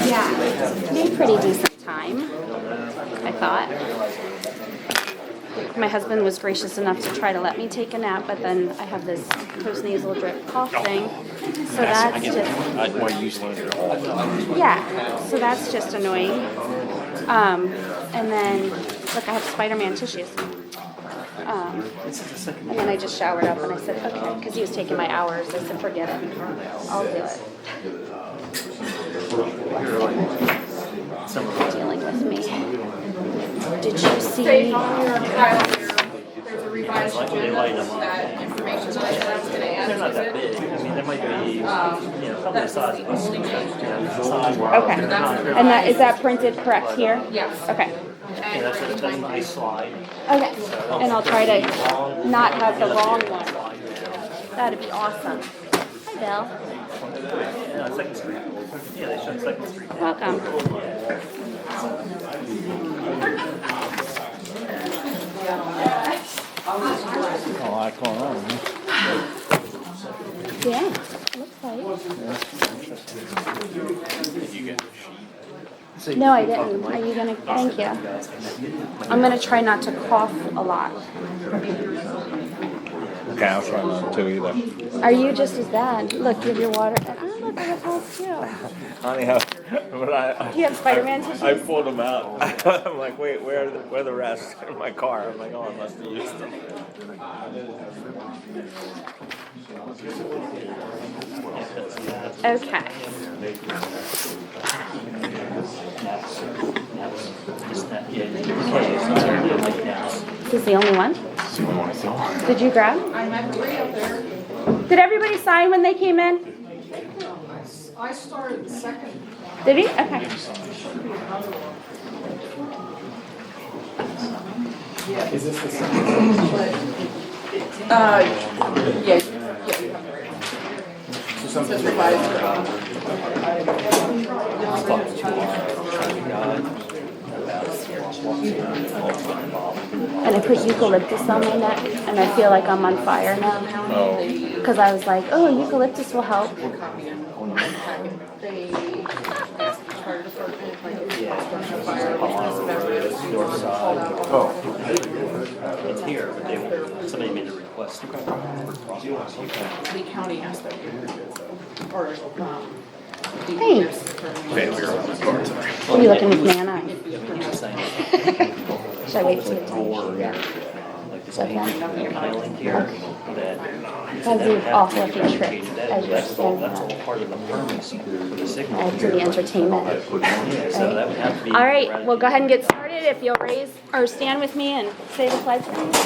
Yeah, made pretty decent time, I thought. My husband was gracious enough to try to let me take a nap, but then I have this postnasal drip cough thing, so that's just yeah. So that's just annoying. And then look, I have Spider-Man tissues. And then I just showered up and I said, okay, because he was taking my hours. I said, forget it, I'll do it. Dealing with me. Did you see? There's a revised agenda, that information that I was going to add. They're not that big. I mean, there might be, probably the size of us. Okay. And that is that printed correct here? Yes. Okay. Yeah, that's a nice slide. Okay. And I'll try to not have the wrong one. That'd be awesome. Hi, Bill. Yeah, Second Street. Yeah, they showed Second Street. Welcome. A lot going on. Yeah, looks like. No, I didn't. Are you gonna? Thank you. I'm gonna try not to cough a lot. Okay, I'll try not to either. Are you just as bad? Look, give your water. And I look, I have health too. Honey, but Do you have Spider-Man tissues? I pulled them out. I'm like, wait, where are the rest in my car? I'm like, oh, I must have used them. Okay. Is this the only one? Did you grab? I have 3 up there. Did everybody sign when they came in? I started the second. Did he? Okay. Is this the second? Yeah, you have it right. It says revised. And I put eucalyptus on my neck, and I feel like I'm on fire now. Because I was like, oh, eucalyptus will help. They asked the fire department, like, construction fire, It's here, but somebody made a request. Lee County asked that. Or, Thanks. What are you looking at, Nana? Should I wait for you to tell you? Yeah. Island here that. That'd be awful if you tripped as you're standing That's all up. part of the permits for the signal. To the entertainment. Yeah, so that would have to be. All right, we'll go ahead and get started. If you'll raise or stand with me and say the pledge, please.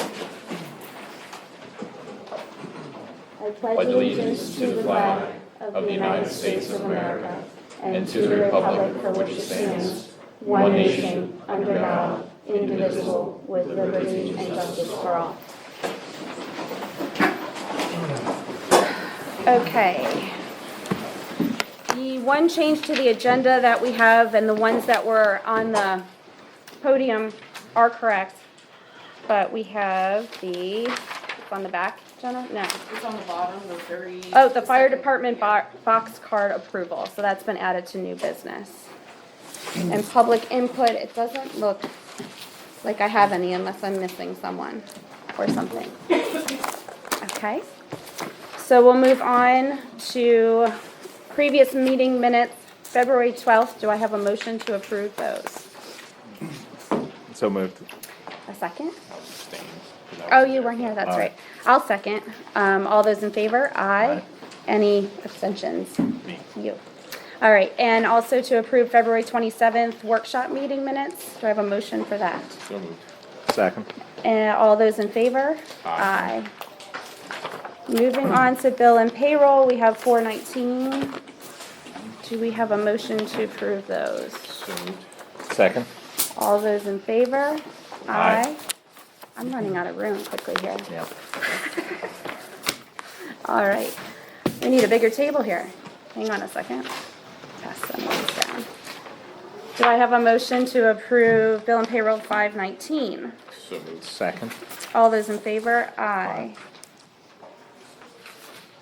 I pledge allegiance to the flag of the United States of America and to the republic for which it stands, one nation, under God, indivisible, with liberty and justice for all. Okay. The one change to the agenda that we have and the ones that were on the podium are correct, but we have it's on the back, Jenna? No. It's on the bottom, the very. Oh, the fire department box card approval, so that's been added to new business. And public input, it doesn't look like I have any unless I'm missing someone or something. Okay, so we'll move on to previous meeting minutes, February 12th. Do I have a motion to approve those? So moved. A second? Oh, you weren't here, that's right. I'll second. All those in favor? Aye. Any abstentions? Me. You. All right, and also to approve February 27th workshop meeting minutes. Do I have a motion for that? So moved. Second. And all those in favor? Aye. Moving on to bill and payroll, we have 419. Do we have a motion to approve those? So moved. Second. All those in favor? Aye. I'm running out of room quickly here. Yep. All right, we need a bigger table here. Hang on a second. Pass some of these down. Do I have a motion to approve bill and payroll 519? So moved. Second. All those in favor? Aye.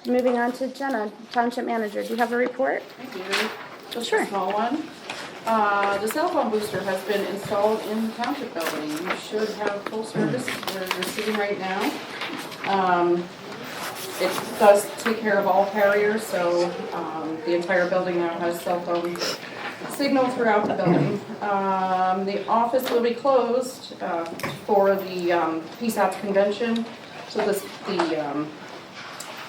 moving on to Jenna, Township Manager. Do you have a report? I do. Just Sure. a small one. The cell phone booster has been installed in the township building. You should have full service where you're sitting right now. It does take care of all carriers, so the entire building now has cell phone signal throughout the building. The office will be closed for the PSAP convention, so the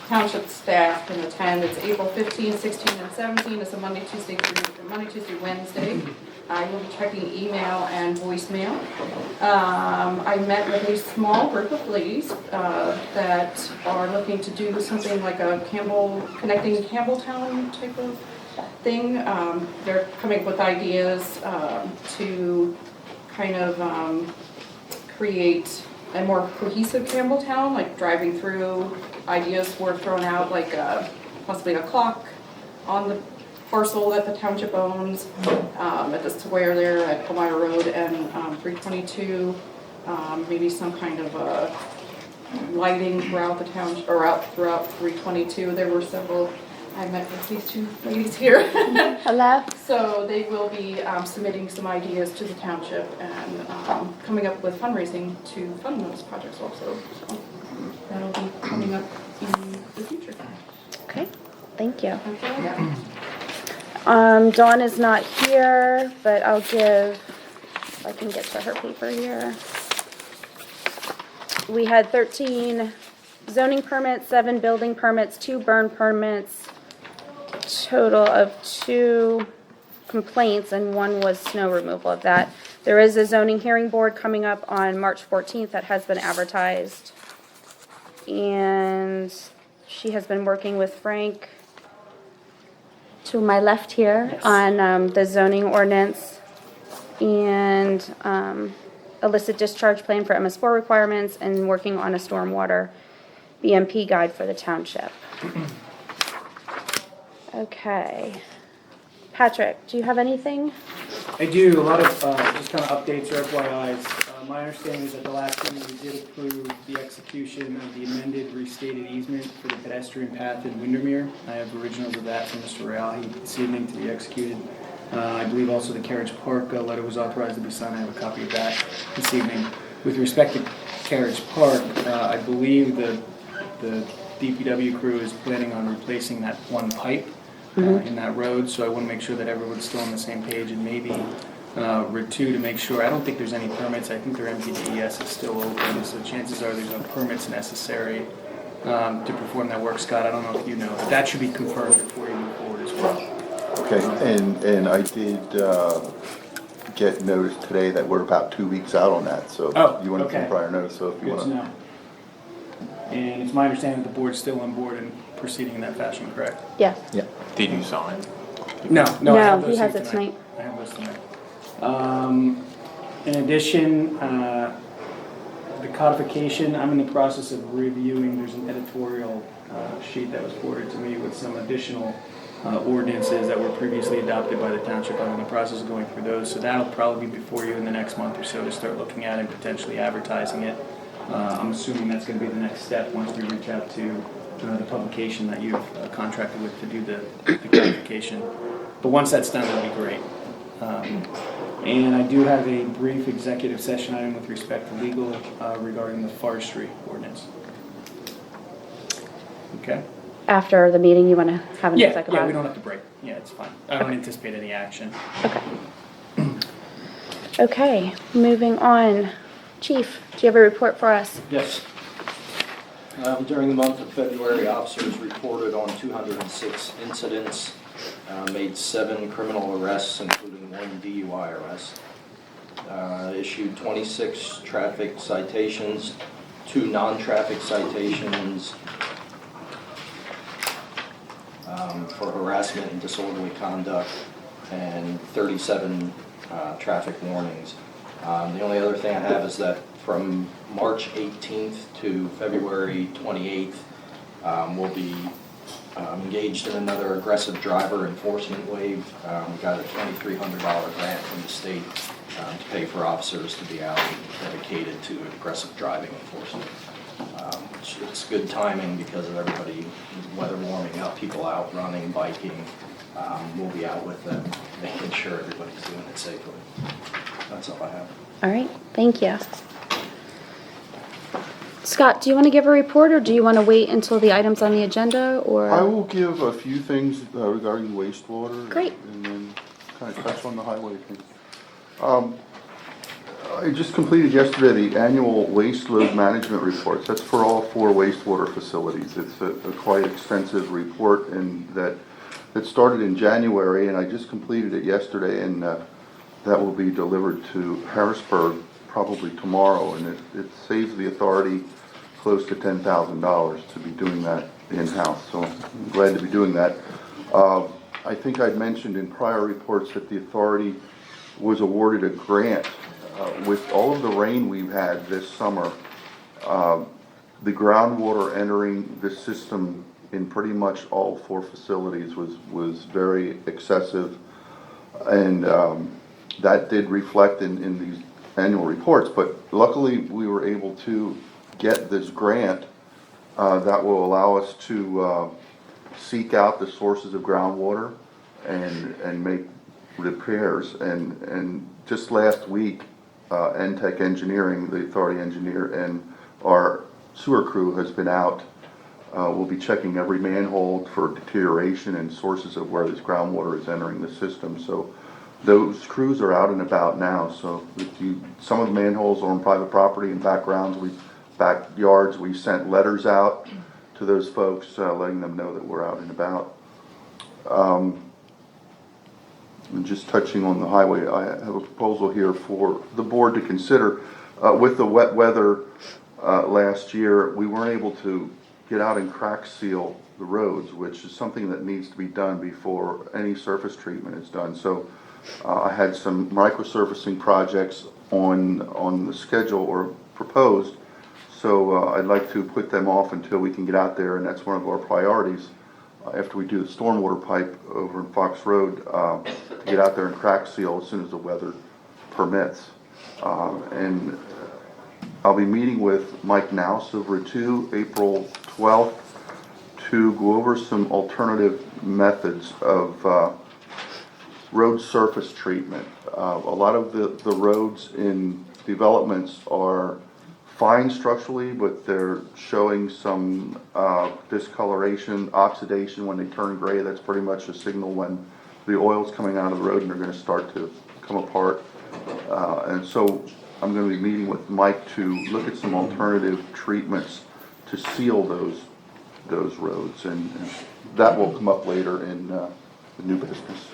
township staff can attend. It's April 15, 16, and 17. It's a Monday, Tuesday, Wednesday. I will be checking email and voicemail. I met with a small group of ladies that are looking to do something like a connecting Campbelltown type of thing. They're coming up with ideas to kind of create a more cohesive Campbelltown, like driving through. Ideas were thrown out, like possibly a clock on the parcel that the township owns at the square there at Palmyra Road and 322. Maybe some kind of lighting throughout the township, or out throughout 322. There were several. I met with these two ladies here. Hello? So they will be submitting some ideas to the township and coming up with fundraising to fund those projects also. So that'll be coming up in the future. Okay, thank you. That's all I got. Dawn is not here, but I'll give, if I can get to her paper here. We had 13 zoning permits, 7 building permits, 2 burn permits, total of 2 complaints, and 1 was snow removal of that. There is a zoning hearing board coming up on March 14th that has been advertised. And she has been working with Frank to my left here on the zoning ordinance and illicit discharge plan for MS4 requirements and working on a stormwater BMP guide for the township. Okay. Patrick, do you have anything? I do, a lot of just kind of updates or FYIs. My understanding is that the last meeting we did approve the execution of the amended restated easement for the pedestrian path in Windermere. I have originals of that from Mr. Reale this evening to be executed. I believe also the Carriage Park letter was authorized to be signed. I have a copy of that this evening. With respect to Carriage Park, I believe the DPW crew is planning on replacing that one pipe in that road, so I want to make sure that everyone's still on the same page, and maybe RIT2 to make sure. I don't think there's any permits. I think their MPDES is still open, so chances are there's no permits necessary to perform that work. Scott, I don't know if you know, but that should be confirmed before you move forward as well. Okay, and I did get notice today that we're about 2 weeks out on that, so you want okay. some prior notice, so if you Good to want know. And it's my understanding that the board's still on board and proceeding in that fashion, correct? Yes. Yeah. Did you sign? No, I No, have he those has here it tonight. I have those tonight. In addition, the codification, I'm in the process of reviewing. There's an editorial sheet that was forwarded to me with some additional ordinances that were previously adopted by the township. I'm in the process of going through those, so that'll probably be before you in the next month or so to start looking at and potentially advertising it. I'm assuming that's going to be the next step once we reach out to the publication that you've contracted with to do the codification. But once that's done, that'll be great. And I do have a brief executive session item with respect to legal regarding the forestry ordinance. Okay? After the meeting, you want to have an Yeah, exec yeah, about we it? don't have to break. Yeah, it's fine. I don't anticipate any action. Okay. Okay, moving on. Chief, do you have a report for us? Yes. During the month of February, officers reported on 206 incidents, made 7 criminal arrests, including 1 DUI arrest, issued 26 traffic citations, 2 non-traffic citations for harassment and disorderly conduct, and 37 traffic warnings. The only other thing I have is that from March 18th to February 28th, we'll be engaged in another aggressive driver enforcement wave. We got a $2,300 grant from the state to pay for officers to be out dedicated to aggressive driving enforcement. It's good timing because of everybody, weather warming up, people out running, biking. We'll be out with them, making sure everybody's doing it safely. That's all I have. All right, thank you. Scott, do you want to give a report, or do you want to wait until the items on the agenda, or? I will give a few things regarding wastewater. Great. And then kind of touch on the highway thing. I just completed yesterday the annual waste load management reports. That's for all 4 wastewater facilities. It's a quite extensive report, and that it started in January, and I just completed it yesterday, and that will be delivered to Harrisburg probably tomorrow, and it saves the authority close to $10,000 to be doing that in-house, so I'm glad to be doing that. I think I'd mentioned in prior reports that the authority was awarded a grant. With all of the rain we've had this summer, the groundwater entering the system in pretty much all 4 facilities was very excessive, and that did reflect in these annual reports. But luckily we were able to get this grant that will allow us to seek out the sources of groundwater and make repairs. And just last week, NTEC Engineering, the authority engineer, and our sewer crew has been out. We'll be checking every manhole for deterioration and sources of where this groundwater is entering the system. So those crews are out and about now. So some of the manholes are on private property and backyards. We sent letters out to those folks, letting them know that we're out and about. And just touching on the highway, I have a proposal here for the board to consider. With the wet weather last year, we weren't able to get out and crack seal the roads, which is something that needs to be done before any surface treatment is done. So I had some microsurfacing projects on the schedule or proposed. So I'd like to put them off until we can get out there, and that's one of our priorities. After we do the stormwater pipe over in Fox Road, to get out there and crack seal as soon as the weather permits. And I'll be meeting with Mike Nouse over at April 12th to go over some alternative methods of road surface treatment. A lot of the roads in developments are fine structurally, but they're showing some discoloration, oxidation when they turn gray. That's pretty much a signal when the oil's coming out of the road and they're going to start to come apart. And so I'm going to be meeting with Mike to look at some alternative treatments to seal those roads, and that will come up later in the new business.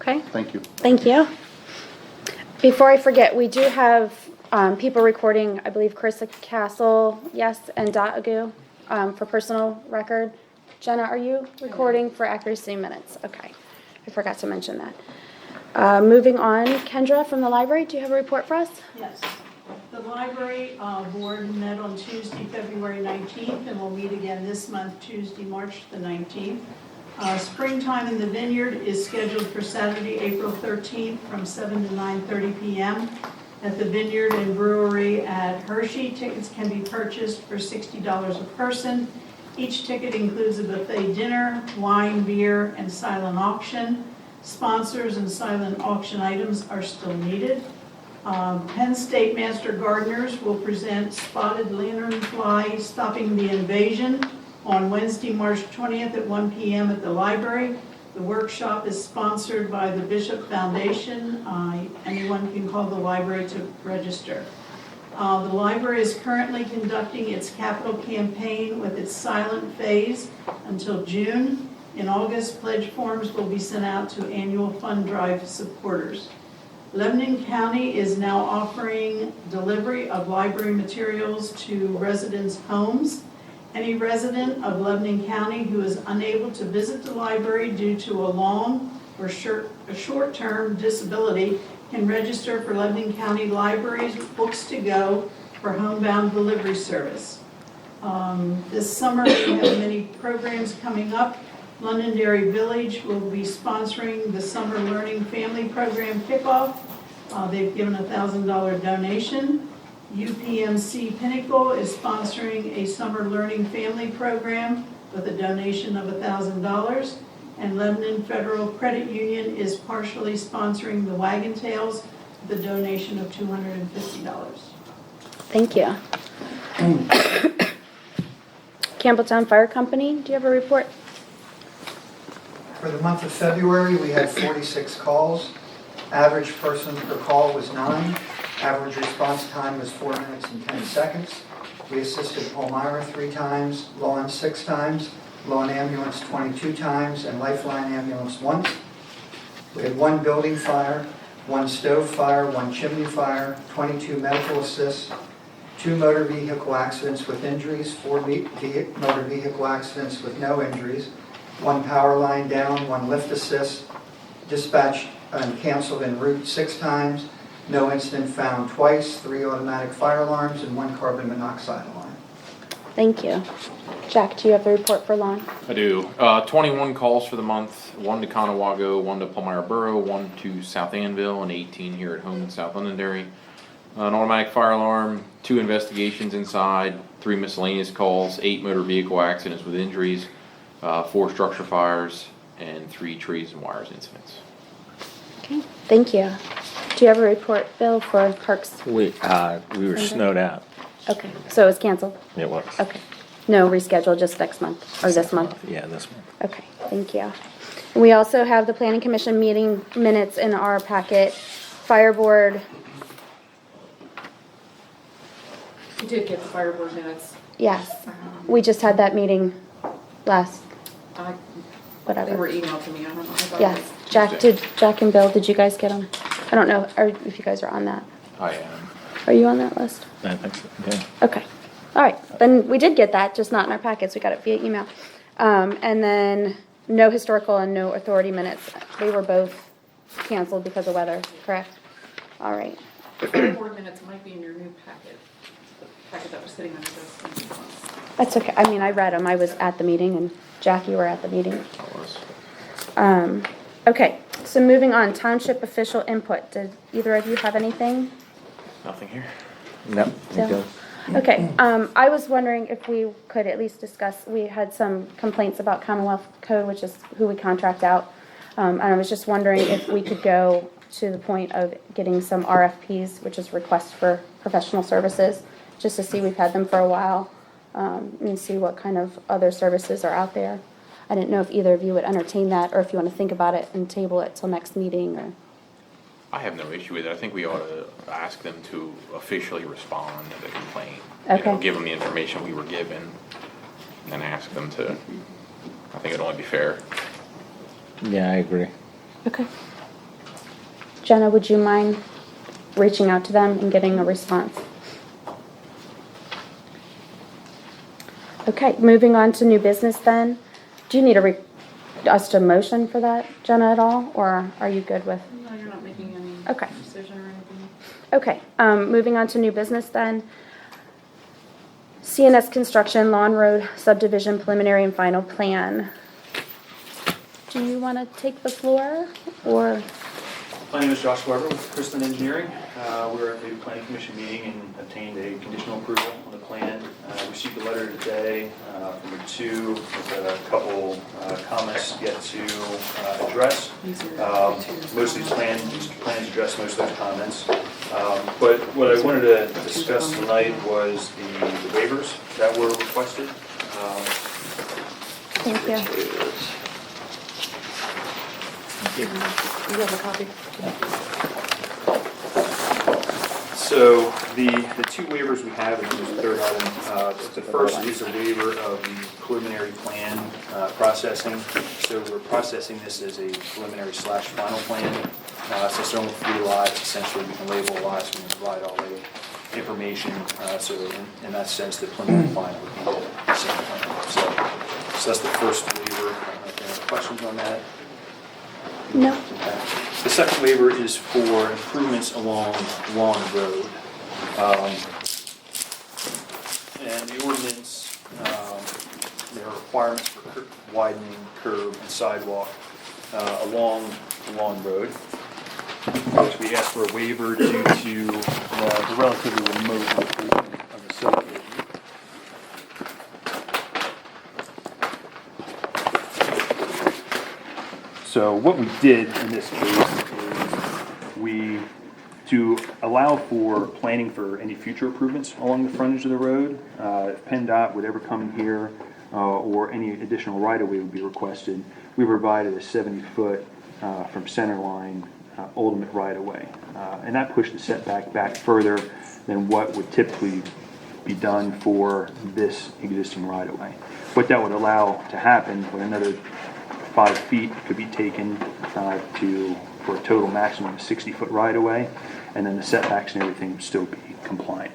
Okay. Thank you. Thank you. Before I forget, we do have people recording, I believe Carissa Castle, yes, and Dot Agu for personal record. Jenna, are you recording for accuracy minutes? Okay. I forgot to mention that. Moving on, Kendra from the library, do you have a report for us? Yes. The library board met on Tuesday, February 19th, and will meet again this month, Tuesday, March the 19th. Springtime in the Vineyard is scheduled for Saturday, April 13th from 7 to 9:30 p.m. at the Vineyard and Brewery at Hershey. Tickets can be purchased for $60 a person. Each ticket includes a buffet dinner, wine, beer, and silent auction. Sponsors and silent auction items are still needed. Penn State Master Gardeners will present Spotted Lanternfly Stopping the Invasion on Wednesday, March 20th at 1 p.m. at the library. The workshop is sponsored by the Bishop Foundation. Anyone can call the library to register. The library is currently conducting its capital campaign with its silent phase until June. In August, pledge forms will be sent out to annual fund drive supporters. Lebanon County is now offering delivery of library materials to residents' homes. Any resident of Lebanon County who is unable to visit the library due to a long or short-term disability can register for Lebanon County Library's Books to Go for homebound delivery service. This summer we have many programs coming up. Londonderry Village will be sponsoring the Summer Learning Family Program Kickoff. They've given a $1,000 donation. UPMC Pinnacle is sponsoring a summer learning family program with a donation of $1,000. And Lebanon Federal Credit Union is partially sponsoring the Wagon Tails with a donation of $250. Thank you. Campbelltown Fire Company, do you have a report? For the month of February, we had 46 calls. Average person per call was 9. Average response time was 4 minutes and 10 seconds. We assisted Palmyra 3 times, Lawn 6 times, Lawn Ambulance 22 times, and Lifeline Ambulance once. We had 1 building fire, 1 stove fire, 1 chimney fire, 22 medical assists, 2 motor vehicle accidents with injuries, 4 motor vehicle accidents with no injuries, 1 power line down, 1 lift assist, dispatched and canceled en route 6 times, no incident found twice, 3 automatic fire alarms, and 1 carbon monoxide alarm. Thank you. Jack, do you have the report for Lon? I do. 21 calls for the month, 1 to Conawago, 1 to Palmyra Borough, 1 to South Annville, and 18 here at home in South Londonderry. An automatic fire alarm, 2 investigations inside, 3 miscellaneous calls, 8 motor vehicle accidents with injuries, 4 structure fires, and 3 trees and wires incidents. Okay, thank you. Do you have a report, Bill, for Parks? We were snowed out. Okay, so it's canceled? It was. Okay. No reschedule, just next month, or this month? Yeah, this month. Okay, thank you. We also have the Planning Commission meeting minutes in our packet. Fire Board, You did get the fire board minutes. yes. We just had that meeting last, They whatever. were emailed to me, I don't know. I thought Yes, Jack and Bill, did you guys get them? I don't know if you guys are on that. I am. Are you on that list? I think so, yeah. Okay, all right, then we did get that, just not in our packets, we got it via email. And then no historical and no authority minutes, they were both canceled because of weather, correct? All right, The fire board minutes might be in your new packet, the packet that was sitting on your desk. that's okay, I mean, I read them, I was at the meeting, and Jack, you were at the meeting. I was. Okay, so moving on, township official input, did either of you have anything? Nothing here. No, No. good. Okay, I was wondering if we could at least discuss, we had some complaints about Commonwealth Code, which is who we contract out. And I was just wondering if we could go to the point of getting some RFPs, which is requests for professional services, just to see, we've had them for a while, and see what kind of other services are out there. I didn't know if either of you would entertain that, or if you want to think about it and table it till next meeting, or. I have no issue with it. I think we ought to ask them to officially respond to the complaint. Okay. Give them the information we were given and ask them to, I think it'd only be fair. Yeah, I agree. Okay. Jenna, would you mind reaching out to them and getting a response? Okay, moving on to new business then. Do you need us to motion for that, Jenna, at all, or are you good with? No, you're not making any Okay. decision or anything. Okay, moving on to new business then. CNS Construction Lawn Road Subdivision Preliminary and Final Plan. Do you want to take the floor, or? My name is Josh Weber with Crystal Engineering. We were at the Planning Commission meeting and obtained a conditional approval on the plan. Received a letter today from the 2 with a couple comments yet to address. Most of these plans address most of those comments. But what I wanted to discuss tonight was the waivers that were requested. Thank you. You have a copy? So the 2 waivers we have, and there's a third item. The first is a waiver of the preliminary plan processing. So we're processing this as a preliminary / final plan. Since there are only 3 lots, essentially we can label lots, we can provide all the information. So in that sense, the preliminary plan would be the same plan. So that's the first waiver. I don't know if there are any questions on that. No. Okay. The second waiver is for improvements along Lawn Road. And the ordinance, there are requirements for widening curb and sidewalk along the Lawn Road, which we asked for a waiver due to the relatively remote location of the subdivision. So what we did in this case is to allow for planning for any future improvements along the frontage of the road, if PennDOT would ever come in here, or any additional right-of-way would be requested, we provided a 70-foot from center line ultimate right-of-way. And that pushed the setback back further than what would typically be done for this existing right-of-way. What that would allow to happen, with another 5 feet could be taken for a total maximum of 60-foot right-of-way, and then the setbacks and everything would still be compliant.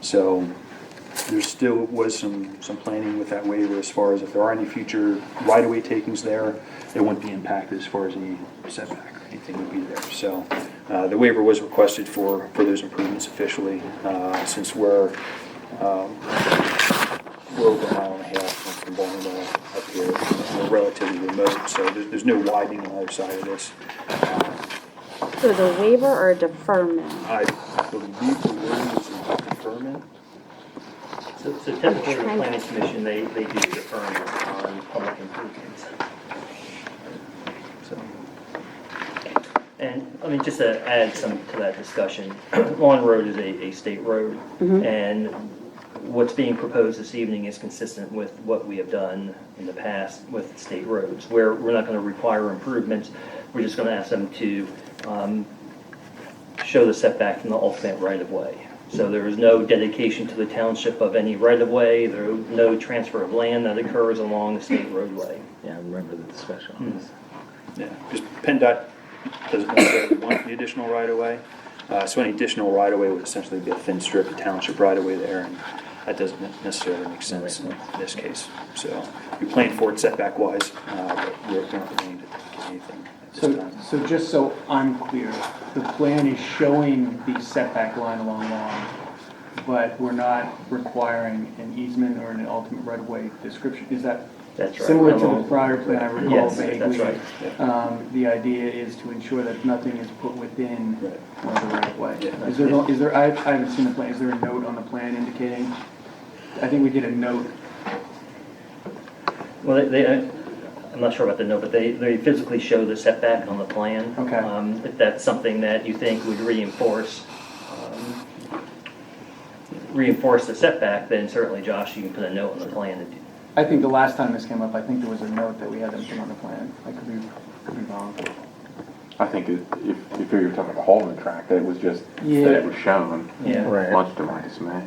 So there still was some planning with that waiver as far as if there are any future right-of-way takings there, it wouldn't be impacted as far as any setback or anything would be there. So the waiver was requested for those improvements officially, since we're over a mile and a half from Palmyra up here. We're relatively remote, so there's no widening on either side of this. So the waiver or deferment? I believe the word is deferment. So typically the planning commission, they do deferment on public improvements. So, And, I mean, just to add some to that discussion, Lawn Road is a state road, and what's being proposed this evening is consistent with what we have done in the past with state roads, where we're not going to require improvements, we're just going to ask them to show the setback from the ultimate right-of-way. So there is no dedication to the township of any right-of-way, there is no transfer of land that occurs along the state roadway. Yeah, I remember the discussion on this. yeah, just PennDOT doesn't necessarily want the additional right-of-way. So any additional right-of-way would essentially be a thin strip of township right-of-way there, and that doesn't necessarily make sense in this case. So we planned for it setback-wise, but we're not planning to get anything at this time. So just so I'm clear, the plan is showing the setback line along Long, but we're not requiring an easement or an ultimate right-of-way description. Is that That's right. similar to the prior plan I recall Yes, vaguely? that's right. The idea is to ensure that nothing is put within the right-of-way. Yeah. Is there, I haven't seen the plan, is there a note on the plan indicating? I think we did a note. Well, I'm not sure about the note, but they physically show the setback on the plan. Okay. If that's something that you think would reinforce the setback, then certainly, Josh, you can put a note on the plan. I think the last time this came up, I think there was a note that we had them put on the plan. I could be wrong. I think if you're talking about Holman track, that it was just, that Yeah. it was shown, Yeah. right, much to my dismay.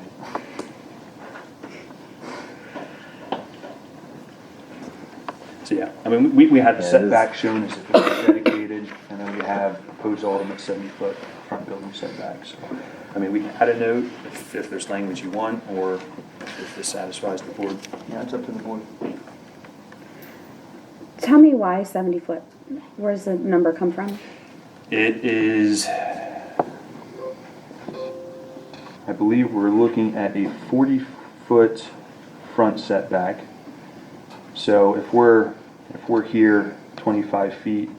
So yeah, I mean, we had the setback shown as if it was dedicated, and then we have proposed ultimate 70-foot front building setback. So, I mean, we can add a note if there's language you want, or if this satisfies the board. Yeah, it's up to the board. Tell me why 70 foot? Where does the number come from? It is, I believe we're looking at a 40-foot front setback. So if we're here 25 feet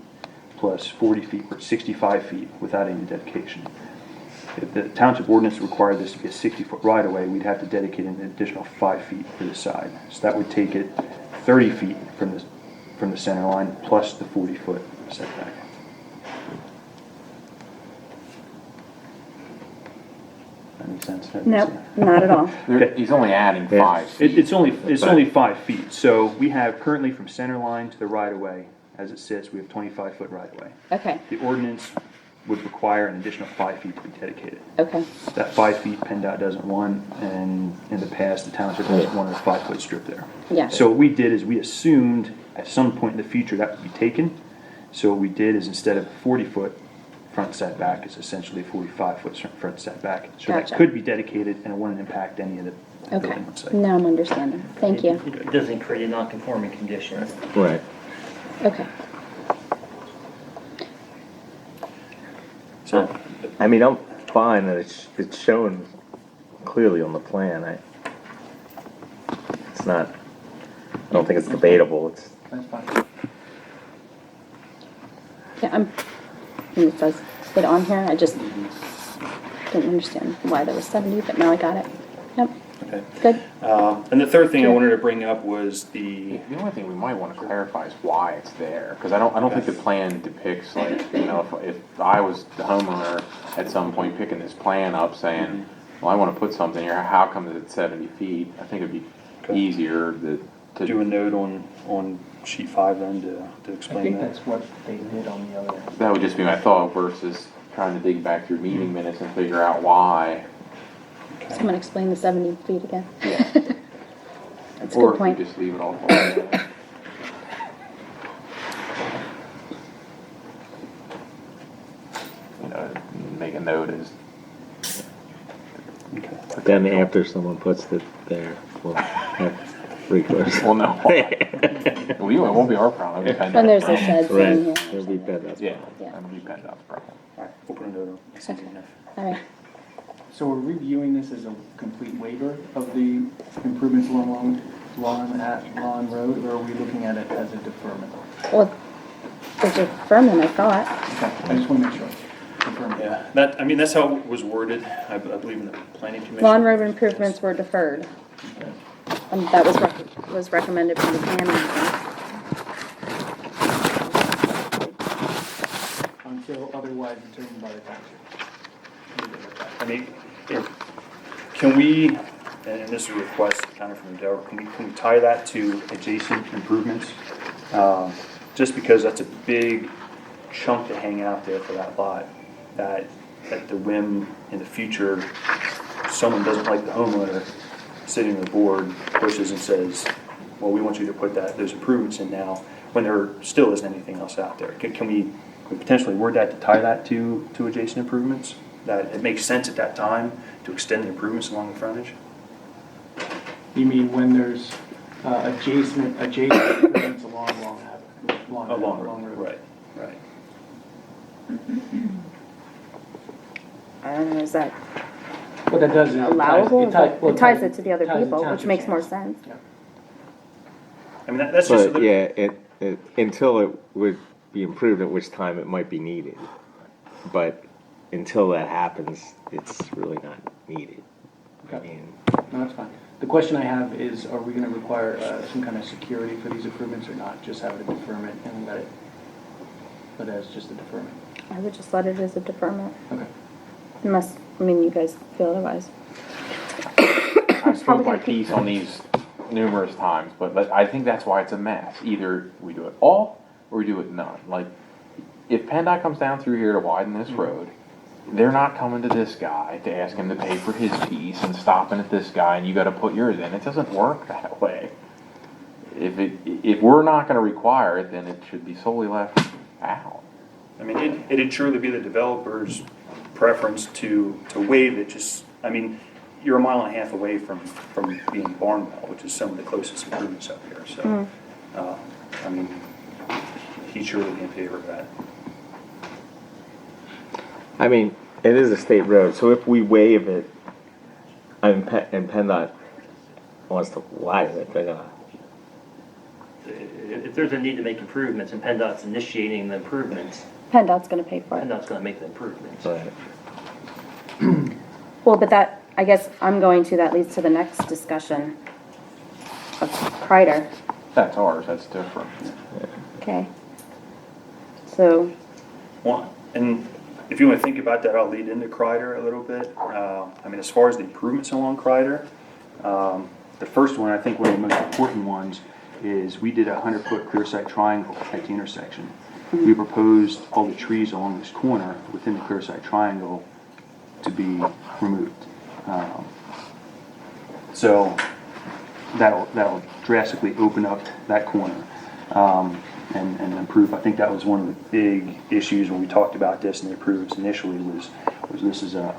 plus 40 feet, we're 65 feet without any dedication. If the township ordinance required this to be a 60-foot right-of-way, we'd have to dedicate an additional 5 feet for the side. So that would take it 30 feet from the center line plus the 40-foot setback. That makes sense? Nope, not at all. Okay. He's only adding 5 feet. It's only 5 feet. So we have currently from center line to the right-of-way, as it sits, we have 25-foot right-of-way. Okay, The ordinance would require an additional 5 feet to be dedicated. okay, That 5 feet PennDOT doesn't want, and in the past, the township hasn't wanted a 5-foot strip there. yeah. So what we did is we assumed at some point in the future that would be taken. So what we did is instead of a 40-foot front setback, it's essentially a 45-foot front setback. So that Gotcha. could be dedicated, and it wouldn't impact any of the Okay, building on site. now I'm understanding. Thank you. It doesn't create a non-conforming condition. Right. Okay. So, I mean, I'm fine that it's shown clearly on the plan. It's not, I don't think it's debatable. It's, That's fine. Yeah, it says it on here, I just didn't understand why there was 70, but now I got it. Yep, Okay. good. And the third thing I wanted to bring up was the, The only thing we might wanna clarify is why it's there, cause I don't think the plan depicts like, you know, if I was the homeowner at some point picking this plan up saying, well, I wanna put something here, how come it's 70 feet? I think it'd be easier to do a note on sheet 5 then to I explain think that. that's what they did on the other. That would just be my thought versus trying to dig back through meeting minutes and figure out why. Someone explain the 70 feet again. Yeah. That's a Or good if point. you just leave it all alone. You know, make a note as, Then after someone puts it there, we'll have recourse. well, no. It won't be our problem, it'll be When there's a PennDOT's shed Right, sitting here. it'll be bad, that's problem. Yeah. Yeah, it'll be PennDOT's problem. All right, we'll put a note on. That's easy enough. All right. So we're reviewing this as a complete waiver of the improvements along Lawn Road, or are we looking at it as a deferment? Well, there's a deferment, I thought. Okay, I just want to make sure. Deferment. Yeah, that's how it was worded, I believe in the planning commission. Lawn road improvements were deferred. That was recommended from the planning. Until otherwise determined by the township. I mean, can we, and this is a request kind of from Dover, can we tie that to adjacent improvements? Just because that's a big chunk to hang out there for that lot, that at the whim in the future, someone doesn't like the homeowner, sitting on the board pushes and says, well, we want you to put those improvements in now, when there still isn't anything else out there. Can we potentially word that to tie that to adjacent improvements? That it makes sense at that time to extend the improvements along the frontage? You mean when there's adjacent improvements along Along Long Road? Right. I don't know, is that What that does is. allowable? It ties it to the other ties the people, which township's makes more hands. sense. Yeah. I mean, that's just a But, little. yeah, until it would be improved, at which time it might be needed. But until that happens, it's really not needed. I Okay. mean, No, that's fine. The question I have is, are we going to require some kind of security for these improvements or not? Just have it a deferment and let it as just a deferment? I would just let it as a deferment, Okay. unless, you guys feel otherwise. I've spoken my piece on these numerous times, but I think that's why it's a mess. Either we do it all, or we do it none. Like, if PennDOT comes down through here to widen this road, they're not coming to this guy to ask him to pay for his piece and stopping at this guy and you gotta put yours in. It doesn't work that way. If we're not gonna require it, then it should be solely left out. I mean, it'd surely be the developer's preference to waive it, just, I mean, you're a mile and a half away from being Barnwell, which is some of the closest improvements up here, so, I mean, he'd surely be in favor of that. I mean, it is a state road, so if we waive it, and PennDOT wants to widen it, they're gonna. If there's a need to make improvements and PennDOT's initiating the improvements, PennDOT's gonna pay for it. PennDOT's gonna make the improvements. Right. Well, but that, I guess I'm going to, that leads to the next discussion of Kreider. That's ours, that's different. Okay. So, Well, and if you want to think about that, I'll lead into Kreider a little bit. I mean, as far as the improvements along Kreider, the first one, I think one of the most important ones, is we did a 100-foot clear sight triangle at the intersection. We proposed all the trees along this corner within the clear sight triangle to be removed. So that'll drastically open up that corner. And improve. I think that was one of the big issues when we talked about this and the approvals initially was this is a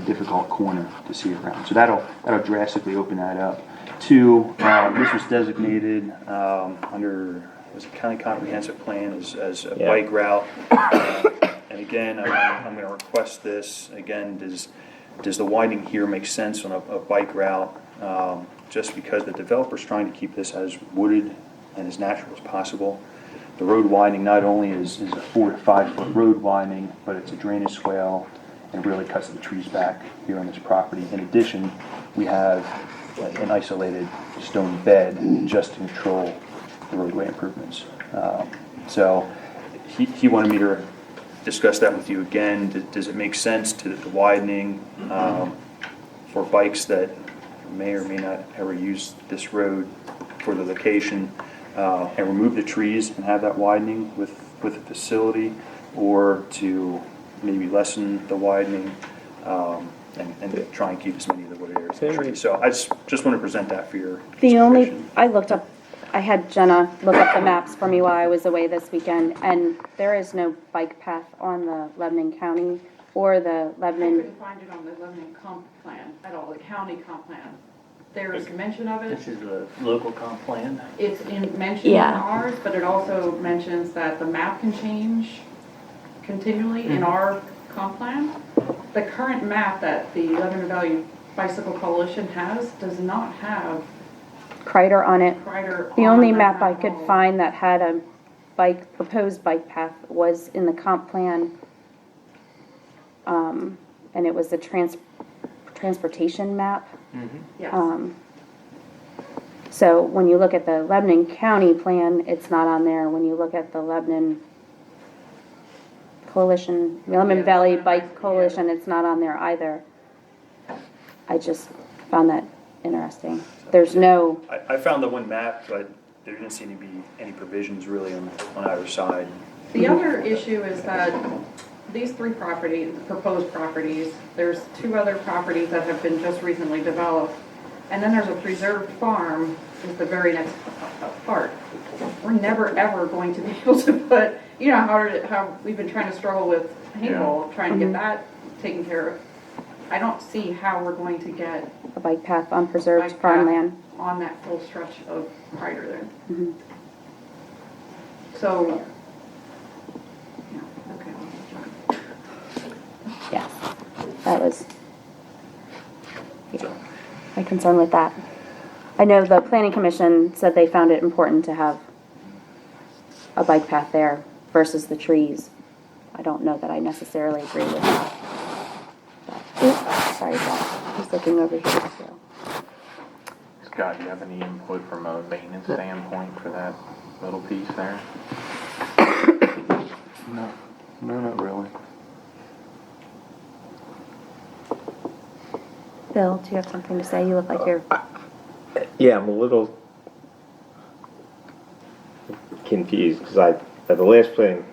difficult corner to see around. So that'll drastically open that up. Two, this was designated under was a county comprehensive plan as a bike route. And again, I'm going to request this again. Does the widening here make sense on a bike route? Just because the developer's trying to keep this as wooded and as natural as possible. The road widening not only is a 4 to 5 foot road widening, but it's a drainage swale and really cuts the trees back here on this property. In addition, we have an isolated stone bed just to control the roadway improvements. So he wanted me to discuss that with you again. Does it make sense to the widening for bikes that may or may not ever use this road for the location, and remove the trees and have that widening with the facility, or to maybe lessen the widening and try and keep as many of the wooded areas in trees? So I just want to present that for your consideration. I had Jenna look up the maps for me while I was away this weekend, and there is no bike path on the Lebanon County or the I Lebanon. couldn't find it on the Lebanon comp plan at all, the county comp plan. There's mention of it. This is a local comp plan. It's mentioned in Yeah. ours, but it also mentions that the map can change continually in our comp plan. The current map that the Lebanon Valley Bicycle Coalition has does not have Kreider on it. Kreider The on only the map I could wall. find that had a proposed bike path was in the comp plan. And it was the transportation map. Yes. So when you look at the Lebanon County plan, it's not on there. When you look at the Lebanon Coalition, Lebanon Yeah, Valley Lebanon Bike Bike- Coalition, yeah. it's not on there either. I just found that interesting. There's no, I found the one map, but there didn't seem to be any provisions really on either side. The other issue is that these three properties, proposed properties, there's two other properties that have been just recently developed, and then there's a preserved farm is the very next part. We're never, ever going to be able to put, you know, how we've been trying to struggle with Payroll, trying to get that taken care of. I don't see how we're going to get a bike path on preserved bike path farmland. on that full stretch of Kreider there. Mhm. So, yeah, okay. Yes, that was my concern with that. I know the planning commission said they found it important to have a bike path there versus the trees. I don't know that I necessarily agree with that. But, oops, sorry, Beth. He's looking over here too. Scott, do you have any input from a maintenance standpoint for that little piece there? No, not really. Bill, do you have something to say? You look like you're. Yeah, I'm a little confused because at the last planning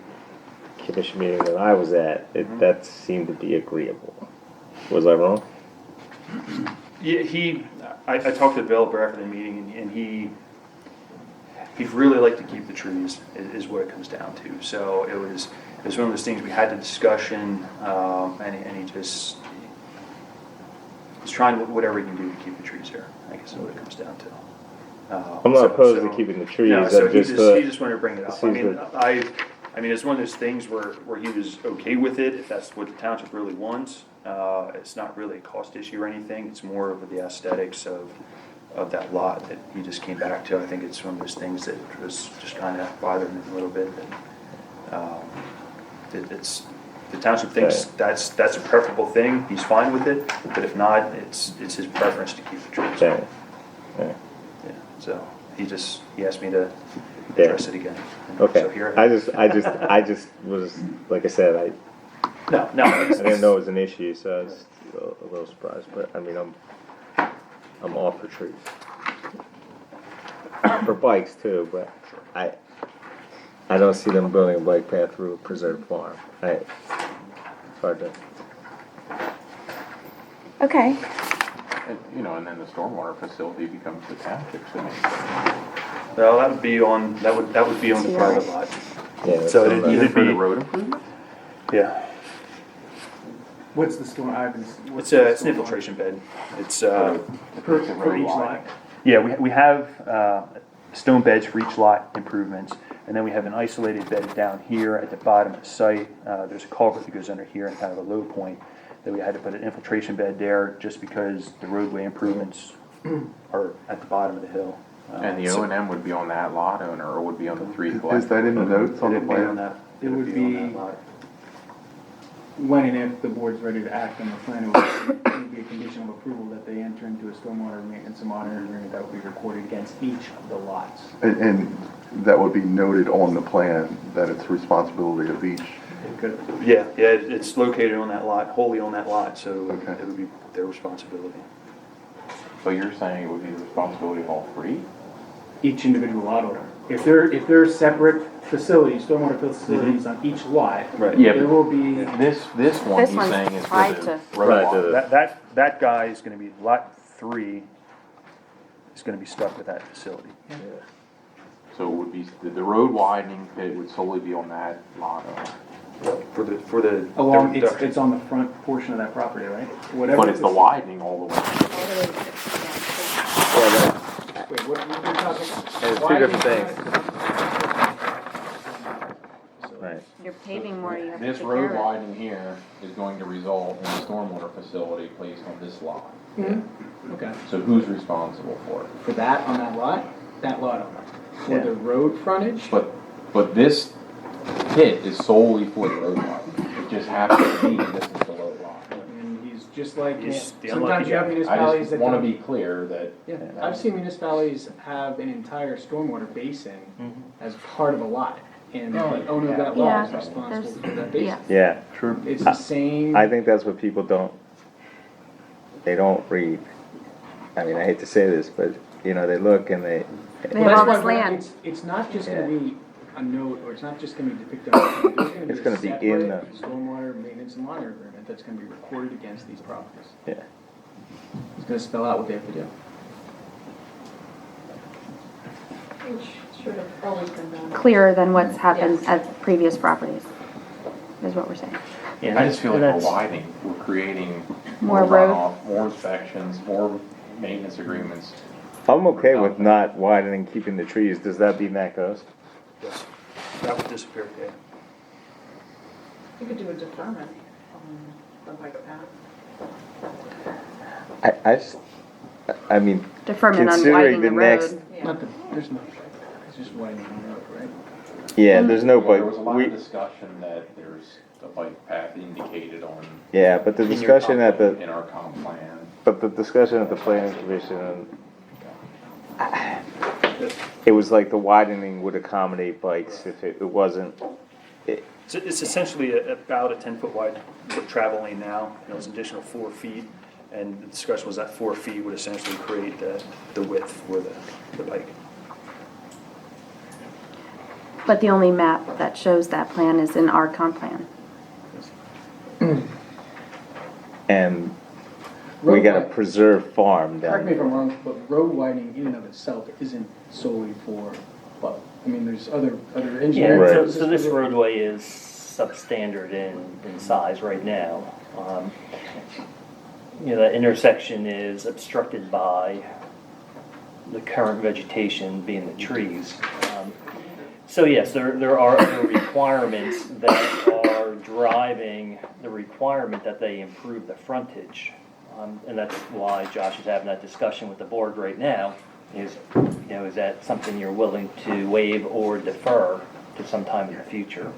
commission meeting that I was at, that seemed to be agreeable. Was I wrong? Yeah, I talked to the developer after the meeting, and he'd really like to keep the trees, is what it comes down to. So it was one of those things, we had the discussion, and he just, he's trying whatever he can do to keep the trees there, I guess is what it comes down to. I'm not opposed to keeping the trees. No, so I'm he just, just wanted to bring it up. I seems mean, like- I mean, it's one of those things where he was okay with it, if that's what the township really wants. It's not really a cost issue or anything, it's more of the aesthetics of that lot that he just came back to. I think it's one of those things that was just kind of bothering him a little bit. The township thinks that's a preferable thing, he's fine with it, but if not, it's his preference to keep the trees. Yeah. Yeah. Yeah, so he asked me to address it again. Okay. So here I just was, like I said, No, I didn't know it was an issue, so I was a little surprised. But I mean, I'm all for trees, for bikes too. But I don't see them building a bike path through a preserved farm. It's hard to. Okay. And, and then the stormwater facility becomes the township's. Well, that would be on the private lot. Yeah. So it'd either For the be, road improvement? yeah, What's the storm, Ivan's? it's an infiltration bed. It's, For each lot? yeah, we have stone beds for each lot improvements, and then we have an isolated bed down here at the bottom of the site. There's a culvert that goes under here and kind of a low point that we had to put an infiltration bed there just because the roadway improvements are at the bottom of the hill. And the O&M would be on that lot owner, or would be on the three flat? Is that in the notes on the It'd be on plan? that. It would on be- that lot. when and if the board's ready to act on the plan, it would be a condition of approval that they enter into a stormwater maintenance and monitoring agreement that would be recorded against each of the lots. And that would be noted on the plan, that it's responsibility of each. Yeah, it's located on that lot, wholly on that lot, so Okay. it would be their responsibility. So you're saying it would be the responsibility of all three? Each individual lot owner. If they're separate facilities, stormwater facilities on each lot, Right. Yeah, there but will be, this one This he's one's saying is for tied the to- road Right, line. That guy is gonna be, lot 3 is gonna be stuck with that facility. So it would be, the road widening pit would solely be on that lot owner. For the. along, their- it's on the front portion of that property, right? Whatever. But it's the widening all the way. Wait, what you're talking? It's two Why different do you- things. Right. You're paving more, you have to This take road care of widening here is going to result in a stormwater facility placed on this lot. Okay. So who's responsible for it? For that, on that lot owner. For the road frontage, But this pit is solely for the road widening. It just happens to be this is the road line. and he's just like, He's the sometimes unlucky you have guy. I municipalities just that wanna don't. be clear that. Yeah, I've seen municipalities have an entire stormwater basin as part of a lot, and the owner of that lot is Yeah, responsible there's- for that basin. yeah. Yeah, It's the same. I think that's what people don't read. I mean, I hate to say this, but, you know, they look and They Well, have that's all why this we're not- land. It's not just Yeah. gonna be a note, or it's not just gonna be depicted on the plan. There's It's gonna gonna be a be in separate stormwater maintenance and monitoring agreement that's gonna be recorded against these properties. yeah. It's gonna spell out what they have to do. Which should have always been done. Clearer than what's happened Yes. at previous properties, is what we're saying. Yeah, I just feel like that's- we're widening, we're creating More more road. runoff, more inspections, more maintenance agreements. I'm okay with not widening, keeping the trees. Does that mean that goes? Yes. That would disappear, yeah. You could do a deferment on the bike path. I mean, Deferment on considering widening the the next, road. Yeah. Not the, there's no, it's just widening the road, right? yeah, there's no, Well, there was a but lot we, of discussion that there's a bike path indicated on. yeah, but the in your discussion comp at the, plan, in our comp plan. but the discussion at the planning commission, it was like the widening would accommodate bikes if it wasn't, It's essentially about a 10-foot wide travel lane now, and it was an additional 4 feet. And the discussion was that 4 feet would essentially create the width for the bike. But the only map that shows that plan is in our comp plan. and we Road gotta wide- preserve farm Correct down me if I'm there. wrong, but road widening in and of itself isn't solely for, but, I mean, there's other engineering. Yeah, so, purposes so this for it. roadway is substandard in size right now. You know, that intersection is obstructed by the current vegetation being the trees. So yes, there are other requirements that are driving the requirement that they improve the frontage. And that's why Josh is having that discussion with the board right now, is that something you're willing to waive or defer to sometime in the future?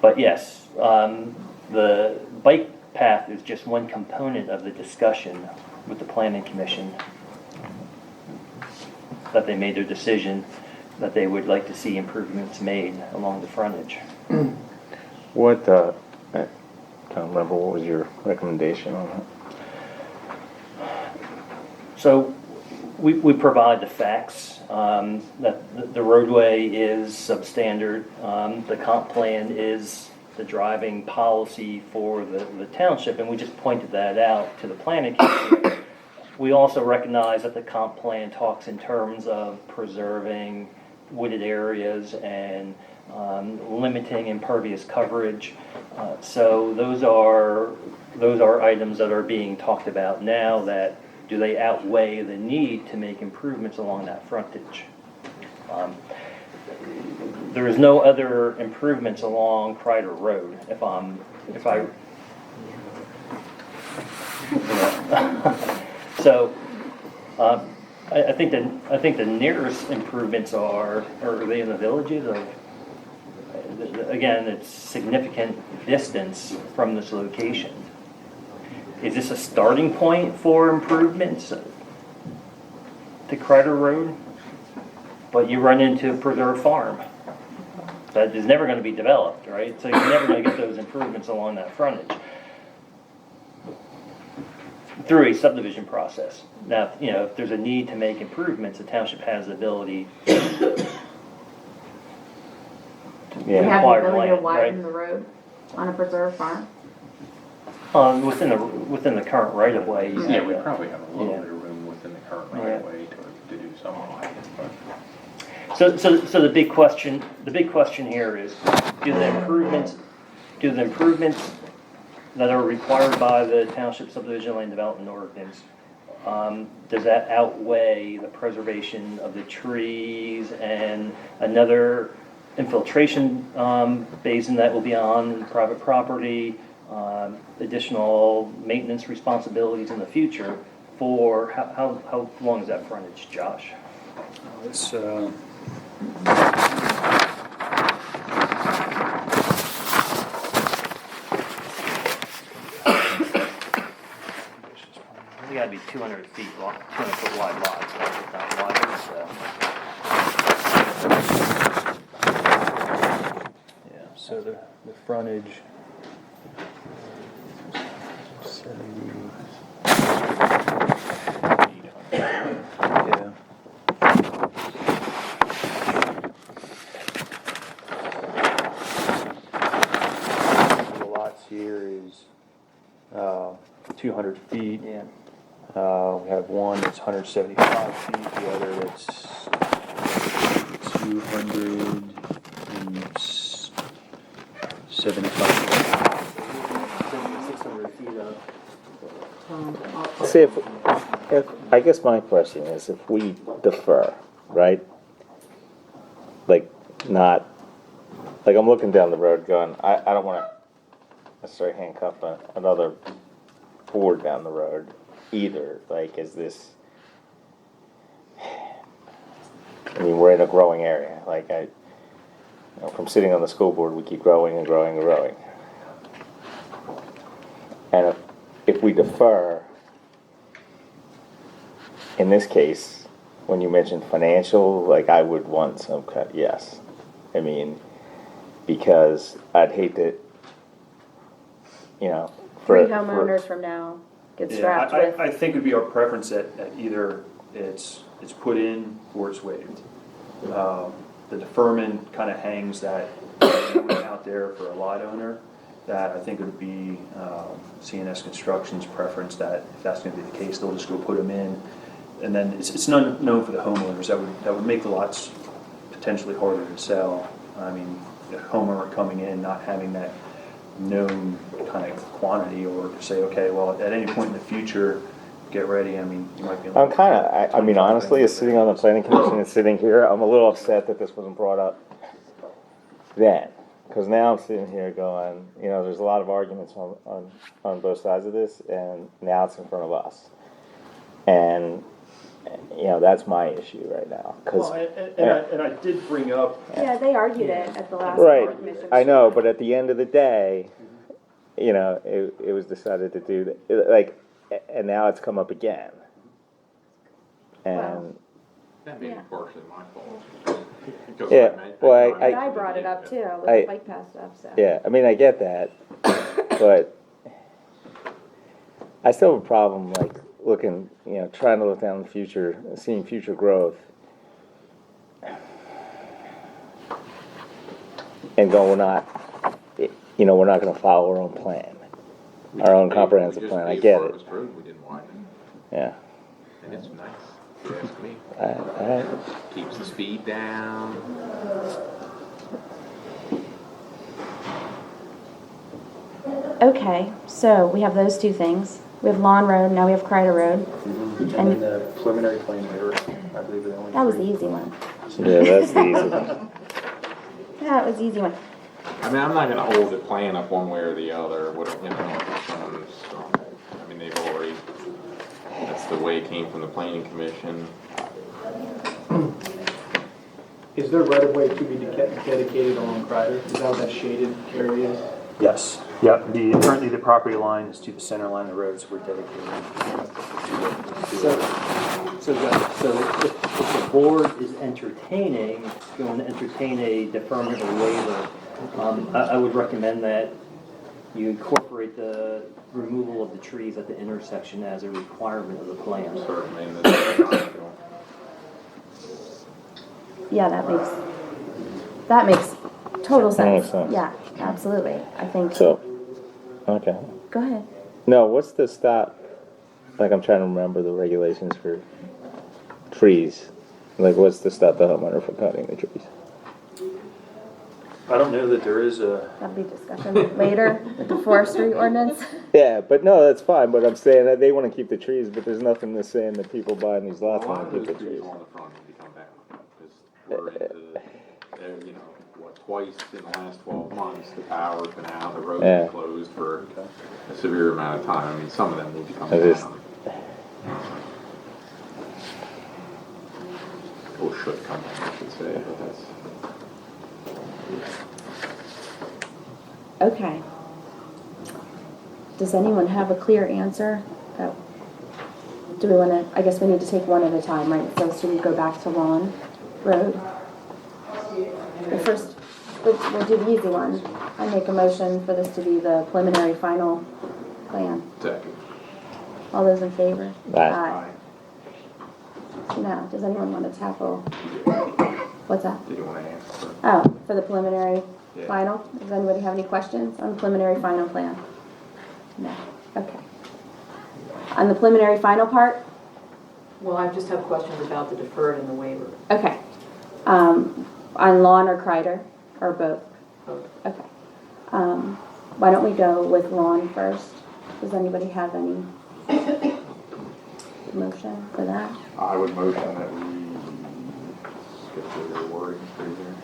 But yes, the bike path is just one component of the discussion with the planning commission, that they made their decision that they would like to see improvements made along the frontage. What, I can't remember, what was your recommendation on that? So we provide the facts, that the roadway is substandard. The comp plan is the driving policy for the township, and we just pointed that out to the planning commission. We also recognize that the comp plan talks in terms of preserving wooded areas and limiting impervious coverage. So those are items that are being talked about now, that do they outweigh the need to make improvements along that frontage? There is no other improvements along Crider Road, so I think the nearest improvements are they in the villages of, again, it's significant distance from this location. Is this a starting point for improvements to Crider Road? But you run into Preserve Farm. That is never gonna be developed, right? So you're never gonna get those improvements along that frontage through a subdivision process. Now, you know, if there's a need to make improvements, the township has the ability to We have the acquire ability to land, widen right? the road on a preserve farm. Within the current right of way. Yeah, we probably have a little Yeah. bit of room within the current Yeah. right of way to do something like it, but. So the big question here is, do the improvements that are required by the Township Subdivision Land Development Ordinance, does that outweigh the preservation of the trees and another infiltration basin that will be on private property, additional maintenance responsibilities in the future for, how long is that frontage, Josh? It's, They gotta be 200 feet long, 200 foot wide lots, right? If not wider, so. Yeah, so the frontage. 70. Yeah. The lots here is 200 feet. Yeah. We have one that's 175 feet, the other that's 275. 600 feet up. See, if, I guess my question is, if we defer, right? Like, not, like, I'm looking down the road going, I don't wanna necessarily handcuff another board down the road either. Like, is this, I mean, we're in a growing area, like, from sitting on the school board, we keep growing and growing and growing. And if we defer, in this case, when you mentioned financial, like, I would want some cut, yes. I mean, because I'd hate to, you know, Three homeowners from now get strapped with. I think it'd be our preference that either it's put in or it's waived. The deferment kind of hangs that out there for a lot owner, that I think it would be CNS Construction's preference that if that's going to be the case, they'll just go put them in. And then it's not known for the homeowners. That would make the lots potentially harder to sell. I mean, the homeowner coming in, not having that known kind of quantity, or to say, okay, well, at any point in the future, get ready. I mean, you might be. I'm kind of, I mean, honestly, as sitting on the planning commission and sitting here, I'm a little upset that this wasn't brought up then. Because now I'm sitting here going, you know, there's a lot of arguments on both sides of this, and now it's in front of us. And, you know, that's my issue right now. Well, and I did bring up. Yeah, they argued it at the last Right, commission. I know, but at the end of the day, you know, it was decided to do that, like, and now it's come up again. And, That may be Yeah. partially my fault. Because Yeah, well, And I brought it up too, with I- the bike pass stuff, so. yeah, I mean, I get that, but I still have a problem, like, looking, you know, trying to look down the future, seeing future growth. And go, we're not, you know, we're not gonna follow our own plan, our own comprehensive plan, I get it, Road we didn't widen, yeah. and it's nice, if you ask me. Alright. Keeps the speed down. Okay, so we have those two things. We have Lawn Road, now we have Crider Road. And then the preliminary plan waiver, I believe, are the only That was three. the easy one. Yeah, that's the easy one. That was the easy one. I mean, I'm not gonna hold the plan up one way or the other, what, you know, I mean, they've already, that's the way it came from the planning commission. Is there right of way to be dedicated along Crider? Is that what that shaded area is? Yes. Yep, currently the property line is to the center line of the road, so we're dedicated. So if the board is going to entertain a deferment or waiver, I would recommend that you incorporate the removal of the trees at the intersection as a requirement of the plan. Certainly, in the Yeah, that makes total That sense. makes sense. Yeah, absolutely. I think, So, okay. go ahead. No, what's the stop? Like, I'm trying to remember the regulations for trees. Like, what's to stop the homeowner from cutting the trees? I don't know that there is a, That'll be discussion later with the forestry ordinance. Yeah, but no, that's fine, but I'm saying that they wanna keep the trees, but there's nothing that's saying that people buying these lots A lot wanna of keep those the trees trees. on the front need to come down, because we're into, you know, what, twice in the last 12 months, the power's been out, the road's Yeah. been closed for a severe amount of time. I mean, some of them need to come I just- down. Or should come down, I should say, but that's. Okay. Does anyone have a clear answer? Oh. Do we want to, I guess we need to take one at a time, right? So should we go back to Lawn Road? The first, we'll do the easy one. I make a motion for this to be the preliminary final plan. Second. All those in favor? Aye. Now, does anyone want to tackle, what's that? Did you want to answer? Oh, for the preliminary Yeah. final? Does anybody have any questions on the preliminary final plan? No, okay. On the preliminary final part? Well, I just have questions about the deferred and the waiver. Okay. On Lawn or Crider, or both? Both. Okay. Why don't we go with Lawn first? Does anybody have any motion for that? I would motion that we, skip to the wording pretty there.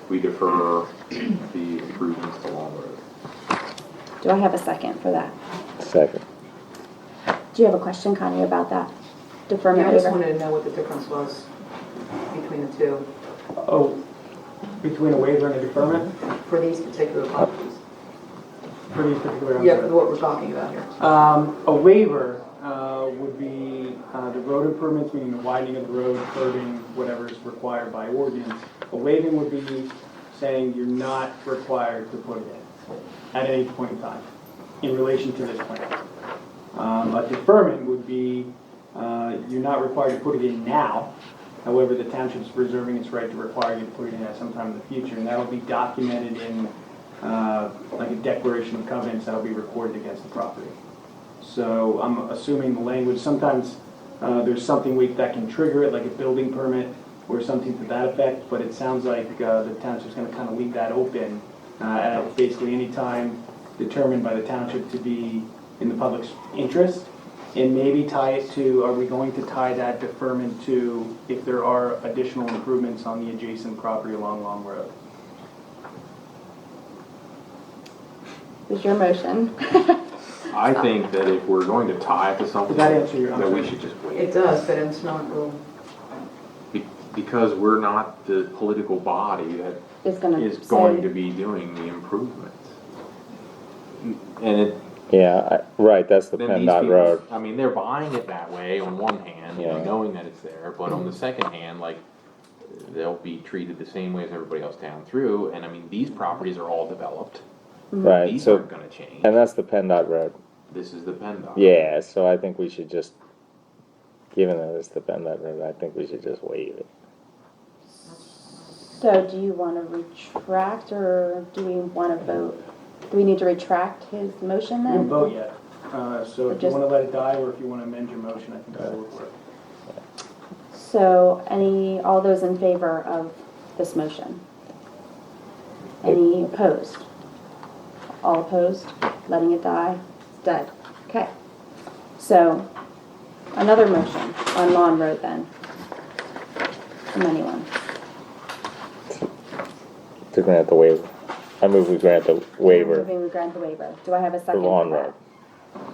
We defer the improvements to Long Road. Do I have a second for that? Second. Do you have a question, Connie, about that deferment Yeah, I just waiver? wanted to know what the difference was between the two Oh, between a waiver and a deferment for these particular properties. for these particular. Yeah, for what we're talking about here. A waiver would be the road improvements, meaning the widening of the road, curbing, whatever is required by ordinance. A waiving would be saying you're not required to put it in at any point in time in relation to this plan. A deferment would be you're not required to put it in now. However, the township's reserving its right to require you to put it in at some time in the future, and that'll be documented in like a declaration of covenants that'll be recorded against the property. So I'm assuming the language, sometimes there's something that can trigger it, like a building permit or something to that effect, but it sounds like the township's gonna kind of leave that open at basically any time determined by the township to be in the public's interest, and maybe tie it to, are we going to tie that deferment to if there are additional improvements on the adjacent property along Long Road? Is your motion? I think that if we're going to tie it to something, Did that answer your- that we should just wait. It does, but it's not real. Because we're not the political body that Is gonna is say- going to be doing the improvements. And it, Yeah, right, that's the then these PennDOT people, road. I mean, they're buying it that way on one hand, you know, Yeah. knowing that it's there, but on the second hand, like, they'll be treated the same way as everybody else down through, and I mean, these properties are all developed. Right, These so, aren't gonna change. and that's the PennDOT road. This is the PennDOT. Yeah, so I think we should just, given that it's the PennDOT road, I think we should just waive it. So do you want to retract, or do we want to vote? Do we need to retract his motion You then? didn't vote yet, so if you Just- want to let it die, or if you want to amend your motion, I think that will work. So all those in favor of this motion? Any opposed? All opposed? Letting it die? It's dead. Okay. So, another motion on Lawn Road then. From anyone? To grant the waiver. I move we grant the waiver Moving we grant the waiver. Do I have a for second Lawn for that? Road.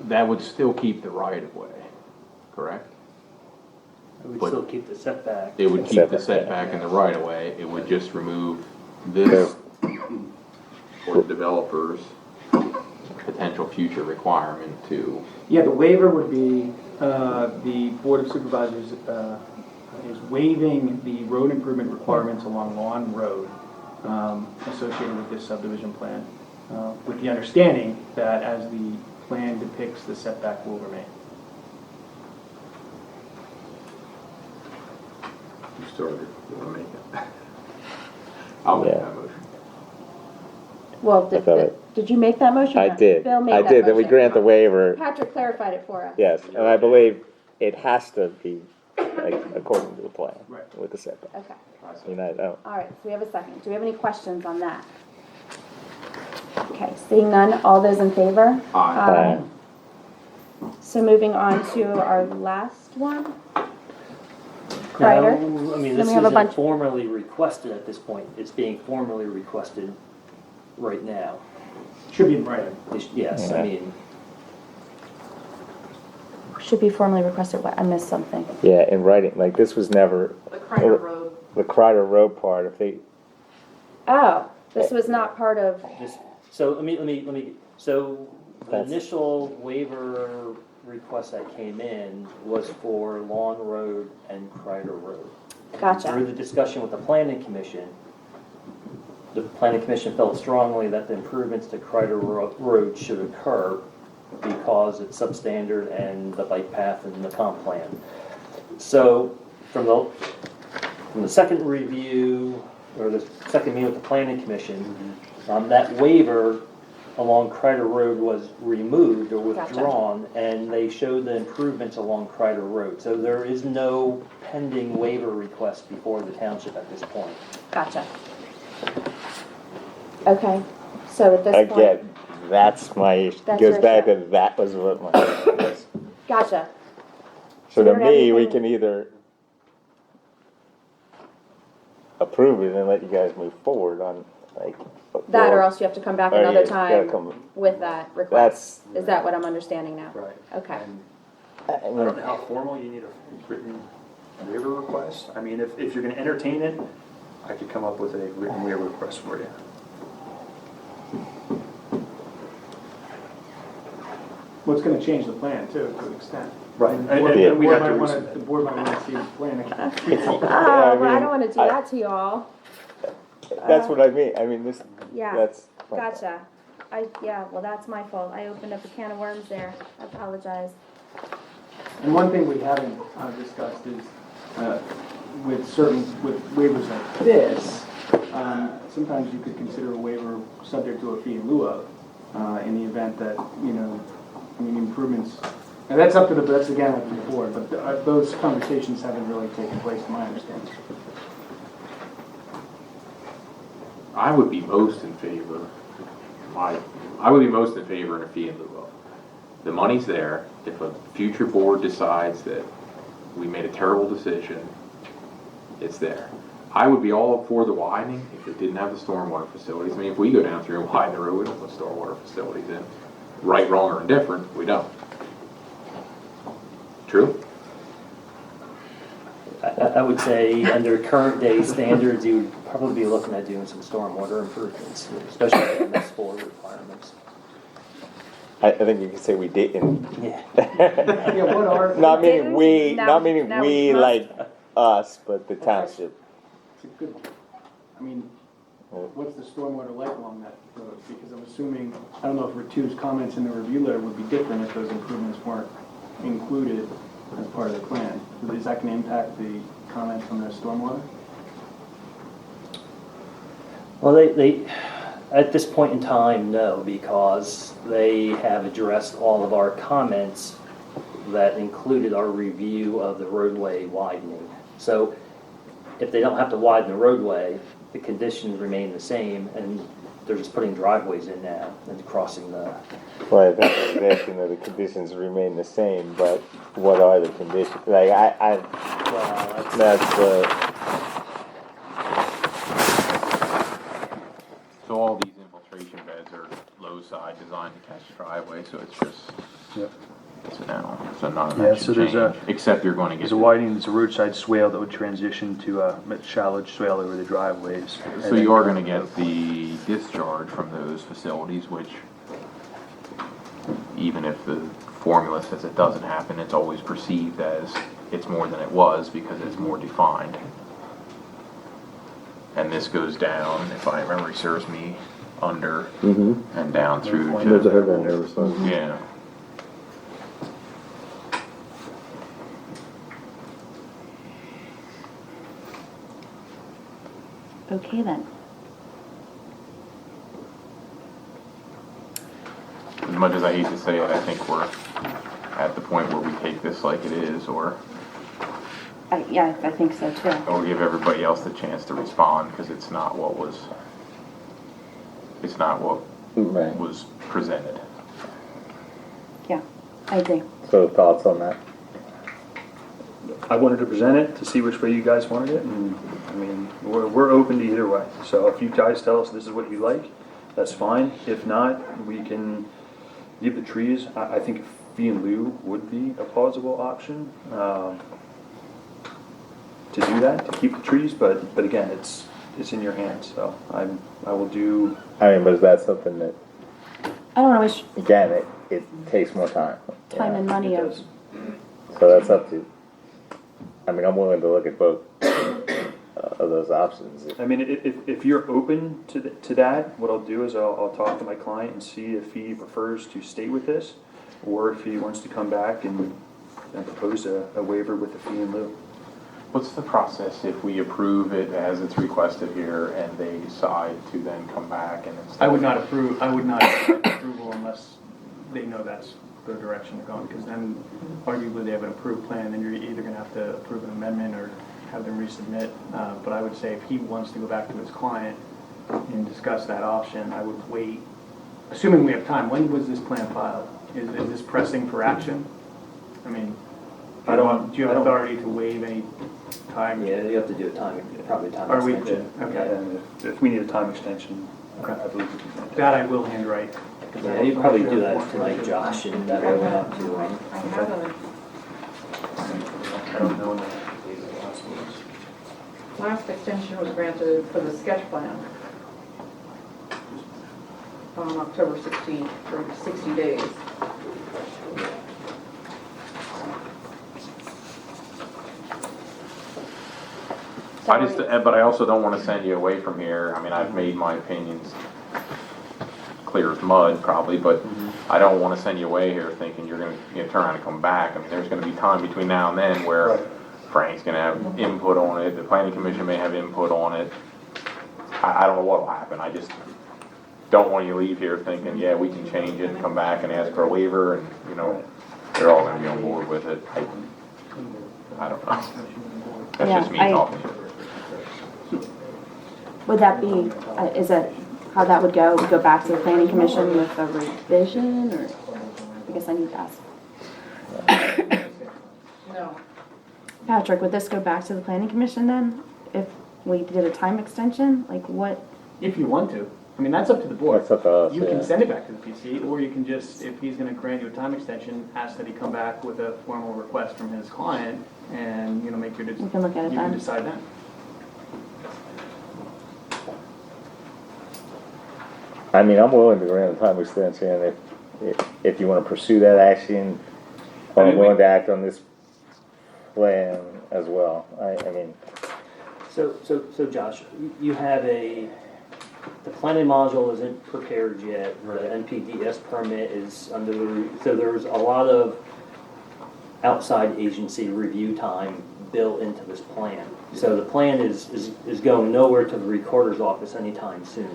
That would still keep the right of way, correct? It would But- still keep the setback. It would keep the setback in the right of way, it would just remove this for developers' potential future requirement to, Yeah, the waiver would be, the Board of Supervisors is waiving the road improvement requirements along Lawn Road associated with this subdivision plan, with the understanding that as the plan depicts, the setback will remain. you started, you wanna make it. I'll make that motion. Well, I thought did you make that motion? I did, Bill made I that did, then we motion. grant the waiver, Patrick clarified it for us. yes, and I believe it has to be like, according to the plan, Right. with the setback. Okay, I mean, I don't, all right, so we have a second. Do we have any questions on that? Okay, seeing none, all those in favor? Aye. So moving on to our last one. Kreider. No, I mean, Then this we have a isn't bunch- formally requested at this point. It's being formally requested right now. Should be in writing. Yes, I mean, Should be formally requested, what, I missed something. yeah, in writing, like, this was never, The Kreider Road. the Kreider Road part, if they, Oh, this was not part of, this, so let me, so the That's- initial waiver request that came in was for Lawn Road and Kreider Road. Through gotcha, the discussion with the planning commission, the planning commission felt strongly that the improvements to Kreider Road should occur because it's substandard and the bike path and the comp plan. So from the second review, or the second meeting with the planning commission, that waiver along Kreider Road was removed or withdrawn, and they showed the improvements along Kreider Road. So there is no pending waiver request before the township at this point. gotcha. Okay, so at this point. again, that's my issue, That's goes your back issue. to, that was what my issue was. Gotcha, So we to don't have me, we anything- can either approve it and let you guys move forward on, like. that or else you have to come back or another you gotta time come- with that request. That's, Is that what I'm understanding now? Right. Okay, I don't know how formal you need a written waiver request. I mean, if you're gonna entertain it, I could come up with a written waiver request for you. What's gonna change the plan too, to an extent. Right. The board And we have might to wanna- resubmit. the board might wanna see the plan again. oh, well, I mean, don't wanna do I- that to y'all. that's what I mean, I mean, this, Yeah, that's. gotcha. Yeah, well, that's my fault. I opened up a can of worms there. I apologize. And one thing we haven't discussed is, with waivers like this, sometimes you could consider a waiver subject to a fee in lieu of, in the event that, I mean, improvements, and that's up to that's again up to the board, but those conversations haven't really taken place to my understanding. I would be most in favor, I would be most in favor in a fee in lieu of. The money's there, if a future board decides that we made a terrible decision, it's there. I would be all for the widening if it didn't have the stormwater facilities. I mean, if we go down through and widen the road, we don't put stormwater facilities in. Right, wrong, or indifferent, we don't. True? I would say, under current day standards, you would probably be looking at doing some stormwater improvements, especially the MS4 requirements. I think you could say we didn't. Yeah. Yeah, what are? Not meaning Didn't? we, No, not meaning no, we must. like us, but the township. It's a good one. I mean, what's the stormwater like along that road? Because I'm assuming, I don't know if Ritu's comments in the review letter would be different if those improvements weren't included as part of the plan. Is that going to impact the comments on the stormwater? Well, they, at this point in time, no, because they have addressed all of our comments that included our review of the roadway widening. So if they don't have to widen the roadway, the conditions remain the same, and they're just putting driveways in now and crossing the. Well, I think I was asking that the conditions remain the same, but what are the conditions? Like, Well, that's, So all these infiltration beds are low side designed to catch driveway, so it's just So none of Yeah, that so should there's a- change, except you're going to get. There's a widening, there's a roadside swale that would transition to a shallowed swale over the driveways. So you are gonna get the discharge from those facilities, which even if the formula says it doesn't happen, it's always perceived as it's more than it was because it's more defined. And this goes down, if my memory serves me, under and down through to. There's a headline there, so. Yeah. Okay then. As much as I hate to say it, I think we're at the point where we take this like it is, or Yeah, I think so too. give everybody else the chance to respond, because it's not what Right. was presented. Yeah, I agree. So thoughts on that? I wanted to present it to see which way you guys wanted it, and I mean, we're open to either way. So if you guys tell us this is what you like, that's fine. If not, we can leave the trees. I think fee in lieu would be a plausible option to do that, to keep the trees, but again, it's in your hands, so I will do. I mean, but is that something that, I don't want to waste again, it takes more time? time and money It of, does. So that's up to, I mean, I'm willing to look at both of those options. I mean, if you're open to that, what I'll do is I'll talk to my client and see if he prefers to stay with this, or if he wants to come back and propose a waiver with the fee in lieu. What's the process if we approve it as it's requested here and they decide to then come back and instead? I would not expect approval unless they know that's the direction they're going, because then arguably they have an approved plan, then you're either gonna have to approve an amendment or have them resubmit. But I would say if he wants to go back to his client and discuss that option, I would wait, assuming we have time. When was this plan filed? Is this pressing for action? I mean, do you have authority to waive any time? Yeah, you have to do a time Or we, extension. okay, And if we need a time extension, Okay. I believe we can. that I will handwrite. Yeah, you probably do that tonight, Josh, and that way we're not too. I have a, I don't know when the date of the last one was. last extension was granted for the sketch plan on October 16th for 60 days. But I also don't want to send you away from here. I mean, I've made my opinions clear as mud, probably, but I don't want to send you away here thinking you're going to turn around and come back. I mean, there's going to be time between now and then where Frank's going to have input on it, the planning commission may have input on it. I don't know what will happen. I just don't want you to leave here thinking, yeah, we can change it and come back and ask for a waiver, and, you know, they're all going to be on board with it. I don't know. That's just me talking. would that be, is that how that would go? Would go back to the planning commission with a revision, or, I guess I need to ask. No. Patrick, would this go back to the planning commission then? If we did a time extension, like what? If you want to. I mean, that's up to the board. That's up to us, You can yeah. send it back to the PC, or you can just, if he's gonna grant you a time extension, ask that he come back with a formal request from his client, and, you know, make your decision. We can look at it You can then. decide then. I mean, I'm willing to grant a time extension if you want to pursue that action, or I'm willing to act on this plan as well. I mean, So Josh, you have the planning module isn't prepared yet, the NPDS permit is under so there's a lot of outside agency review time built into this plan. So the plan is going nowhere to the recorder's office anytime soon.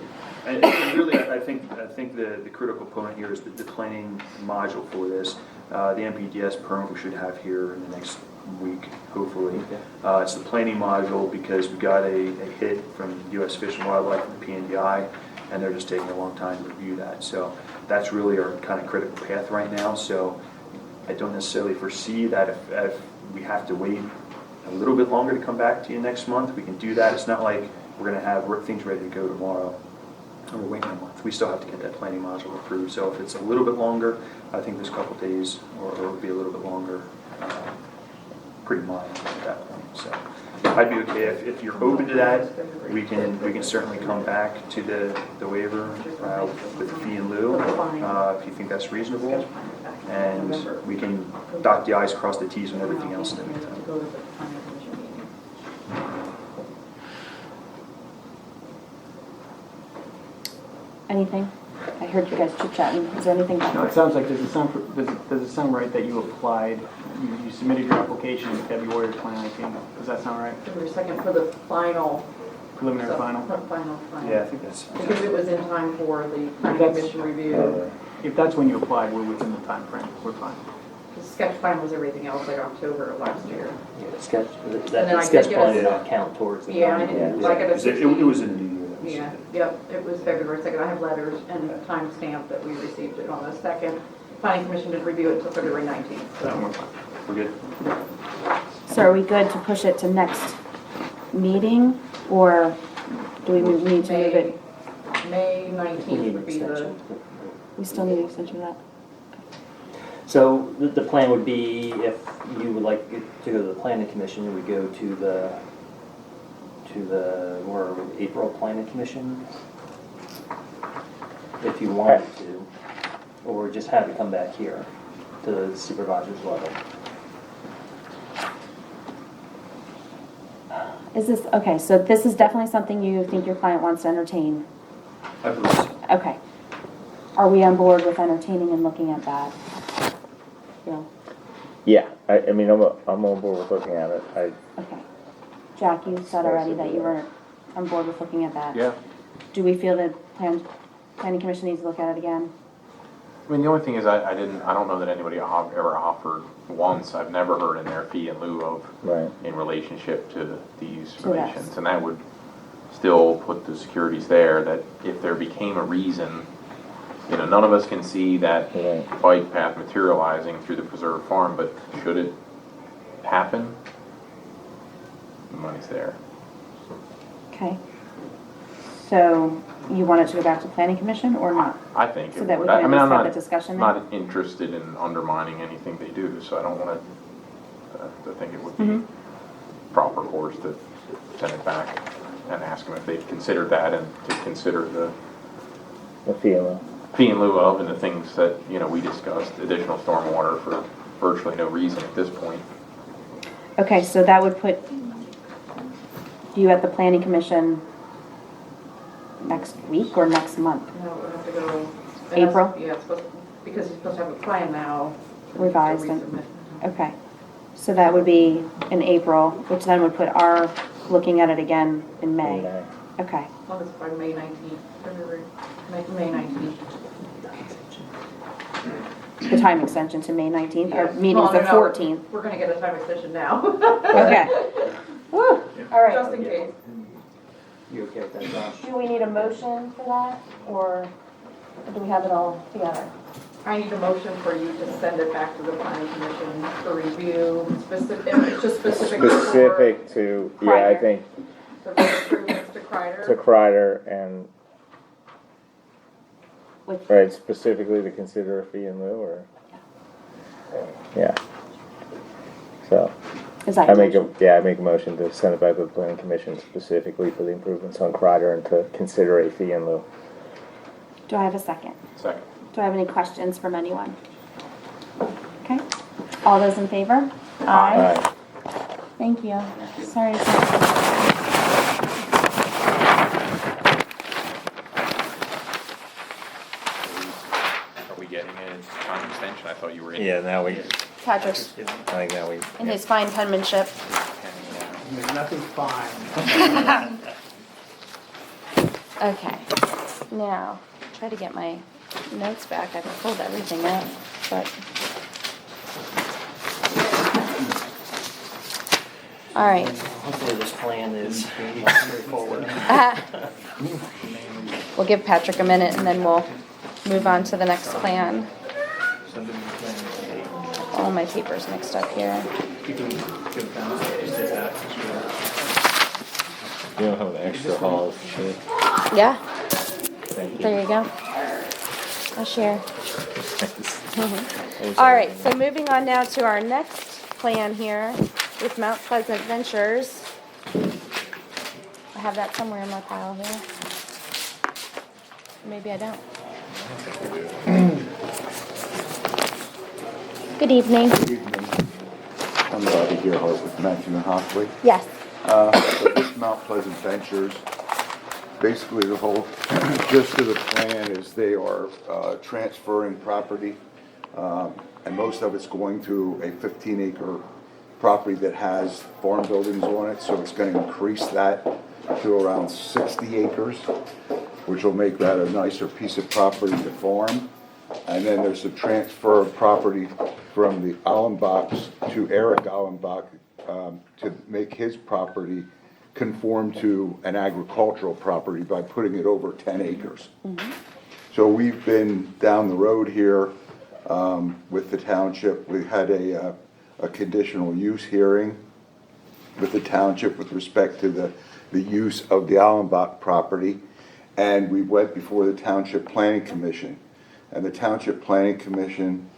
And really, I think the critical component here is the planning module for this. The NPDS permit we should have here in the next week, hopefully. It's the planning module because we got a hit from U.S. Fish and Wildlife and the PNDI, and they're just taking a long time to review that. So that's really our kind of critical path right now. So I don't necessarily foresee that if we have to wait a little bit longer to come back to you next month, we can do that. It's not like we're going to have things ready to go tomorrow. and we're waiting a month. We still have to get that planning module approved, so if it's a little bit longer, I think there's a couple days, or it would be a little bit longer, pretty mild at that point, so. I'd be okay, if you're open to that, we can certainly come back to the waiver with the fee in lieu, if you think that's reasonable, and we can dot the i's, cross the t's, and everything else in the meantime. Anything? I heard you guys chit-chatting. Is there anything? No, it sounds like, does it sound right that you applied, you submitted your application in February of 2019? Does that sound right? February 2nd for the final. Preliminary final? Final. Yeah, I think that's. Because it was in time for the planning commission review. If that's when you applied, we're within the time frame. We're fine. The sketch plan was everything else like October of last year. Yeah, sketch, then that I sketch did plan get did a- not count towards the. Yeah, I didn't, like it was. It was in the new year. Yeah, yep, it was February 2nd. I have letters and timestamp that we received it on the 2nd. Planning commission didn't review it until February 19th, so. We're good. So are we good to push it to next meeting, or do we need to move it? May We 19th need would be the, extension. We still need extension of that? So the plan would be, if you would like to go to the planning commission, you would go to the or April planning commission, if you wanted to, or just have it come back here to the supervisor's level. Is this, okay, so this is definitely something you think your client wants to entertain? I believe so. Okay. Are we on board with entertaining and looking at that? Bill? Yeah, I mean, I'm on board with looking at it. Okay. Jack, you said already that you were on board with looking at that. Yeah. Do we feel that planning commission needs to look at it again? I mean, the only thing is I don't know that anybody ever offered once. I've never heard in their fee in lieu of Right. in relationship to these To us. relations. And that would still put the securities there that if there became a reason, you know, none of us can see that Right. bike path materializing through the preserved farm, but should it happen, the money's there. Okay. So you want it to go back to planning commission or not? I think So it that would. we can I mean, at I'm least have not, the discussion there? not interested in undermining anything they do, so I don't want to think it would be Mhm. proper course to send it back and ask them if they've considered that and to consider the The feeling. fee in lieu of and the things that, you know, we discussed, additional stormwater for virtually no reason at this point. Okay, so that would put you at the planning commission next week or next month? no, we'll have to go. April? Yeah, it's supposed, because it's supposed to have a plan now. Revised to and- resubmit. Okay. So that would be in April, which then would put our looking at it again in May. May. Okay. As long as it's by May 19th, February, May 19th. The time extension to May 19th, our Yeah. meeting's Well, the no, 14th. We're gonna get a time extension now. Okay. Woo, all right. Just in case. You okay with that, Josh? Do we need a motion for that, or do we have it all together? I need a motion for you to send it back to the planning commission for review, specific, it's just specific Specific to, yeah, I Kreider. think, for the improvements to Kreider. to Kreider and, With, right, specifically to consider a fee in lieu, or? Yeah. So, is that I your make a, motion? yeah, I make a motion to send it back to the planning commission specifically for the improvements on Kreider and to consider a fee in lieu. Do I have a second? Second. Do I have any questions from anyone? Okay. All those in favor? Aye. Thank you. Sorry. Are we getting a time extension? I thought you were in. Yeah, now we, Patrick, I think now we. in his fine penmanship. There's nothing fine. Okay. Now, try to get my notes back. I've pulled everything out, but. All right. Hopefully this plan is straightforward. We'll give Patrick a minute and then we'll move on to the next plan. All my papers mixed up here. You don't have an extra haul of shit. Yeah. Thank There you go. I'll share. All right, so moving on now to our next plan here with Mount Pleasant Ventures. I have that somewhere in my pile here. Maybe I don't. Good evening. I'm Bobby Gerhart with Matthew and Hockley. Yes. So this Mount Pleasant Ventures, basically the whole gist of the plan is they are transferring property, and most of it's going to a 15-acre property that has farm buildings on it, so it's going to increase that to around 60 acres, which will make that a nicer piece of property to farm. And then there's a transfer of property from the Allenbachs to Eric Allenbach to make his property conform to an agricultural property by putting it over 10 acres. So we've been down the road here with the township. We had a conditional use hearing with the township with respect to the use of the Allenbach property. And we went before the Township Planning Commission. And the Township Planning Commission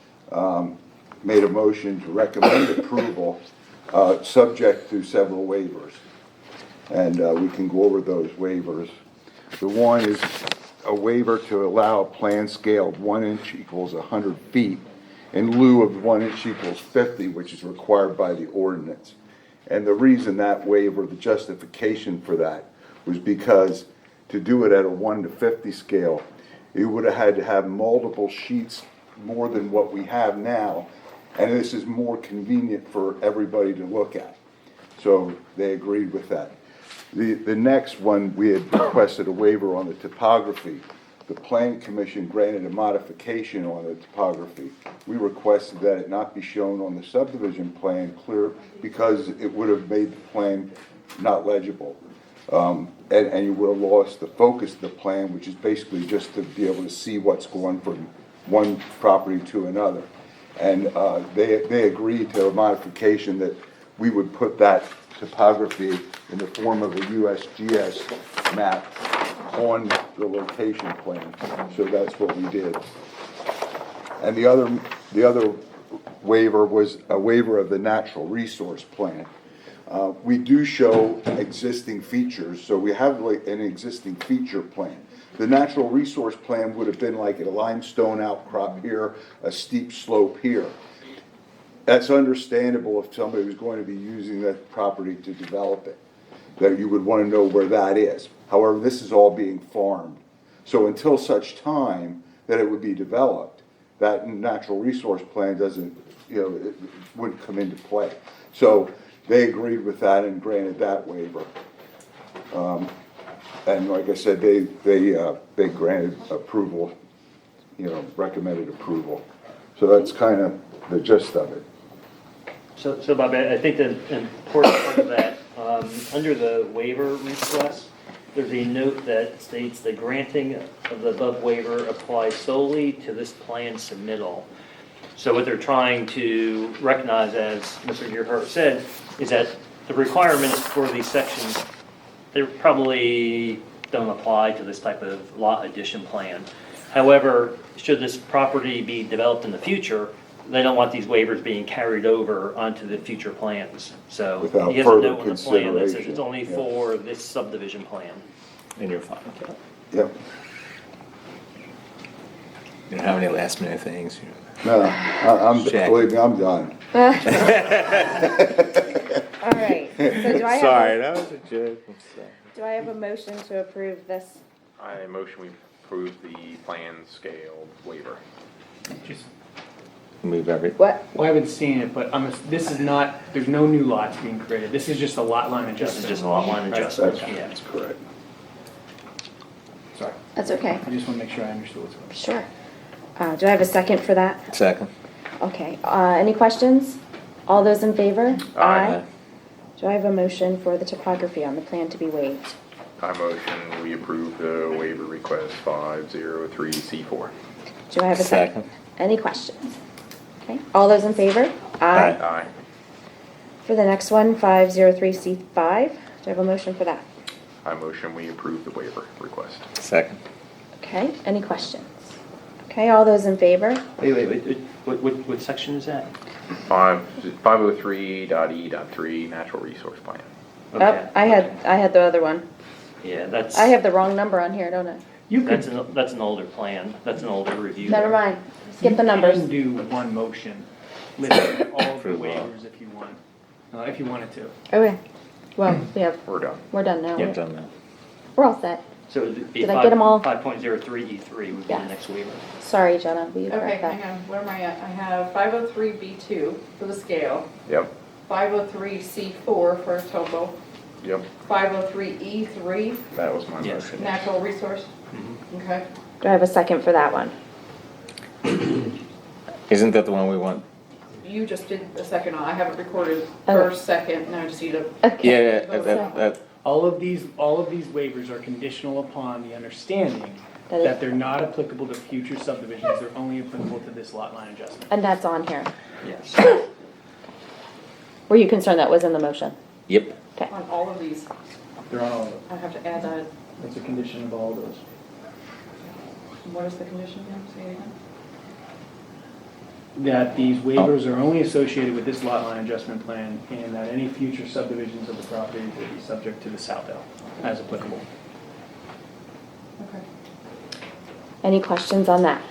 made a motion to recommend approval, subject to several waivers. And we can go over those waivers. The one is a waiver to allow a plan scaled 1 inch equals 100 feet in lieu of 1 inch equals 50, which is required by the ordinance. And the reason that waiver, the justification for that, was because to do it at a 1 to 50 scale, you would have had to have multiple sheets more than what we have now, and this is more convenient for everybody to look at. So they agreed with that. The next one, we had requested a waiver on the topography. The Planning Commission granted a modification on the topography. We requested that it not be shown on the subdivision plan clear because it would have made the plan not legible. And you would have lost the focus of the plan, which is basically just to be able to see what's going from one property to another. And they agreed to a modification that we would put that topography in the form of a USGS map on the location plan. So that's what we did. And the other waiver was a waiver of the natural resource plan. We do show existing features, so we have like an existing feature plan. The natural resource plan would have been like a limestone outcrop here, a steep slope here. That's understandable if somebody was going to be using that property to develop it, that you would want to know where that is. However, this is all being farmed. So until such time that it would be developed, that natural resource plan doesn't, it wouldn't come into play. So they agreed with that and granted that waiver. And like I said, they granted approval, recommended approval. So that's kind of the gist of it. So Bob, I think the important part of that, under the waiver request, there's a note that states the granting of the above waiver applies solely to this plan submittal. So what they're trying to recognize, as Mr. Gerhart said, is that the requirements for these sections, they probably don't apply to this type of lot addition plan. However, should this property be developed in the future, they don't want these waivers being carried over onto the future plans. So Without he has a further note on the plan that says it's consideration, only yeah. for this subdivision plan. And you're fine. Yep. You don't have any last minute things? No, believe me, I'm done. All right, so do I Sorry, have, that was a joke. I'm sorry. do I have a motion to approve this? I motion we approve the plan scale waiver. Just, Move every, What? well, I haven't seen it, but this is not, there's no new lots being created. This is just a lot line This adjustment. is just a lot line Right. adjustment, That's yeah. correct. Sorry, That's okay. I just want to make sure I understood what's going on. Sure. Do I have a second for that? second. Okay, any questions? All those in favor? Aye. Do I have a motion for the topography on the plan to be waived? I motion we approve the waiver request 503C4. Do I have a second? Second. Any questions? Okay, all those in favor? Aye. Aye. For the next one, 503C5, do I have a motion for that? I motion we approve the waiver request. Second. Okay, any questions? Okay, all those in favor? Wait, what section is that? 503.E.3 Natural Resource Plan. Oh, I had the other one. Yeah, that's. I have the wrong number on here, don't I? That's an older plan, that's an older review. Never mind, skip the numbers. You can do one motion, listing all the waivers if you want, if you wanted to. Okay, well, We're done. we're done now. Get done now. We're all set. So it'd be Did I get 'em all? 5.03E3 would be the Yes. next waiver. Sorry, Jenna, will you Okay, correct hang that? on, where am I at? I have 503B2 for the scale, Yep, 503C4 for topo, yep. 503E3 That was my Yes. motion. natural resource. Okay. Do I have a second for that one? Isn't that the one we want? You just did the second one. I have it recorded Oh. first, second, now I just need to. Okay. Yeah, that, All of these waivers are conditional upon the understanding That is- that they're not applicable to future subdivisions, they're only applicable to this lot line adjustment. And that's on here. Yes. Were you concerned that was in the motion? yep. Okay. On all of these, They're on all of them. I have to add that. That's a condition of all of those. What is the condition again? Say it again. That these waivers are only associated with this lot line adjustment plan, and that any future subdivisions of the property will be subject to the South L as applicable. Okay. Any questions on that?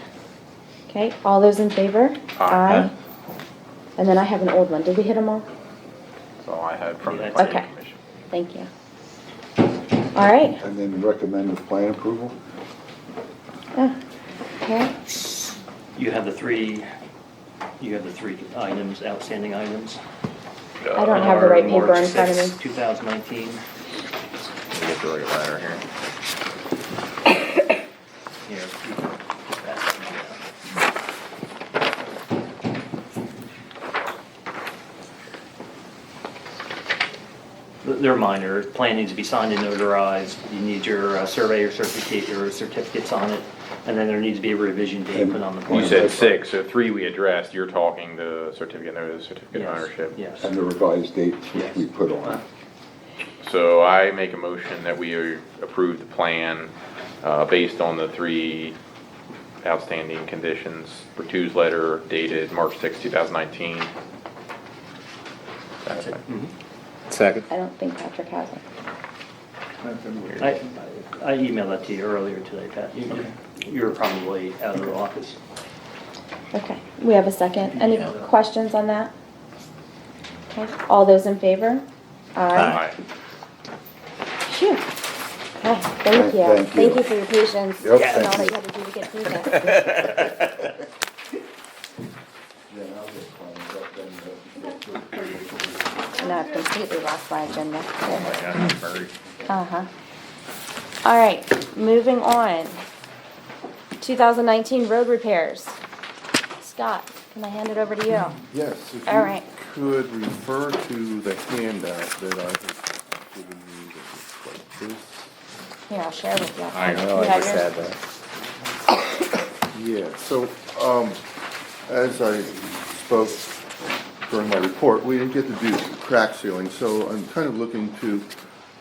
Okay, all those in favor? Aye. And then I have an old one. Did we hit them all? That's all I had from the Okay. planning commission. Thank you. All right. And then recommend the plan approval? Okay. You have the three items, outstanding items. I don't have the right paper March in front of me. 6th, 2019. Let me get the right letter here. Here, you can get that. They're minor. Plan needs to be signed and notarized. You need your surveyor certificate or certificates on it. And then there needs to be a revision date put on the plan. You said 6, so 3 we addressed, you're talking the certificate, no, the certificate of Yes, ownership. Yes. And the revised dates Yes. we put on. So I make a motion that we approve the plan, based on the 3 outstanding conditions. Bertuz's letter dated March 6, 2019. That's it. Second. I don't think Patrick has it. I emailed that to you earlier today, Pat. You were probably out of the office. Okay, we have a second. Any questions on that? Okay, all those in favor? Aye. Phew. Okay, thank you. Thank you. Thank you for your patience. Yep, And all thank that you had to do to get through this. And now I've completely lost my agenda. Oh my God, I'm hurried. Uh-huh. All right, moving on. 2019 road repairs. Scott, can I hand it over to you? Yes, if All right. you could refer to the handout that I have given you, that looks like this. Here, I'll share with you. I know, You I have just yours? had that. Yeah, so, as I spoke during my report, we didn't get to do crack sealing, so I'm kind of looking to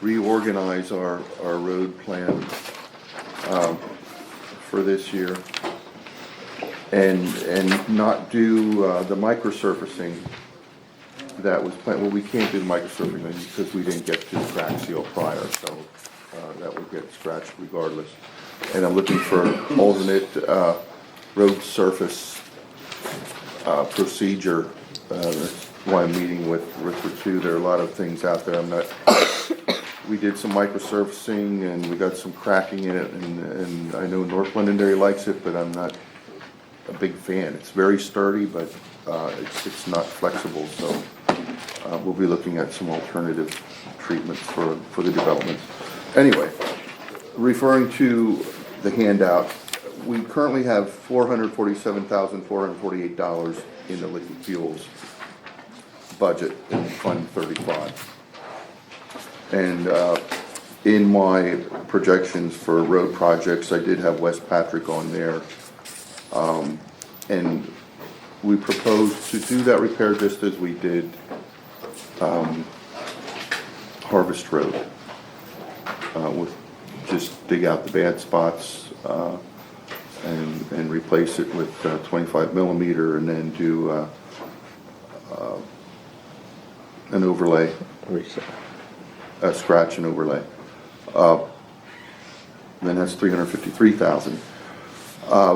reorganize our road plan, for this year. And not do, the microsurfacing that was planned. Well, we can't do the microsurfacing because we didn't get to the crack seal prior, so, that would get scratched regardless. And I'm looking for alternate, road surface, procedure. That's why I'm meeting with Richard too. There are a lot of things out there. We did some microsurfacing and we got some cracking in it, and I know North Londonderry likes it, but I'm not a big fan. It's very sturdy, but, it's not flexible, so, we'll be looking at some alternative treatments for the development. Anyway, referring to the handout, we currently have $447,448 in the liquid fuels budget in Fund 35. And in my projections for road projects, I did have West Patrick on there. And we proposed to do that repair just as we did Harvest Road with just dig out the bad spots, and replace it with 25 millimeter and then do an overlay, a scratch and overlay. Then that's 353,000.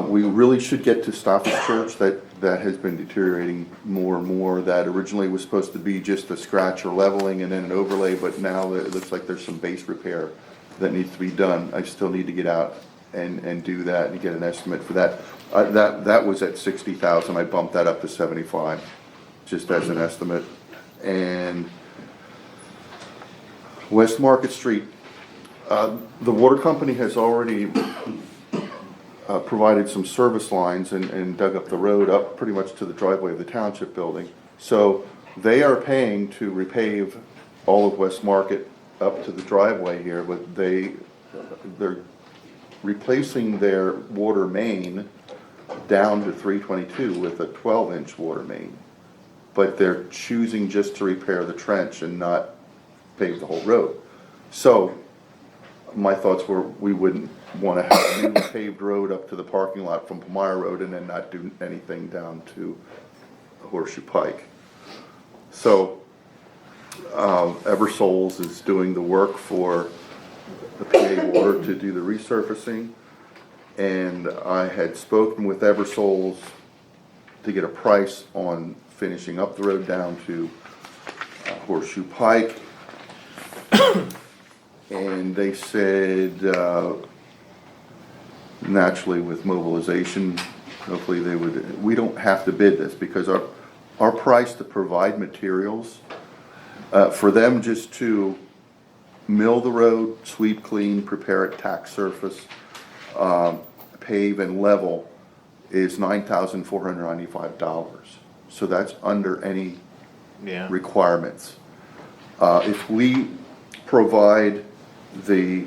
We really should get to Stoffers Church, that has been deteriorating more and more. That originally was supposed to be just a scratch or leveling and then an overlay, but now it looks like there's some base repair that needs to be done. I still need to get out and do that and get an estimate for that. That was at 60,000, I bumped that up to 75, just as an estimate. And West Market Street, the water company has already provided some service lines and dug up the road up pretty much to the driveway of the township building. So they are paying to repave all of West Market up to the driveway here, but they're replacing their water main down to 322 with a 12-inch water main. But they're choosing just to repair the trench and not pave the whole road. So my thoughts were, we wouldn't want to have a new paved road up to the parking lot from Palmyra Road and then not do anything down to Horseshoe Pike. So Eversource is doing the work for the PA Water to do the resurfacing, and I had spoken with Eversource to get a price on finishing up the road down to Horseshoe Pike. And they said, naturally with mobilization, hopefully they would, we don't have to bid this because our price to provide materials, for them just to mill the road, sweep clean, prepare it, tack surface, pave and level is $9,495. So that's under any requirements. If we provide the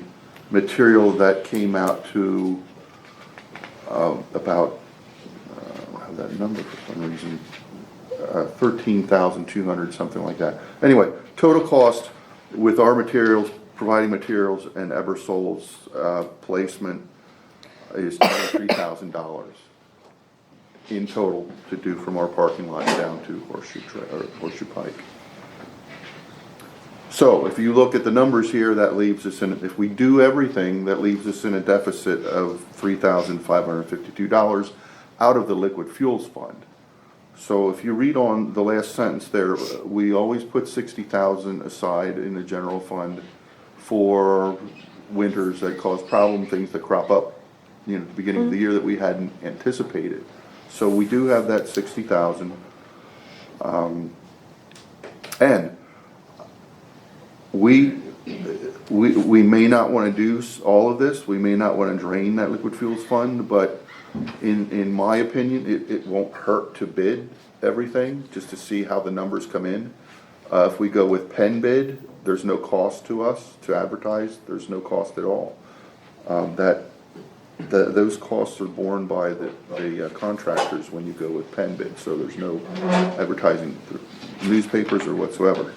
material that came out to about, I have that number for some reason, 13,200, something like that. Anyway, total cost with our materials, providing materials and Eversource placement is $23,000 in total to do from our parking lot down to Horseshoe Pike. So if you look at the numbers here, that leaves us in, if we do everything, that leaves us in a deficit of $3,552 out of the liquid fuels fund. So if you read on the last sentence there, we always put $60,000 aside in the general fund for winters that cause problem, things that crop up, you know, at the beginning of the year that we hadn't anticipated. So we do have that $60,000, and we may not want to do all of this. We may not want to drain that liquid fuels fund, but in my opinion, it won't hurt to bid everything just to see how the numbers come in. If we go with pen bid, there's no cost to us to advertise. There's no cost at all. Those costs are borne by the contractors when you go with pen bid. So there's no advertising through newspapers or whatsoever.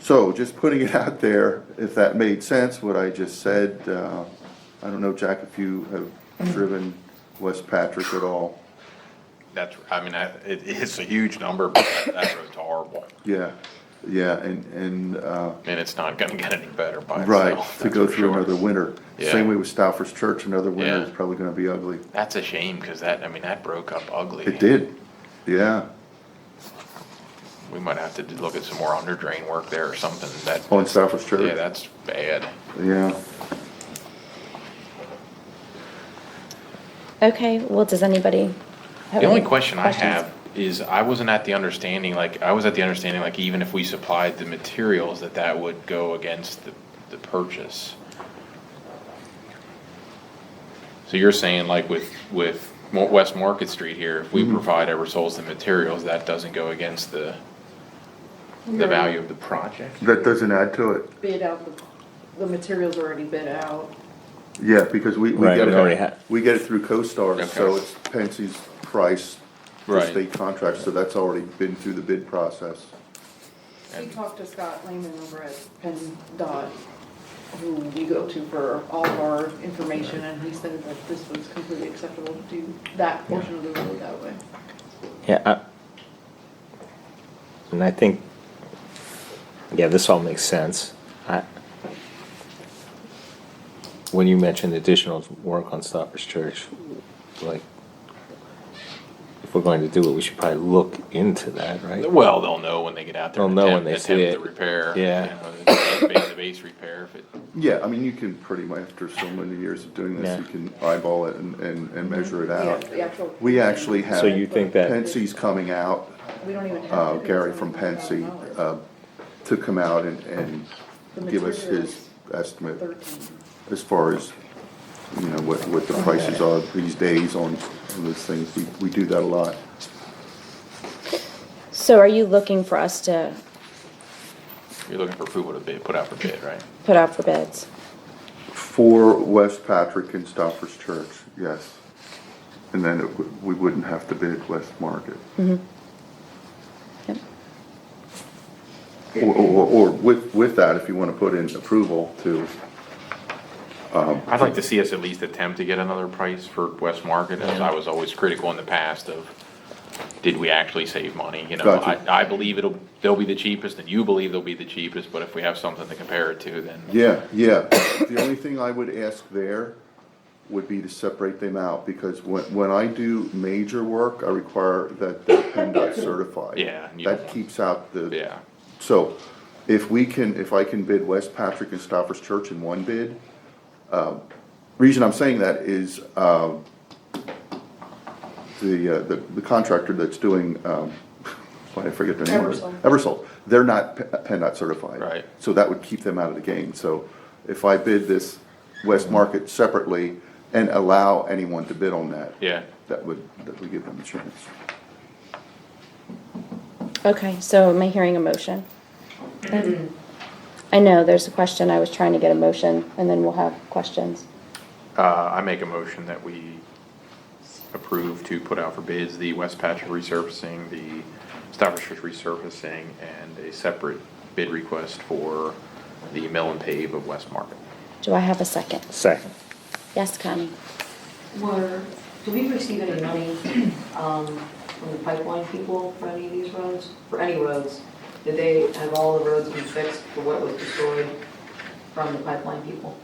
So just putting it out there, if that made sense, what I just said. I don't know, Jack, if you have driven West Patrick at all. That's, I mean, it's a huge number, but that road's horrible. Yeah, and And it's not gonna get any better by right, itself. to go through another winter. Yeah. Same way with Stouffer's Church, another winter Yeah. is probably gonna be ugly. That's a shame, cause that broke up ugly. It did, yeah. We might have to look at some more under drain work there or something that. On Stouffer's Church? Yeah, that's bad. Yeah. Okay, well, does anybody have The only any question I questions? have is, I was at the understanding, like even if we supplied the materials, that would go against the purchase. So you're saying like with West Market Street here, if we provide Eversource the materials, that doesn't go against the value of the project? That doesn't add to it. Bid out, the materials already bid out. Yeah, because we Right, get we already have. we get it through CoStar, so Okay. it's Pensie's price for Right. state contracts, so that's already been through the bid process. We talked to Scott Lehman over at PennDOT, who we go to for all of our information, and he said that this was completely acceptable to do that portion of the road that way. Yeah, and I think, yeah, this all makes sense. When you mentioned additional work on Stoppers Church, like, if we're going to do it, we should probably look into that, right? Well, they'll know when they get out there. They'll and know attempt- when they see attempt it. the repair. Yeah. You know, the base repair, if it, Yeah, I mean, you can pretty much, after so many years of doing this, Yeah. you can eyeball it and measure it Yeah, out. the actual. We actually have. So you think that- Pensie's coming out, We don't even have. Gary from Pensy, to come out and give us his estimate 13. as far as, you know, what the prices are these days on those things. We do that a lot. So are you looking for us to you're looking for approval to bid, put out for bid, right? put out for bids? For West Patrick and Stoppers Church, yes. And then we wouldn't have to bid West Market. Yep. Or with that, if you want to put in approval to, I'd like to see us at least attempt to get another price for West Market, as I was always critical in the past of, did we actually save money? You know, Gotcha. I believe they'll be the cheapest, and you believe they'll be the cheapest, but if we have something to compare it to, then. yeah. The only thing I would ask there would be to separate them out, because when I do major work, I require that they're PennDOT certified. Yeah, and you That don't- keeps out the. Yeah. So if I can bid West Patrick and Stoppers Church in one bid, reason I'm saying that is, the contractor that's doing, I forget the name of it. Eversole, they're not PennDOT certified. Right. So that would keep them out of the game. So if I bid this West Market separately and allow anyone to bid on that. Yeah. That would give them a chance. Okay, so am I hearing a motion? I know, there's a question, I was trying to get a motion, and then we'll have questions. I make a motion that we approve to put out for bids the West Patrick resurfacing, the Stoppers Church resurfacing, and a separate bid request for the mill and pave of West Market. Do I have a second? Second. Yes, Connie? Do we receive any money from the pipeline people for any of these roads? For any roads? Did they have all the roads been fixed for what was destroyed from the pipeline people?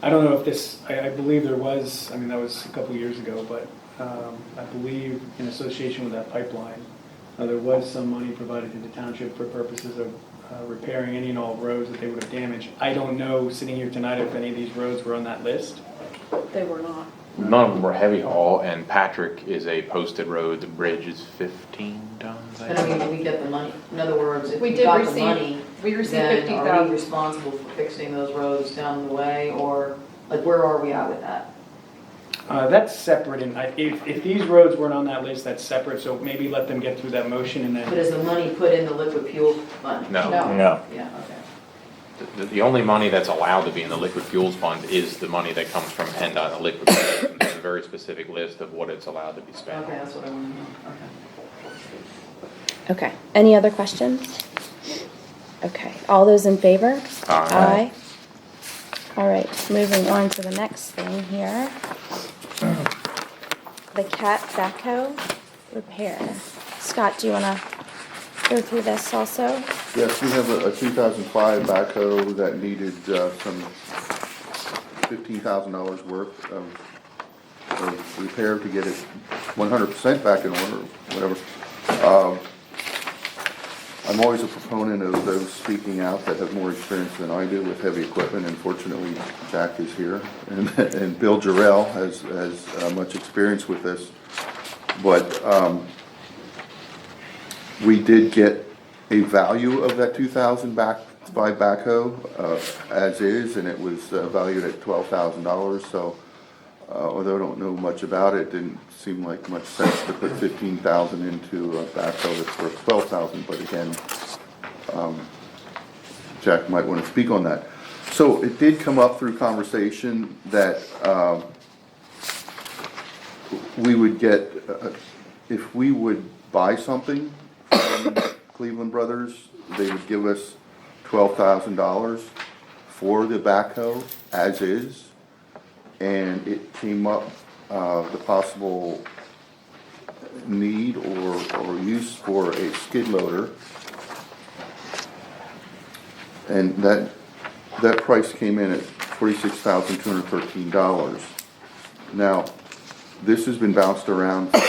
I don't know if this, I believe there was, I mean, that was a couple years ago, but I believe in association with that pipeline, there was some money provided to the township for purposes of repairing any and all roads that they would have damaged. I don't know, sitting here tonight, if any of these roads were on that list. They were not. None of them were heavy haul, and Patrick is a posted road. The bridge is 15 tons, I But I think. mean, do we get the money? In other words, if We we did got the receive- money, we received then are 50,000. we responsible for fixing those roads down the way? Or, like, where are we at with that? That's separate, and if these roads weren't on that list, that's separate, so maybe let them get through that motion and But then. is the money put in the liquid fuel fund? No. No. Yeah, okay. The only money that's allowed to be in the liquid fuels fund is the money that comes from PennDOT, the liquid fuels. There's a very specific list of what it's allowed to be spent Okay, on. that's what I want to know. Okay. Okay, any other questions? Okay, all those in favor? Aye. All right, moving on to the next thing here. The cat backhoe repair. Scott, do you wanna go through this also? Yes, we have a 2005 backhoe that needed some $15,000 worth of repair to get it 100% back in order, whatever. I'm always a proponent of those speaking out that have more experience than I do with heavy equipment, and fortunately Jack is here, and Bill Jarrell has much experience with this. But we did get a value of that 2005 backhoe as is, and it was valued at $12,000. So although I don't know much about it, didn't seem like much sense to put $15,000 into a backhoe that's worth $12,000. But again, Jack might want to speak on that. So it did come up through conversation that we would get, if we would buy something from Cleveland Brothers, they would give us $12,000 for the backhoe as is, and it came up, the possible need or use for a skid loader. And that price came in at $46,213. Now, this has been bounced around for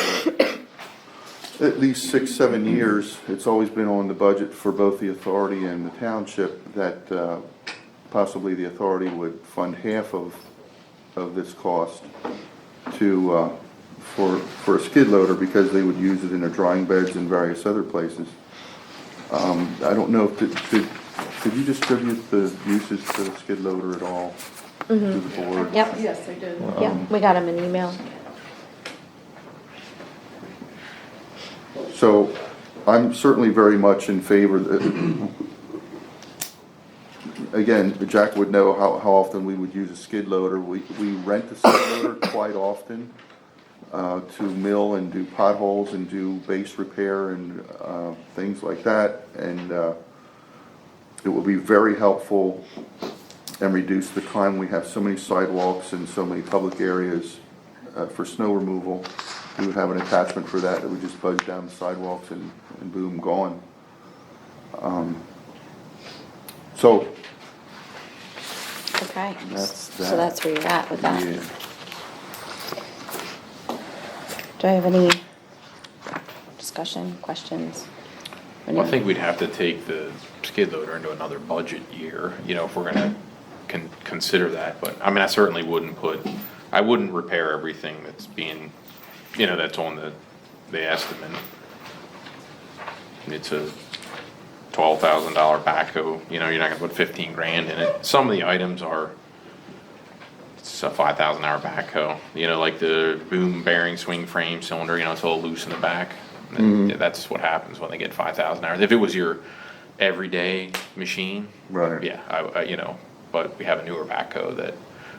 at least 6-7 years. It's always been on the budget for both the authority and the township that possibly the authority would fund half of this cost to for a skid loader, because they would use it in their drying beds and various other places. I don't know if could you distribute the uses for the skid loader at all to the board? Yep. Yes, I did. Yep, we got him an email. So I'm certainly very much in favor. Again, Jack would know how often we would use a skid loader. We rent a skid loader quite often to mill and do potholes and do base repair and things like that. And it will be very helpful and reduce the time. We have so many sidewalks and so many public areas for snow removal. We would have an attachment for that would just buzz down the sidewalks and boom, gone. So Okay, That's so that. that's where you're at with that. yeah. Do I have any discussion, questions? Well, I think we'd have to take the skid loader into another budget year, you know, if we're gonna consider that, but, I mean, I certainly wouldn't repair everything that's being, you know, that's on the estimate. It's a $12,000 backhoe, you know, you're not gonna put 15 grand in it. Some of the items are, it's a $5,000 backhoe, you know, like the boom bearing swing frame cylinder, you know, it's all loose in the back. And that's what happens when they get 5,000 hours. If it was your everyday machine, Right. yeah, I you know, but we have a newer backhoe that,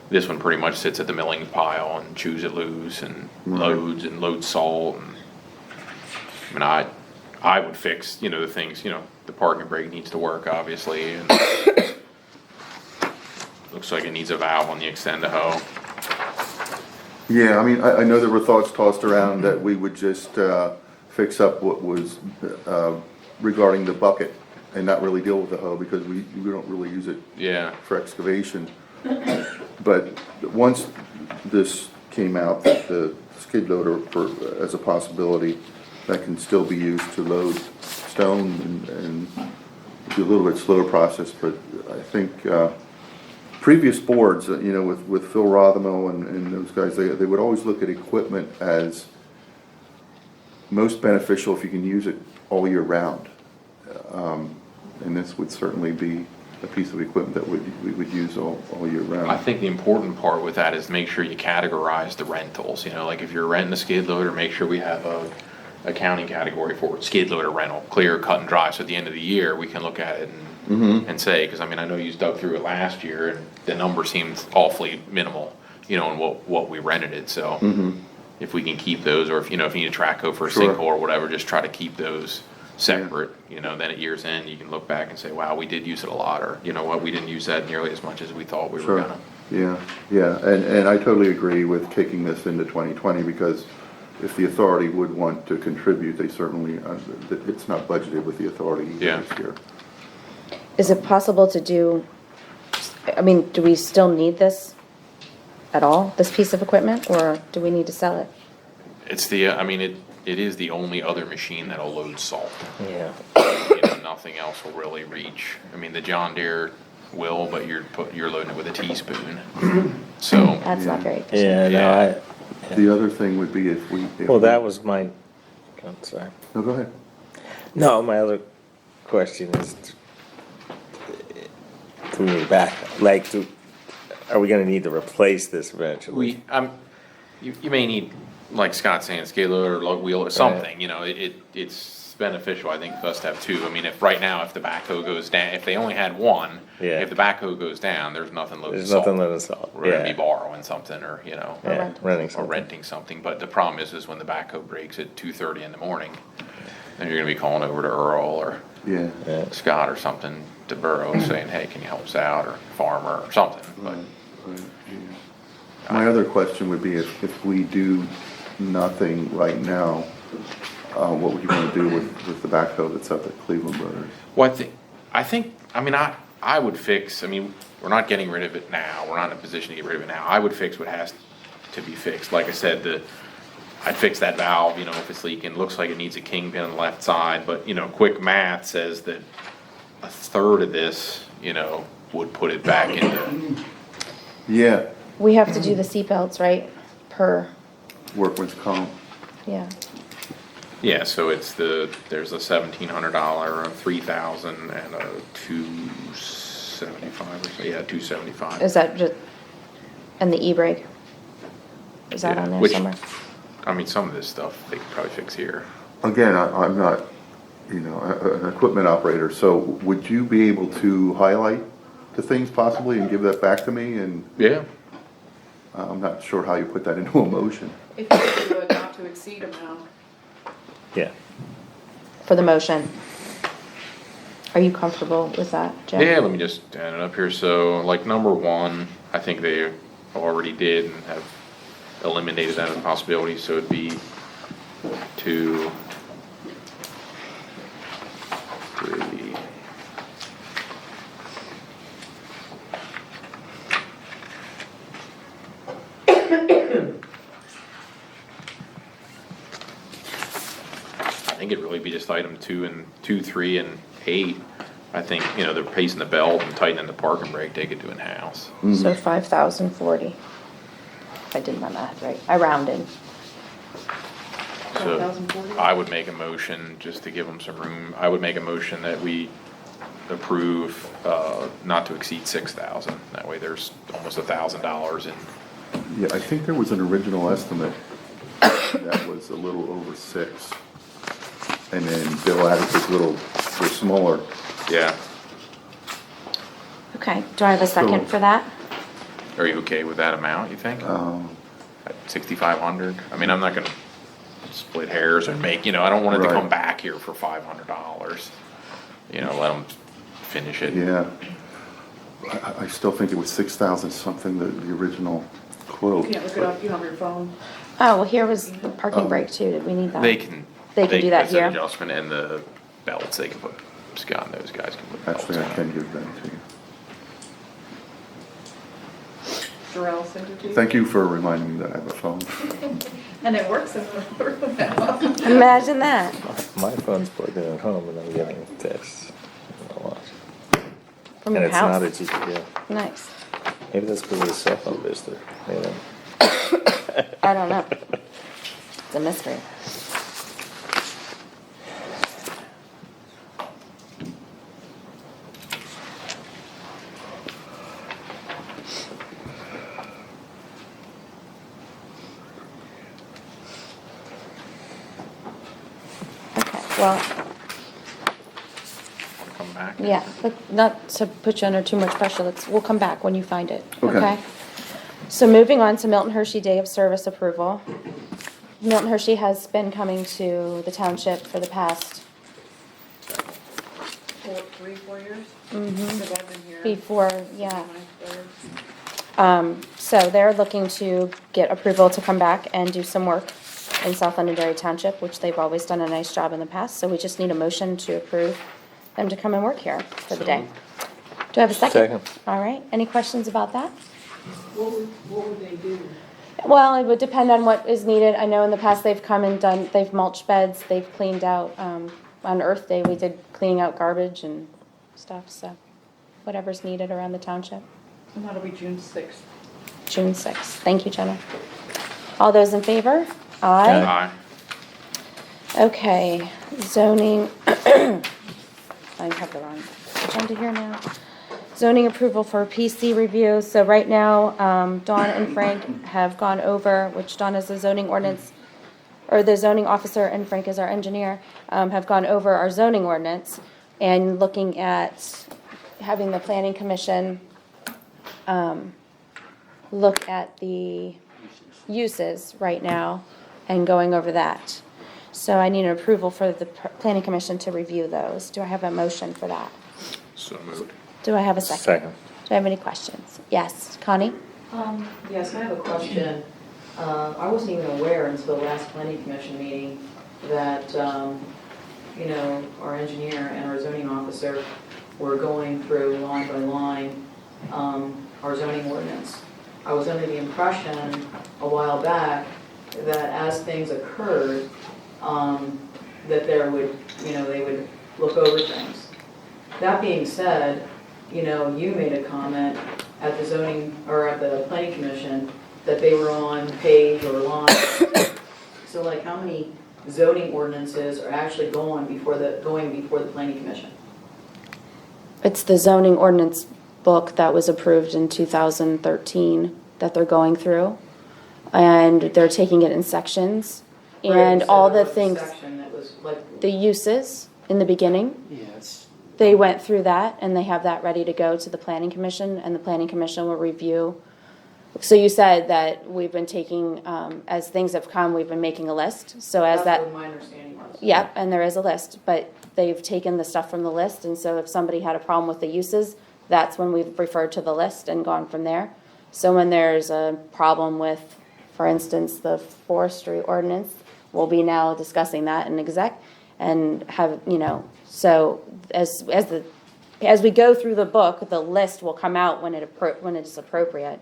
this one pretty much sits at the milling pile and chews it loose and loads salt. And, I mean, I would fix, you know, the things, you know, the parking brake needs to work, obviously, and looks like it needs a valve on the extend-a-hoe. Yeah, I mean, I know there were thoughts tossed around that we would just fix up what was regarding the bucket and not really deal with the hoe, because we don't really use it Yeah. for excavation. But once this came out, that the skid loader as a possibility, that can still be used to load stone and do a little bit slower process. But I think previous boards, you know, with Phil Rothermel and those guys, they would always look at equipment as most beneficial if you can use it all year round. And this would certainly be a piece of equipment that we would use all year round. I think the important part with that is make sure you categorize the rentals, you know, like if you're renting a skid loader, make sure we have a accounting category for it, skid loader rental, clear, cut and dry, so at the end of the year, we can look at it and say, because I mean, I know you dug through it last year, and the number seemed awfully minimal, you know, in what we rented it, so if we can keep those, or if, you know, if you need a track hoe for a sinkhole or whatever, just try to keep those separate, you know, then at year's end, you can look back and say, wow, we did use it a lot, or, you know what, we didn't use that nearly as much as we thought we were gonna. Yeah, and I totally agree with kicking this into 2020, because if the authority would want to contribute, they certainly, it's not budgeted with the authority either this year. Is it possible to do, I mean, do we still need this at all, this piece of equipment, or do we need to sell it? It's the, I mean, it is the only other machine that'll load salt. Yeah. You know, nothing else will really reach. I mean, the John Deere will, but you're loading it with a teaspoon. So That's not very efficient. Yeah, no, The other thing would be if we. well, that was my, I'm sorry. No, go ahead. No, my other question is, to move back, like, are we gonna need to replace this eventually? you may need, like Scott saying, a skid loader or lug wheel or something, you know, it's beneficial, I think, for us to have two. I mean, if right now, if the backhoe goes down, if they only had one, Yeah. if the backhoe goes down, there's nothing loaded There's salt. nothing loaded salt, We're gonna be yeah. borrowing something, or, you know. Yeah, renting Or something. renting something, but the problem is when the backhoe breaks at 2:30 in the morning, then you're gonna be calling over to Earl or Yeah. Scott or something to Borough saying, hey, can you help us out, or Farmer or something, but. Right, yeah. My other question would be if we do nothing right now, what would you want to do with the backhoe that's up at Cleveland Brothers? Well, I would fix, we're not getting rid of it now, we're not in a position to get rid of it now. I would fix what has to be fixed. Like I said, I'd fix that valve, if it's leaking. Looks like it needs a kingpin on the left side, but, quick math says that a third of this, would put it back into. Yeah, We have to do the seatbelts, right? Per, workman's comp. yeah. Yeah, so there's a $1,700, a $3,000, and a $275 or so, yeah, $275. Is that just, and the e-brake? Is that Yeah, on there which- somewhere? Some of this stuff they could probably fix here. Again, I'm not, an equipment operator, so would you be able to highlight the things possibly and give that back to me? And Yeah. I'm not sure how you put that into a motion. If you do a not to exceed amount. Yeah. For the motion. Are you comfortable with that, Jim? Yeah, let me just add it up here. So, like number one, I think they already did and have eliminated that as a possibility. So it'd be 2, 3. I think it'd really be just item 2, 3, and 8. I think, they're pacing the belt and tightening the parking brake, they could do in-house. So 5,040. If I did my math right. I rounded. So 5,040? I would make a motion, just to give them some room, I would make a motion that we approve, not to exceed 6,000. That way there's almost $1,000 in. Yeah, I think there was an original estimate that was a little over 6. And then Bill added this little smaller. Yeah. Okay, do I have a second for that? Are you okay with that amount, you think? At 6,500? I'm not gonna split hairs or make, I don't want it to Right. come back here for $500. Let them finish it. Yeah. I still think it was 6,000 something, the original quote. You can't look it up, you have your phone. Oh, well, here was the parking brake too. Did we need that? They can do that it's an here? adjustment, and the belts, they can put, Scott and those guys can put belts Actually, I on. can give that to you. Jarrell sent it to you. Thank you for reminding me that I have a phone. And it works in the now. Imagine that. My phone's plugged in at home and I'm getting texts. From And your it's not house? a GPS. Nice. Maybe that's because of the cell phone booster. I don't know. It's a mystery. Okay, well, Come back. yeah, but not to put you under too much pressure, we'll come back when you find it, Okay. okay? So moving on to Milton Hershey Day of Service approval. Milton Hershey has been coming to the township for the past 4 years? Mhm. Because I've been here. before, yeah. My third. So they're looking to get approval to come back and do some work in South Londonderry Township, which they've always done a nice job in the past, so we just need a motion to approve them to come and work here for the day. Do I have a second? Second. All right, any questions about that? What would they do? Well, it would depend on what is needed. I know in the past they've come and they've mulched beds, they've cleaned out, on Earth Day, we did cleaning out garbage and stuff, so whatever's needed around the township. And that'll be June 6th. June 6th. Thank you, Jenna. All those in favor? Aye. Aye. Okay, zoning, I have the wrong agenda here now. Zoning approval for PC review. So right now, Dawn and Frank have gone over, which Dawn is the zoning ordinance, or the zoning officer, and Frank is our engineer, have gone over our zoning ordinance and looking at having the planning commission look at the uses right now and going over that. So I need an approval for the planning commission to review those. Do I have a motion for that? So moved. Do I have a second? Second. Do I have any questions? Yes, Connie? Yes, I have a question. I wasn't even aware until the last planning commission meeting that, our engineer and our zoning officer were going through line by line, our zoning ordinance. I was under the impression a while back that as things occurred, that they would look over things. That being said, you made a comment at the zoning, or at the planning commission, that they were on page or line. So like, how many zoning ordinances are actually going before the planning commission? It's the zoning ordinance book that was approved in 2013 that they're going through. And they're taking it in sections. And Right, so all there the was a things, section that was like, the uses in the beginning, Yes. they went through that and they have that ready to go to the planning commission, and the planning commission will review. So you said that we've been taking, as things have come, we've been making a list. So as that's that, what my understanding was. yep, and there is a list, but they've taken the stuff from the list, and so if somebody had a problem with the uses, that's when we've referred to the list and gone from there. So when there's a problem with, for instance, the forestry ordinance, we'll be now discussing that in exec and have, so as we go through the book, the list will come out when it's appropriate,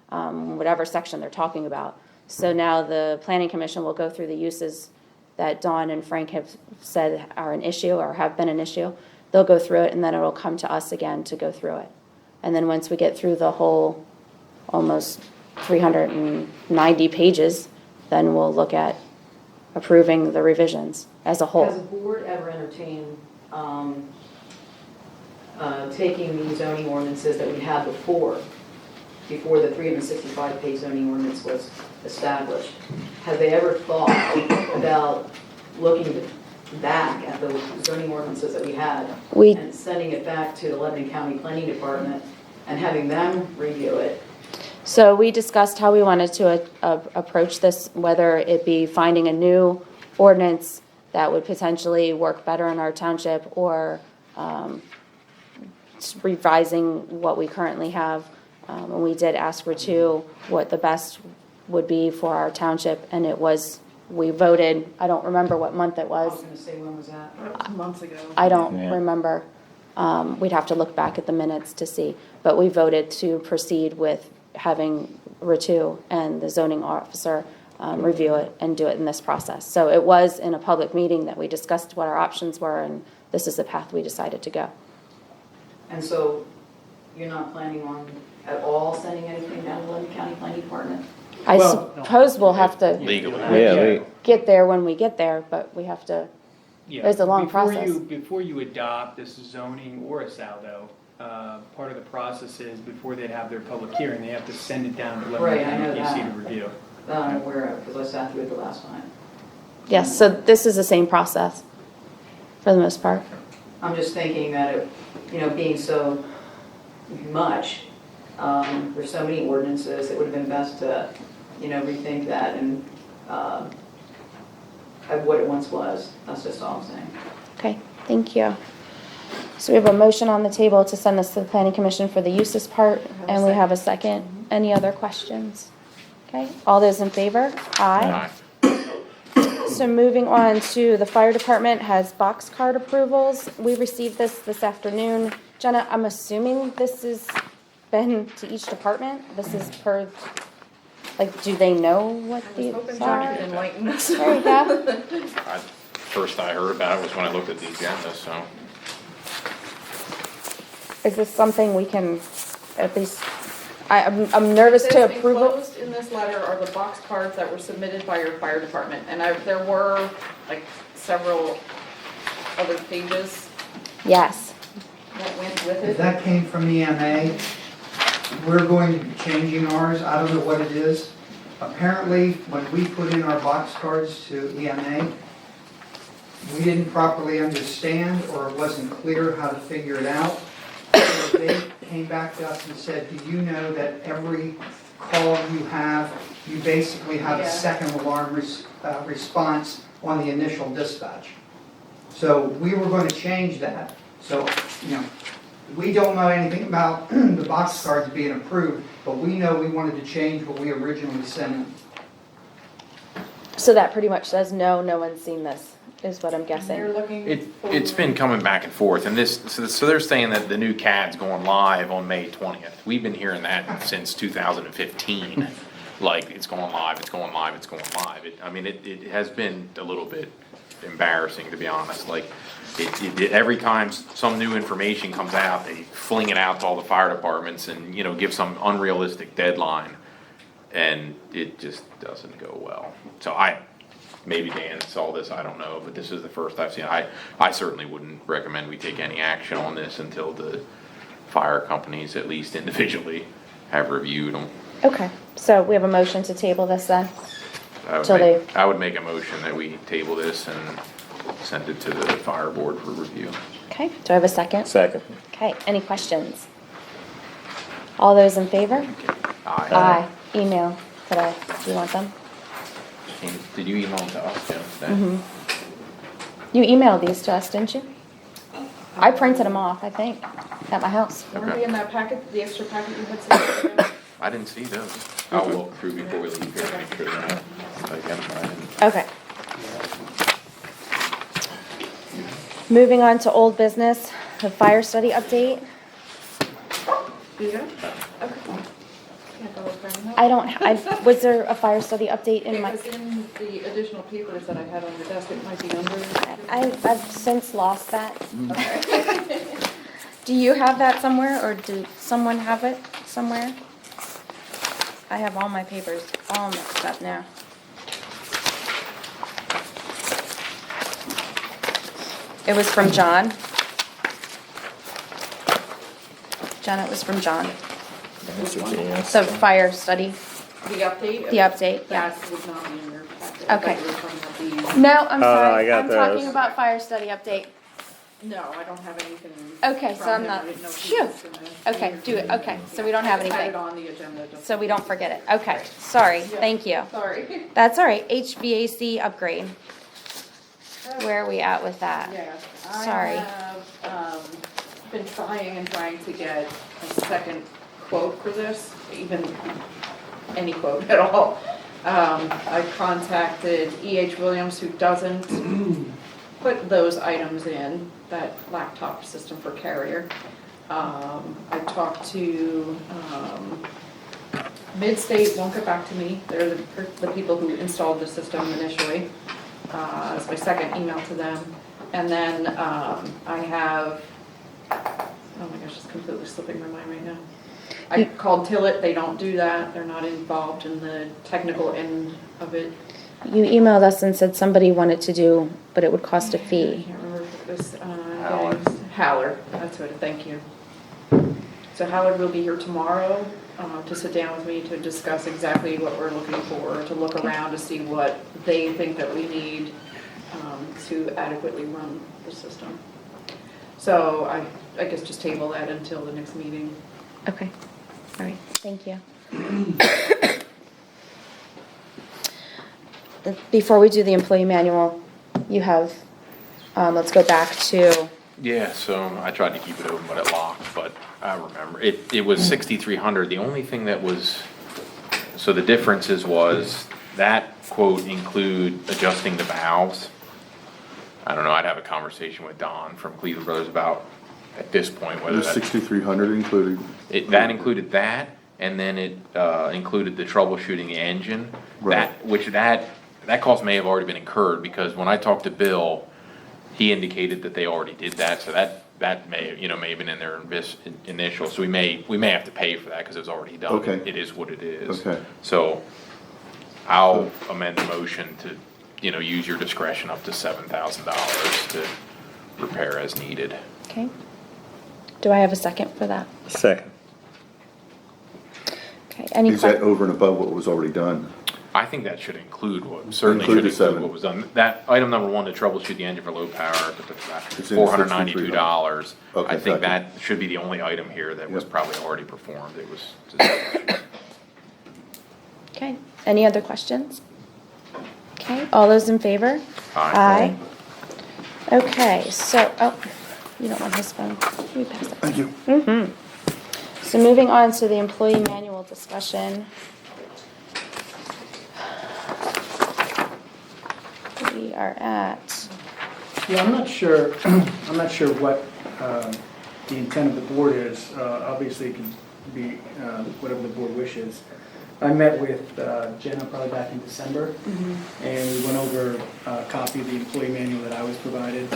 whatever section they're talking about. So now the planning commission will go through the uses that Dawn and Frank have said are an issue or have been an issue. They'll go through it, and then it'll come to us again to go through it. And then once we get through the whole almost 390 pages, then we'll look at approving the revisions as a whole. Has the board ever entertained taking the zoning ordinances that we had before the 365-page zoning ordinance was established? Have they ever thought about looking back at the zoning ordinances that we had and sending it back to the Lebanon County Planning Department and having them review it? So we discussed how we wanted to approach this, whether it be finding a new ordinance that would potentially work better in our township, or revising what we currently have. And we did ask Ritu what the best would be for our township, and we voted, I don't remember what month it I was. was going to say, when was that? Months ago. I don't remember. We'd have to look back at the minutes to see. But we voted to proceed with having Ritu and the zoning officer review it and do it in this process. So it was in a public meeting that we discussed what our options were, and this is the path we decided to go. And so you're not planning on at all sending anything down to the Lebanon County Planning Department? I suppose we'll have to Legally. get there when we get there, but we have to, there's a long process. Before you adopt this zoning or a saldo, part of the process is before they'd have their public hearing, they have to send it down to Right, Lebanon I know County PC that. to review. That I'm aware of, because I sat through it the last time. Yes, so this is the same process for the most part. I'm just thinking that it, being so much, there's so many ordinances, it would have been best to, rethink that and of what it once was. That's just all I'm saying. Okay, thank you. So we have a motion on the table to send this to the planning commission for the uses part, and we have a second. Any other questions? Okay, all those in favor? Aye. So moving on to the fire department has box card approvals. We received this afternoon. Jenna, I'm assuming this has been to each department? This is per, do they know what these are? Enlighten us. There you go. First I heard about it was when I looked at the agenda, so. Is this something we can at least, I'm nervous to approve it. Enclosed in this letter are the box cards that were submitted by your fire department, and there were several other pages Yes. that went with If it. that came from EMA, we're going to be changing ours. I don't know what it is. Apparently, when we put in our box cards to EMA, we didn't properly understand, or it wasn't clear how to figure it out. So they came back to us and said, do you know that every call you have, you basically have Yeah. a second alarm response on the initial dispatch. So we were going to change that. So, we don't know anything about the box cards being approved, but we know we wanted to change what we originally sent in. So that pretty much says no one's seen this, is what I'm They're guessing. looking. It's been coming back and forth, and so they're saying that the new CAD's going live on May 20th. We've been hearing that since 2015, like, it's going live, it's going live, it's going live. It has been a little bit embarrassing, to be honest, like, every time some new information comes out, they fling it out to all the fire departments and, give some unrealistic deadline, and it just doesn't go well. So maybe Dan saw this, I don't know, but this is the first I've seen. I certainly wouldn't recommend we take any action on this until the fire companies, at least individually, have reviewed them. Okay, so we have a motion to table this then? I would make a motion that we table this and send it to the fire board for review. Okay, do I have a second? Second. Okay, any questions? All those in favor? Aye. Email today, do you want them? Did you email them to us, Jim, today? You emailed these to us, didn't you? I printed them off, I think, at my house. Weren't they in that packet, the extra packet you had sent? I didn't see those. I'll look through before we leave here to make sure that I identify them. Okay. Moving on to old business, the fire study update. Yeah? Okay. Can't go with that. I don't, was there a fire study update in It my, was in the additional papers that I had on the desk, it might be under. I've since lost that. Okay. Do you have that somewhere, or did someone have it somewhere? I have all my papers all mixed up now. It was from John. John, it was from John. The fire study, The update? the update, yeah. That would not be in your packet. Okay. I thought you were talking about the- No, I'm I sorry, got I'm talking those. about fire study update. No, I don't have anything. Okay, so from I'm him. not, I didn't know if he phew. was gonna- Okay, do it, okay, so we don't have I just had anything, it on the agenda. just- so we don't forget it. Okay, sorry, thank you. Sorry. That's all right, HVAC upgrade. Where are we at with that? Yes, Sorry. I have been trying to get a second quote for this, even any quote at all. I contacted E.H. Williams, who doesn't put those items in, that laptop system for Carrier. I talked to Midstate, won't get back to me, they're the people who installed the system initially. That's my second email to them. And then I have, oh my gosh, it's completely slipping my mind right now. I called Tillet, they don't do that, they're not involved in the technical end of it. You emailed us and said somebody wanted to do, but it would cost a I fee. can't remember if it was, Howard. Howard, that's what, thank you. So Howard will be here tomorrow to sit down with me to discuss exactly what we're looking for, to look around to see what they think that we need to adequately run the system. So I guess just table that until the next meeting. Okay, all right, thank you. Before we do the employee manual, you have, let's go back to, Yeah, so I tried to keep it open, but it locked, but I remember, it was 6,300, the only thing that was, so the differences was, that quote include adjusting the valves. I don't know, I'd have a conversation with Don from Cleveland Brothers about, at this point, whether There's that, 6,300 included. that included that, and then it, included the troubleshooting the engine. Right. That cost may have already been incurred, because when I talked to Bill, he indicated that they already did that, so that may have been in their initial, so we may have to pay for that, because it was already done. Okay. It is what it is. Okay. So, I'll amend the motion to, use your discretion up to $7,000 to repair as needed. okay? Do I have a second for that? Second. Okay, any Is that questions? over and above what was already done? I think that should include certainly Include should the include seven. what was done. That, item number one, to troubleshoot the engine for low power, It's in the $492. Okay, I think gotcha. that should be the only item here that was Yep. probably already performed. It was just Okay, any other questions? Okay, all those in favor? Aye. Okay, so, oh, you don't want his phone. Let me pass it. Thank you. Mm-hmm. So moving on to the employee manual discussion. We are at, Yeah, I'm not sure, I'm not sure what the intent of the board is. Obviously, it can be whatever the board wishes. I met with Jenna probably back in December, and we went over a copy of the employee manual that I was provided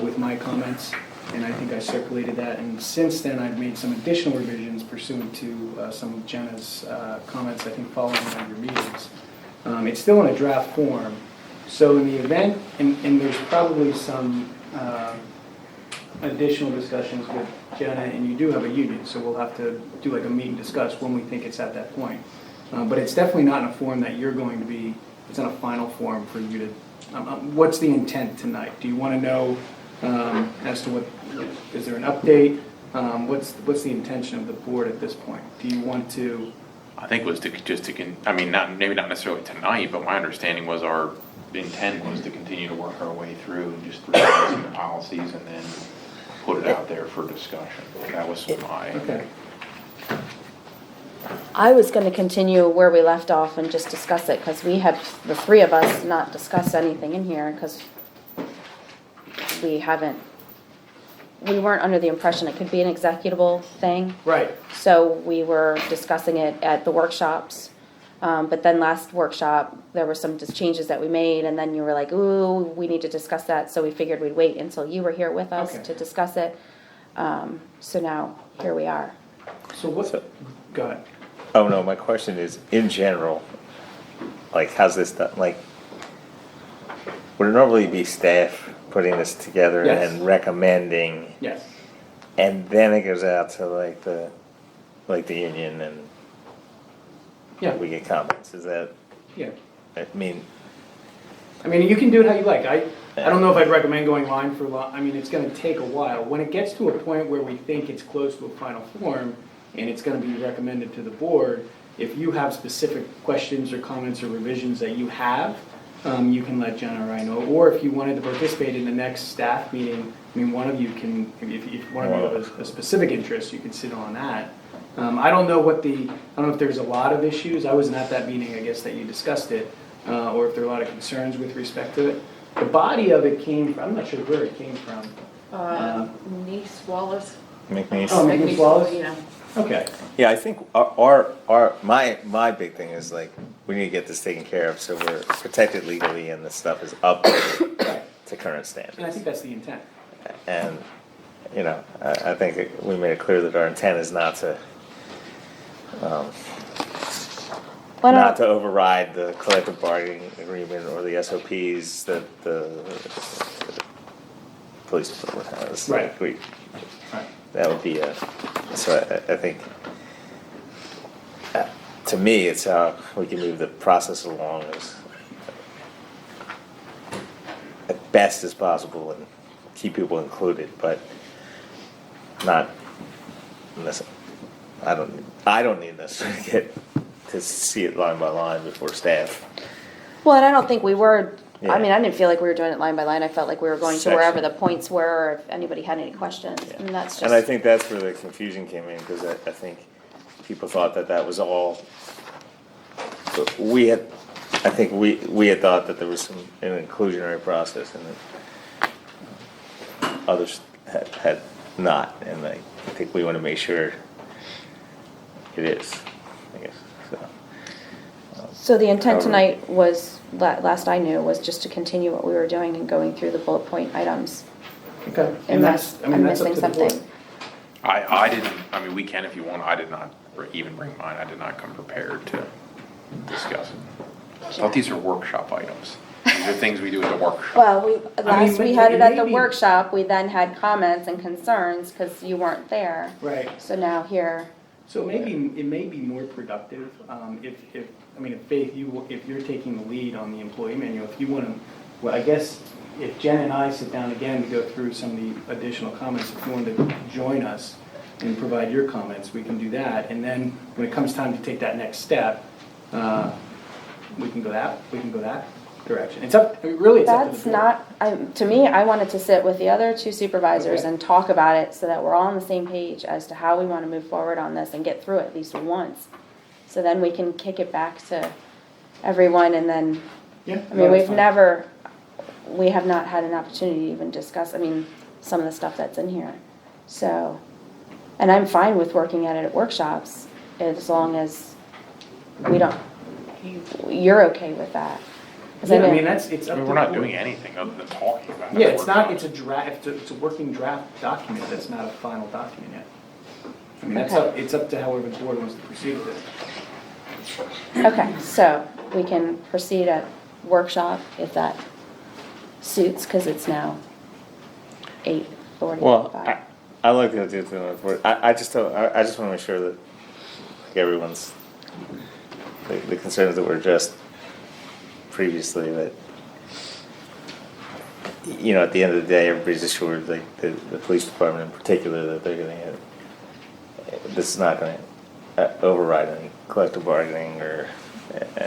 with my comments, and I think I circulated that. And since then, I've made some additional revisions pursuant to some of Jenna's comments, I think, following one of your meetings. It's still in a draft form, so in the event, and there's probably some additional discussions with Jenna, and you do have a union, so we'll have to do like a meet and discuss when we think it's at that point. But it's definitely not in a form that you're going to be, it's in a final form for you to, what's the intent tonight? Do you want to know as to what, is there an update? What's the intention of the board at this point? Do you want to? I think it was I mean, maybe not necessarily tonight, but my understanding was our intent was to continue to work our way through and just revise the policies and then put it out there for discussion. That was my. Okay. I was gonna continue where we left off and just discuss it, because we had, the three of us, not discussed anything in here, because we weren't under the impression it could be an executable thing. Right. So we were discussing it at the workshops. But then last workshop, there were some changes that we made, and then you were like, ooh, we need to discuss that. So we figured we'd wait until you were here with us to discuss it. So now, here we are. So what's it? Go ahead. Oh, no, my question is, in general, like, how's this done? Like, would it normally be staff putting this together Yes. and recommending? Yes. And then it goes out to like the union and we get comments, is that? Yeah. I mean, you can do it how you like. I don't know if I'd recommend going line for line. I mean, it's gonna take a while. When it gets to a point where we think it's close to a final form and it's gonna be recommended to the board, if you have specific questions or comments or revisions that you have, you can let Jenna or I know. Or if you wanted to participate in the next staff meeting, one of you can, if one of you has a specific interest, you can sit on that. I don't know if there's a lot of issues. I wasn't at that meeting, I guess, that you discussed it, or if there are a lot of concerns with respect to it. The body of it came from, I'm not sure where it came from. Niece Wallace. McNeese. Oh, McNeese Wallace? Yeah. Okay. Yeah, I think my big thing is like, we need to get this taken care of so we're protected legally and this stuff is up to current standards. And I think that's the intent. And, I think we made it clear that our intent is not to, not to override the collective bargaining agreement or the SOPs that the police department has. Right. Right. That would be so I think, to me, it's how we can move the process along as best as possible and keep people included, but not unless I don't need necessarily get to see it line by line before staff. Well, and I don't think we were, Yeah. I didn't feel like we were doing it line by line. I felt like we were going to wherever the points were, or if anybody had any questions, and that's just. And I think that's where the confusion came in, because I think people thought that was all, we had thought that there was an inclusionary process and that others had not, and I think we want to make sure it is, I guess, so. So the intent However- tonight was, last I knew, was just to continue what we were doing and going through the bullet point items. Okay. Unless I'm that's up missing to the board. something. I didn't, we can if you want, I did not even bring mine, I did not come prepared to discuss it. I thought these are workshop items. These are things we do at the workshop. Well, last we had it at the maybe- workshop, we then had comments and concerns, because you weren't there. Right. So now here, So it may be more productive, if Faith, if you're taking the lead on the employee manual, if you want to, well, I guess, if Jen and I sit down again to go through some of the additional comments, if you want to join us and provide your comments, we can do that. And then when it comes time to take that next step, we can go that direction. It's up, I mean, really, it's up to the That's board. not, to me, I wanted to sit with the other two supervisors Okay. and talk about it so that we're all on the same page as to how we want to move forward on this and get through it at least once. So then we can kick it back to everyone and then, Yeah. I mean, we have not had an opportunity to even discuss, I mean, some of the stuff that's in here. So, and I'm fine with working at it at workshops as long as we don't, you're okay with that. 'Cause Yeah, I know- mean, it's up to I mean, the we're not board. doing anything other than talking about it. Yeah, it's not, it's a draft, it's a working draft document, that's not a final document yet. I mean, Okay. it's up to however the board wants to proceed with it. Okay, so we can proceed at workshop if that suits, because it's now 8:45. Well, I like the idea of doing it for, I just don't, I just wanna make sure that like everyone's, the concerns that were addressed previously, that, you know, at the end of the day, everybody's assured, like, the police department in particular, that they're gonna get, this is not gonna override any collective bargaining or.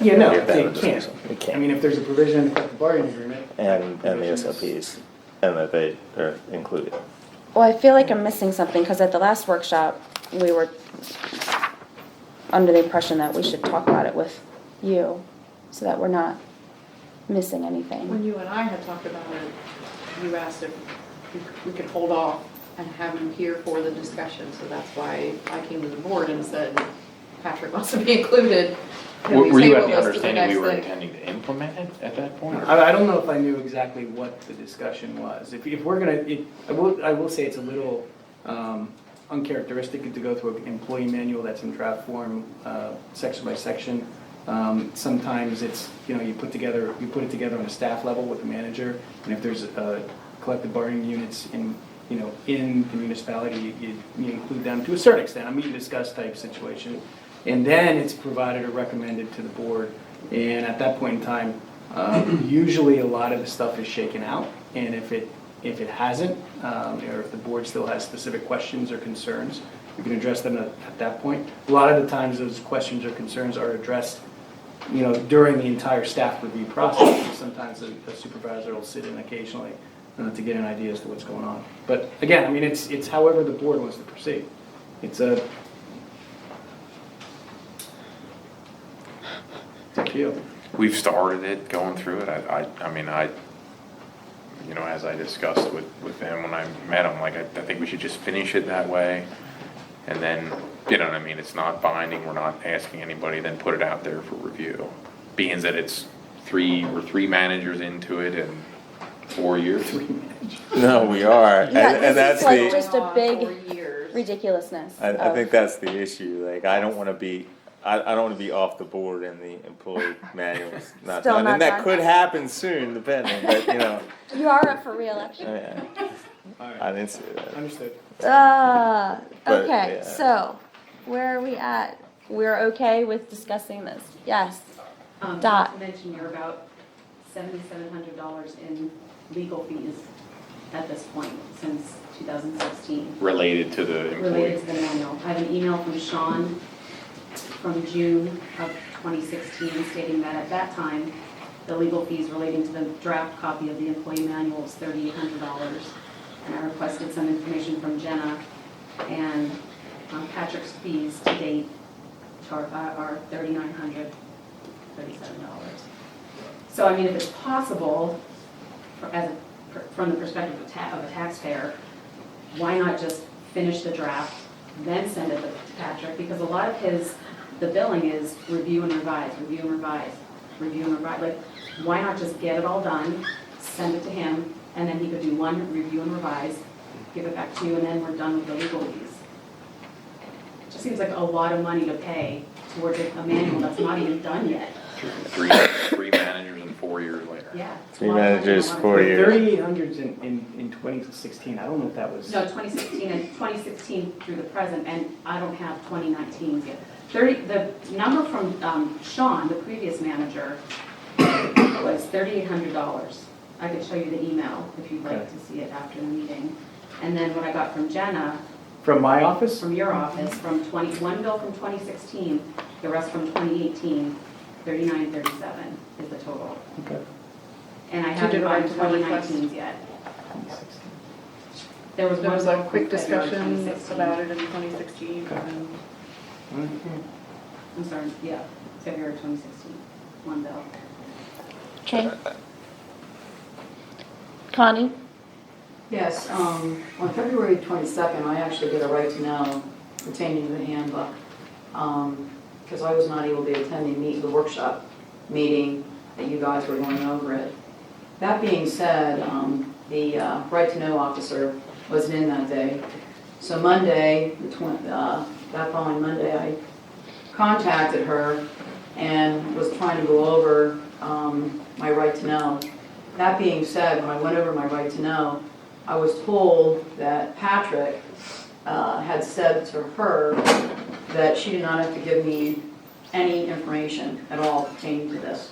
Yeah, no, if that it was- can't. It I can't. mean, if there's a provision in the collective bargaining agreement. And the SLPs, and that they are included. Well, I feel like I'm missing something, because at the last workshop, we were under the impression that we should talk about it with you, so that we're not missing When anything. you and I had talked about it, you asked if we could hold off and have you here for the discussion, so that's why I came to the board and said, Patrick wants to be included. Can we Were you table at the this to understanding we next were thing? intending to implement it at that point? or- I don't know if I knew exactly what the discussion was. If we're gonna, I will say it's a little uncharacteristic to go through an employee manual that's in draft form, section by section. Sometimes it's, you know, you put it together on a staff level with the manager, and if there's collective bargaining units in the municipality, you include them to a certain extent, a meet and discuss type situation. And then it's provided or recommended to the board, and at that point in time, usually a lot of the stuff is shaken out, and if it hasn't, or if the board still has specific questions or concerns, we can address them at that point. A lot of the times, those questions or concerns are addressed, you know, during the entire staff review process. Sometimes a supervisor will sit in occasionally to get an idea as to what's going on. But again, I mean, it's however the board wants to proceed. It's up to you. We've started it, going through it. I mean, you know, as I discussed with him when I met him, like, I think we should just finish it that way. And then, you know what I mean, it's not binding, we're not asking anybody, then put it out there for review. Being that we're 3 managers into it in 4 years. No, we are, Yeah, and this that's is like the, just a big 4 years. ridiculousness. I of- think that's the issue, like, I don't wanna be, I don't wanna be off the board and the employee manual's not Still done, not and that done. could happen soon, depending, but, you know. You are up for reelection. All right, I didn't say that. understood. But, Okay, yeah. so, where are we at? We're okay with discussing this? Yes. Dot. Not to mention you're about $7,700 in legal fees at this point since 2016. Related to the Related employee. to the manual. I have an email from Sean from June of 2016 stating that at that time, the legal fees relating to the draft copy of the employee manual was $3,800. And I requested some information from Jenna, and Patrick's fees to date are $3,937. So I mean, if it's possible, from the perspective of a taxpayer, why not just finish the draft, then send it to Patrick? Because a lot of the billing is review and revise, review and revise, review and revise. Like, why not just get it all done, send it to him, and then he could do one review and revise, give it back to you, and then we're done with the legal fees. It just seems like a lot of money to pay towards a manual that's not even done yet. Three managers and 4 years later. Yeah. it's a 3 lot of money, managers, a lot of 4 money. years. 3,800's in 2016, I don't know if that was. No, 2016 through the present, and I don't have 2019 yet. The number from Sean, the previous manager, was $3,800. I could show you the email if you'd like Okay. to see it after the meeting. And then what I got from Jenna, From my office? from your office, one bill from 2016, the rest from 2018, 3937 is the total. Okay. And I You haven't did gotten write to one request? 2019's yet. There was There was one a quick February discussion 2016. about it in 2016. I'm sorry, yeah, February 2016, one bill. Okay. Connie? Yes, on February 22nd, I actually did a right to know pertaining to the handbook, because I was not able to attend the workshop meeting that you guys were going over it. That being said, the right to know officer wasn't in that day. So Monday, that following Monday, I contacted her and was trying to go over my right to know. That being said, when I went over my right to know, I was told that Patrick had said to her that she did not have to give me any information at all pertaining to this.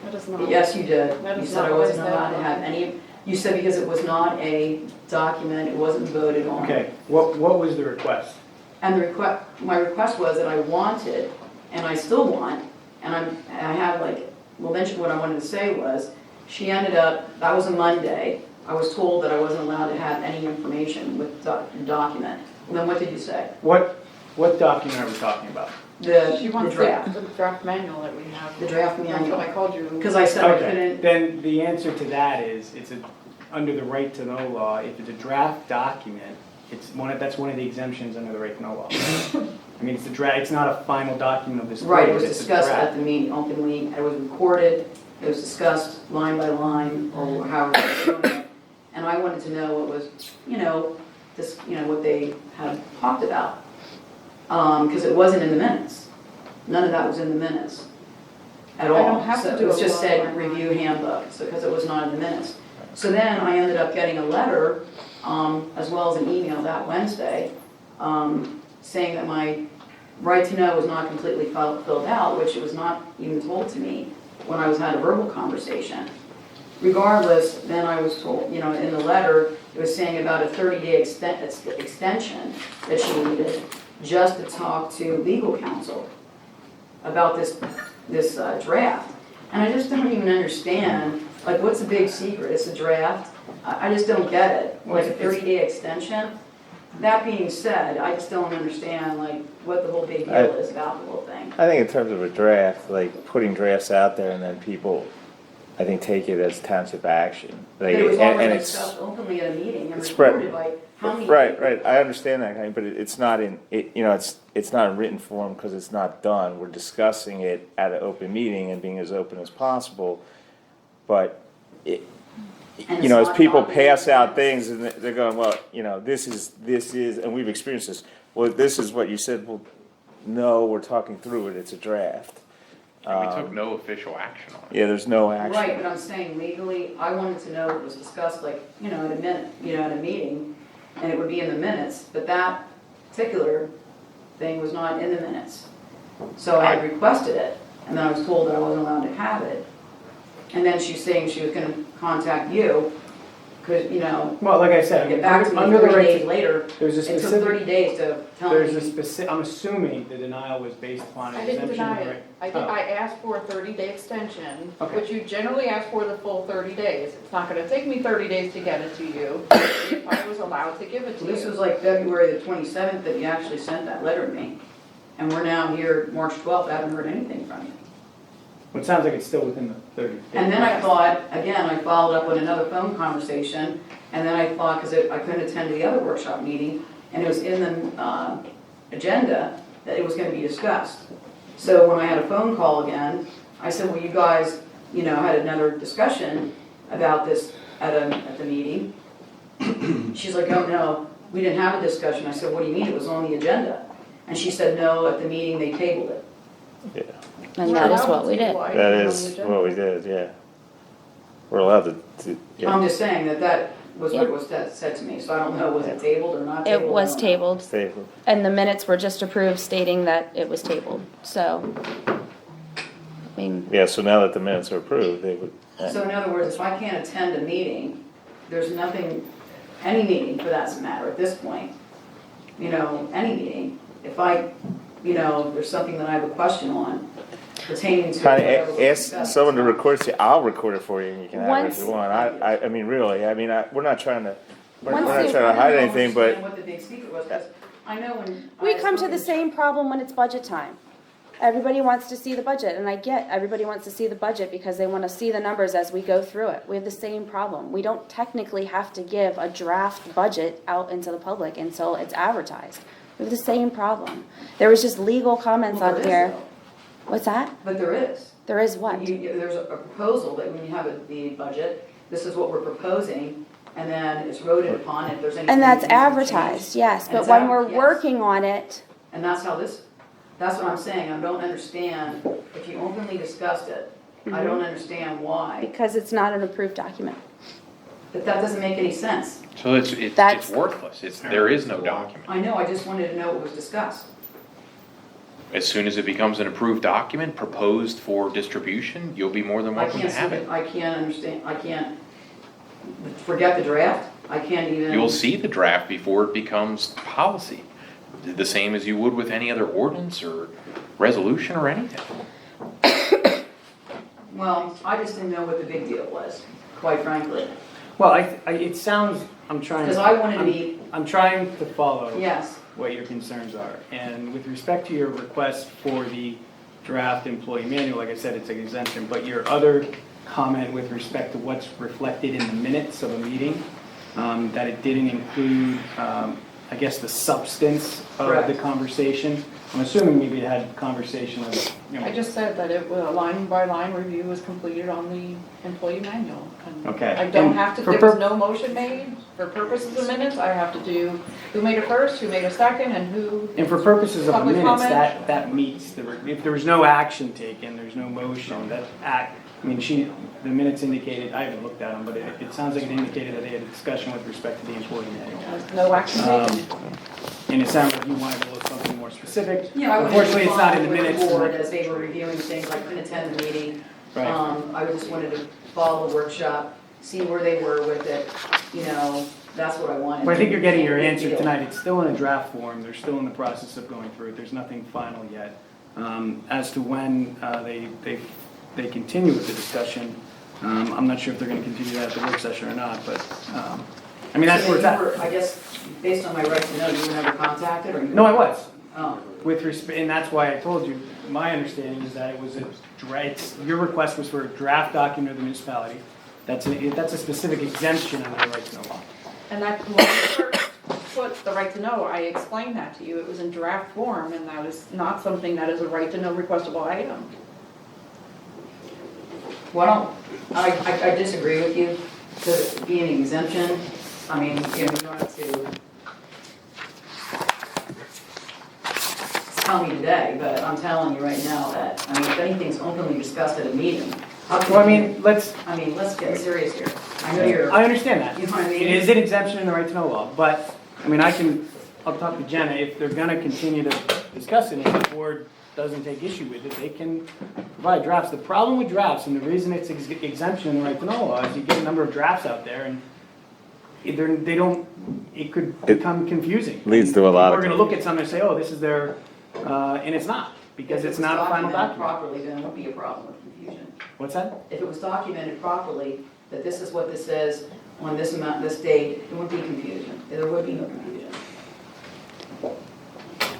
That is not. Yes, you did. That You is said not I wasn't what I said. allowed to have any, you said because it was not a document, it wasn't voted on. Okay, what was the request? And my request was that I wanted, and I still want, and I have like, well, then what I wanted to say was, she ended up, that was a Monday, I was told that I wasn't allowed to have any information with the document. And then what did you say? What document are we talking about? She The wants draft. the draft manual that we have. The draft That's manual. what I called you. Because I said I Okay, couldn't, then the answer to that is, under the right to know law, if it's a draft document, that's one of the exemptions under the right to know law. I mean, it's not a final document of this. right, it was it's a discussed draft. at the meeting openly, it was recorded, it was discussed line by line, or however they were doing it. And I wanted to know what was, what they had talked about. Because it wasn't in the minutes. None of that was in the minutes at all. I don't have to So do it was a just lot said of review handbook, so because it was not in the minutes. So then I ended up getting a letter, as well as an email that Wednesday, saying that my right to know was not completely filled out, which it was not even told to me when I had a verbal conversation. Regardless, then I was told, in the letter, it was saying about a 30-day extension that she needed just to talk to legal counsel about this draft. And I just don't even understand, like, what's the big secret? It's a draft. I just don't get it. Like a 30-day extension. That being said, I just don't understand, like, what the whole big deal is about the whole thing. I think in terms of a draft, like putting drafts out there and then people, I think, take it as township action. But Like, it was and already it's discussed openly at a meeting and it's spread- recorded by how many right, people? right. I understand that, kind of, but it's not in it's not in written form because it's not done. We're discussing it at an open meeting and being as open as possible. But And as it's not people documented. pass out things and they're going, well, this is, and we've experienced this. Well, this is what you said. Well, no, we're talking through it. It's a draft. And we took no official action on it. Yeah, there's no action. Right, but I'm saying legally, I wanted to know what was discussed, like, at a minute, at a meeting, and it would be in the minutes, but that particular thing was not in the minutes. So I requested it, and then I was told that I wasn't allowed to have it. And then she's saying she was gonna contact you, because, Well, like I said, get back to me under the 30 right days to, later. there's a It took specific, 30 days to tell me. there's a specific, I'm assuming the denial was based upon an I didn't exemption. deny right? it. I Oh. asked for a 30-day extension, Okay. which you generally ask for the full 30 days. It's not gonna take me 30 days to get it to you, if I was allowed to give it to This you. was like February the 27th that you actually sent that letter to me. And we're now here, March 12th, I haven't heard anything from you. Well, it sounds like it's still within the 30 days. And then I thought, again, I followed up with another phone conversation, and then I thought, because I couldn't attend the other workshop meeting, and it was in the agenda that it was going to be discussed. So when I had a phone call again, I said, well, you guys, had another discussion about this at the meeting. She's like, oh, no, we didn't have a discussion. I said, what do you mean? It was on the agenda. And she said, no, at the meeting they tabled it. Yeah, And that is what we did. that is what we did. Yeah, we're allowed to yeah. I'm just saying that was what was said to me, so I don't know, was it tabled or not tabled? It was I don't know. tabled, Stapled. and the minutes were just approved stating that it was tabled, so. I mean, Yeah, so now that the minutes are approved, they would. So in other words, if I can't attend a meeting, there's nothing, any meeting for that matter at this point, any meeting, if I, there's something that I have a question on, pertaining to Connie, whatever was ask discussed. someone to record it, I'll record it for you and you can have it if you Once- want. I mean, really, I mean, we're not trying to, we're Once not you- trying to hide anything, I don't but what the big secret was, because I know when. We I come to spoke the same problem when it's budget time. Everybody wants to see the budget, and I get everybody wants to see the budget because they want to see the numbers as we go through it. We have the same problem. We don't technically have to give a draft budget out into the public until it's advertised. We have the same problem. There was just legal comments Well, on there is, here. though. What's that? But there is. There is what? There's a proposal that when you have the budget, this is what we're proposing, and then it's voted upon if there's anything. And that's that needs to be advertised, changed. yes, And but it's when we're yes. working on it, And that's how that's what I'm saying, I don't understand, if you openly discussed it, I don't understand why, because it's not an approved document. but that doesn't make any sense. So it's That's- worthless. There is no document. I know, I just wanted to know what was discussed. As soon as it becomes an approved document proposed for distribution, you'll be more than I welcome to can't have see it. it, I can't understand, I can't, forget the draft, I can't even. You'll see the draft before it becomes policy. The same as you would with any other ordinance or resolution or anything. Well, I just didn't know what the big deal was, quite frankly. Well, it sounds, I'm trying. 'Cause I wanted to be- I'm trying to follow. Yes. What your concerns are. And with respect to your request for the draft employee manual, like I said, it's an exemption, but your other comment with respect to what's reflected in the minutes of a meeting, that it didn't include, I guess, the substance of the Correct. conversation. I'm assuming maybe you had conversation with, you know. I just said that it was a line-by-line review was completed on the employee manual. And Okay. I don't And have to, for there was pur- no motion made. For purposes of minutes, I have to do who made it first, who made a second, and who. And for purposes of Public minutes, comment? that meets if there was no action taken, there's no motion, I mean, the minutes indicated, I haven't looked at them, but it sounds like it indicated that they had a discussion with respect to the employee manual. No action taken. And it sounded like you wanted a little something more specific. Yeah, I would Unfortunately, it's not in the with minutes. board as they were reviewing things, I couldn't attend the meeting. Right. I just wanted to follow the workshop, see where they were with it, that's what I wanted. But I think you're getting your Big answer deal. tonight. It's still in a draft form. They're still in the process of going through it. There's nothing final yet. As to when they continue with the discussion, I'm not sure if they're going to continue that at the work session or not, but, I mean, that's So where it's you at. were- I guess, based on my right to know, you were never contacted, or you? No, I was. Oh, And that's why I told you, my understanding is that it was your request was for a draft document of the municipality. That's a specific exemption under the right to know law. And that, when I first put the right to know, I explained that to you. It was in draft form, and that is not something that is a right to know requestable item. well, I disagree with you, to be an exemption, I mean, you don't have to tell me today, but I'm telling you right now that, I mean, if anything's openly discussed at a meeting, how can Well, I you- mean, let's get serious here. I know you're. I understand that. You know what I mean? It is an exemption in the right to know law, but, I mean, I'll talk to Jenna, if they're gonna continue to discuss it, and the board doesn't take issue with it, they can provide drafts. The problem with drafts, and the reason it's exemption in the right to know law, is you get a number of drafts out there, and it could become confusing. leads to a lot of We're gonna look at something and say, oh, this is their, and it's not, because it's not a final If it was documented document. properly, then it wouldn't be a problem with confusion. What's that? If it was documented properly, that this is what this says on this amount, this date, there would be confusion. There would be no confusion.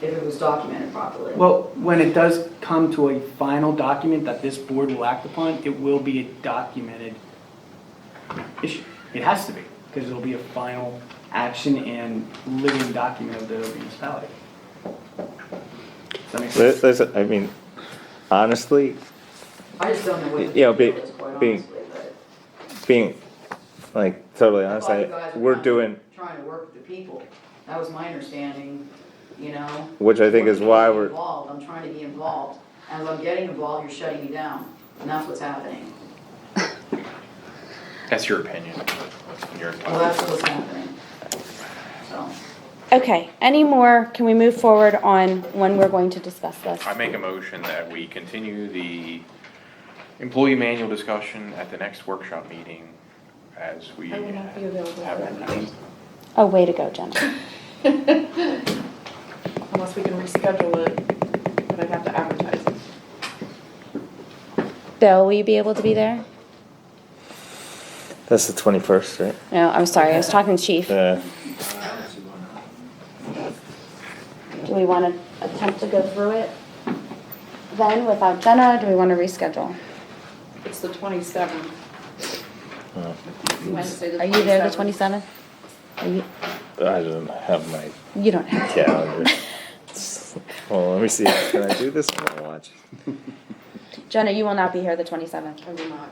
If it was documented properly. Well, when it does come to a final document that this board will act upon, it will be a documented issue. It has to be, because it'll be a final action and living document of the municipality. Does that make sense? listen, I mean, honestly, I just don't know what the you know, deal is, quite being, honestly, but. being, like, totally honest, I thought you guys were we're trying- doing, Trying to work with the people. That was my understanding, which I think is why we're, Involved, I'm trying to be involved. As I'm getting involved, you're shutting me down, and that's what's happening. That's your opinion. You're Well, that's what's happening. So, Okay, any more, can we move forward on when we're going to discuss this? I make a motion that we continue the employee manual discussion at the next workshop meeting as we I will not be available have for it. that meeting. Oh, way to go, Jenna. Unless we can reschedule it, but I'd have to advertise it. Bill, will you be able to be there? That's the 21st, right? No, I'm sorry, I was talking to Chief. Uh, Do we want to attempt to go through it then without Jenna, or do we want to reschedule? It's the 27th. Wednesday, the 27th. Are you there the 27th? Are you, I don't have my you don't have to. calendar. Well, let me see. Can I do this on my watch? Jenna, you will not be here the 27th. I will not.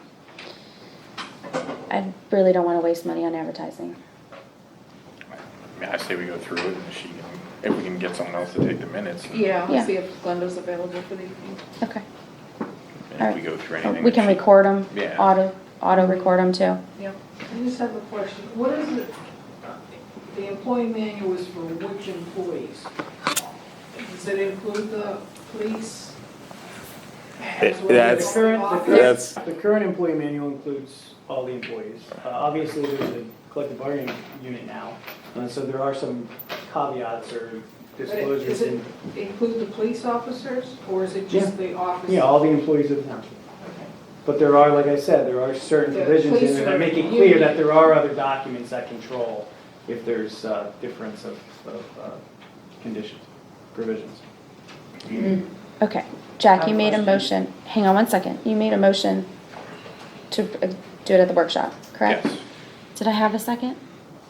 I really don't want to waste money on advertising. I mean, I say we go through it and she can, if we can get someone else to take the minutes. And Yeah, Yeah. let's see if Glenda's available for the evening. Okay. if we go through anything. We can that she- record them, Yeah. auto record them too. Yep. I just have a question. What is it, the employee manual is for which employees? Does it include the police? as well as That's, The current employee manual includes all the employees. Obviously, there's a collective bargaining unit now, so there are some caveats or But disclosures does it in. include the police officers, or is it just the officers? Yeah, all the employees of the township. But there are, like I said, there are certain The provisions in police there that are make it clear union. that there are other documents that control if there's difference of conditions, provisions. Okay, Jack, you made a motion, hang on one second, you made a motion to do it at the workshop, correct? Yes. Did I have a second?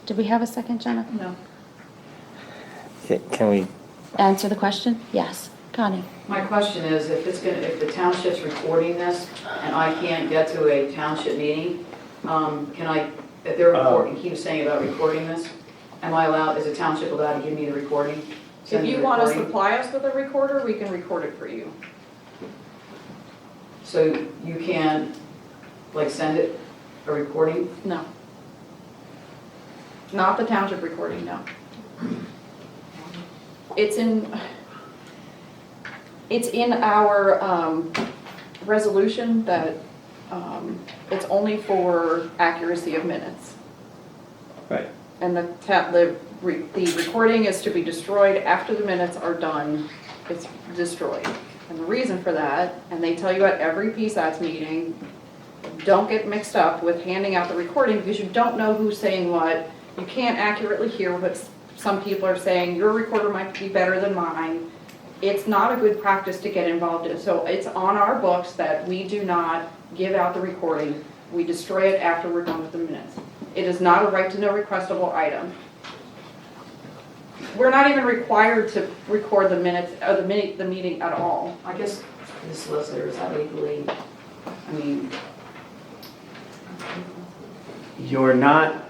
Did we have a second, Jenna? No. can we, Answer the question? Yes. Connie? My question is, if the township's recording this and I can't get to a township meeting, if they're recording, keep saying about recording this, am I allowed, is the township allowed to give me the recording? If Send me you the want to recording? supply us with a recorder, we can record it for you. So you can, send it, a recording? No. Not the township recording, no. It's in our resolution that it's only for accuracy of minutes. Right. And the recording is to be destroyed after the minutes are done, it's destroyed. And the reason for that, and they tell you at every PSATS meeting, don't get mixed up with handing out the recording because you don't know who's saying what. You can't accurately hear what some people are saying. Your recorder might be better than mine. It's not a good practice to get involved in. So it's on our books that we do not give out the recording. We destroy it after we're done with the minutes. It is not a right to know requestable item. We're not even required to record the minutes, or the meeting at all. I guess the solicitor, is that legally, I mean, You're not,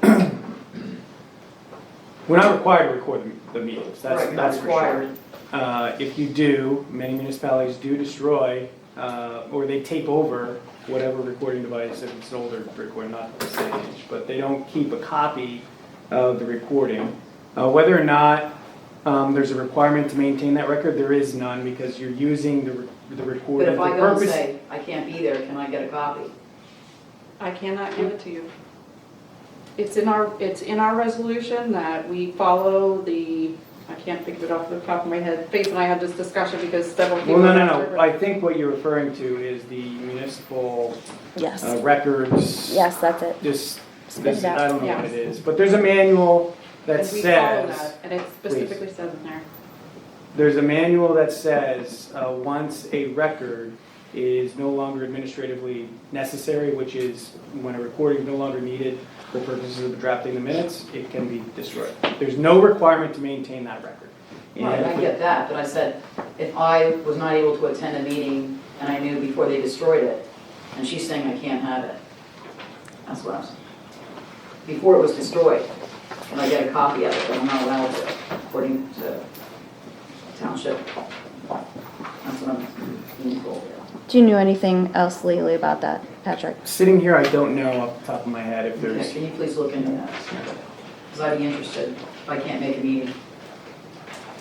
we're not required to record the meetings, that's Right, not for required. sure. If you do, many municipalities do destroy, or they tape over whatever recording device, if it's an older recording, not the same age, but they don't keep a copy of the recording. Whether or not there's a requirement to maintain that record, there is none, because you're using the but recording if for I go and purpose. say, I can't be there, can I get a copy? I cannot give it to you. It's in our resolution that we follow the, I can't think of it off the top of my head. Faith and I had this discussion because several people. Well, no, asked her, I think what you're referring to is the municipal Yes. records. Yes, that's it. This, it out. I don't know Yeah. what it is, but there's a manual that And we follow says, that, and it specifically says in there. there's a manual that says, once a record is no longer administratively necessary, which is when a recording is no longer needed for purposes of drafting the minutes, it can be destroyed. There's no requirement to maintain that record. Right, I get that, but I said, if I was not able to attend a meeting and I knew before they destroyed it, and she's saying I can't have it, that's what I'm saying. Before it was destroyed, and I get a copy of it, but I'm not allowed to, according to township. That's what I'm being told. Do you know anything else legally about that, Patrick? Sitting here, I don't know off the top of my head if Okay, there's, can you please look into that? Because I'd be interested if I can't make a meeting.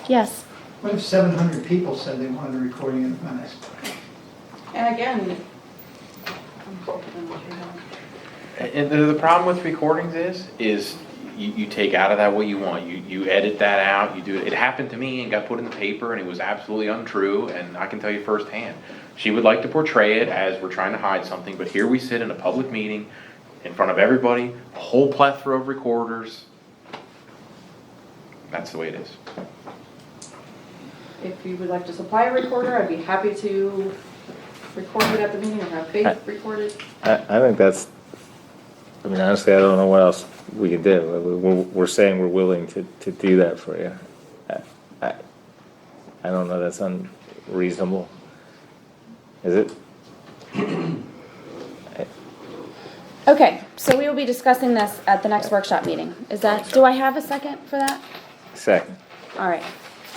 Yes. What if 700 people said they wanted a recording of minutes? And again, And the problem with recordings is you take out of that what you want. You edit that out, you do it. It happened to me and got put in the paper and it was absolutely untrue, and I can tell you firsthand. She would like to portray it as we're trying to hide something, but here we sit in a public meeting in front of everybody, a whole plethora of recorders. That's the way it is. If you would like to supply a recorder, I'd be happy to record it at the meeting or have Faith record it. I think that's, I mean, honestly, I don't know what else we can do. We're saying we're willing to do that for you. I don't know, that's unreasonable. Is it? Okay, so we will be discussing this at the next workshop meeting. Is that, do I have a second for that? Second. All right.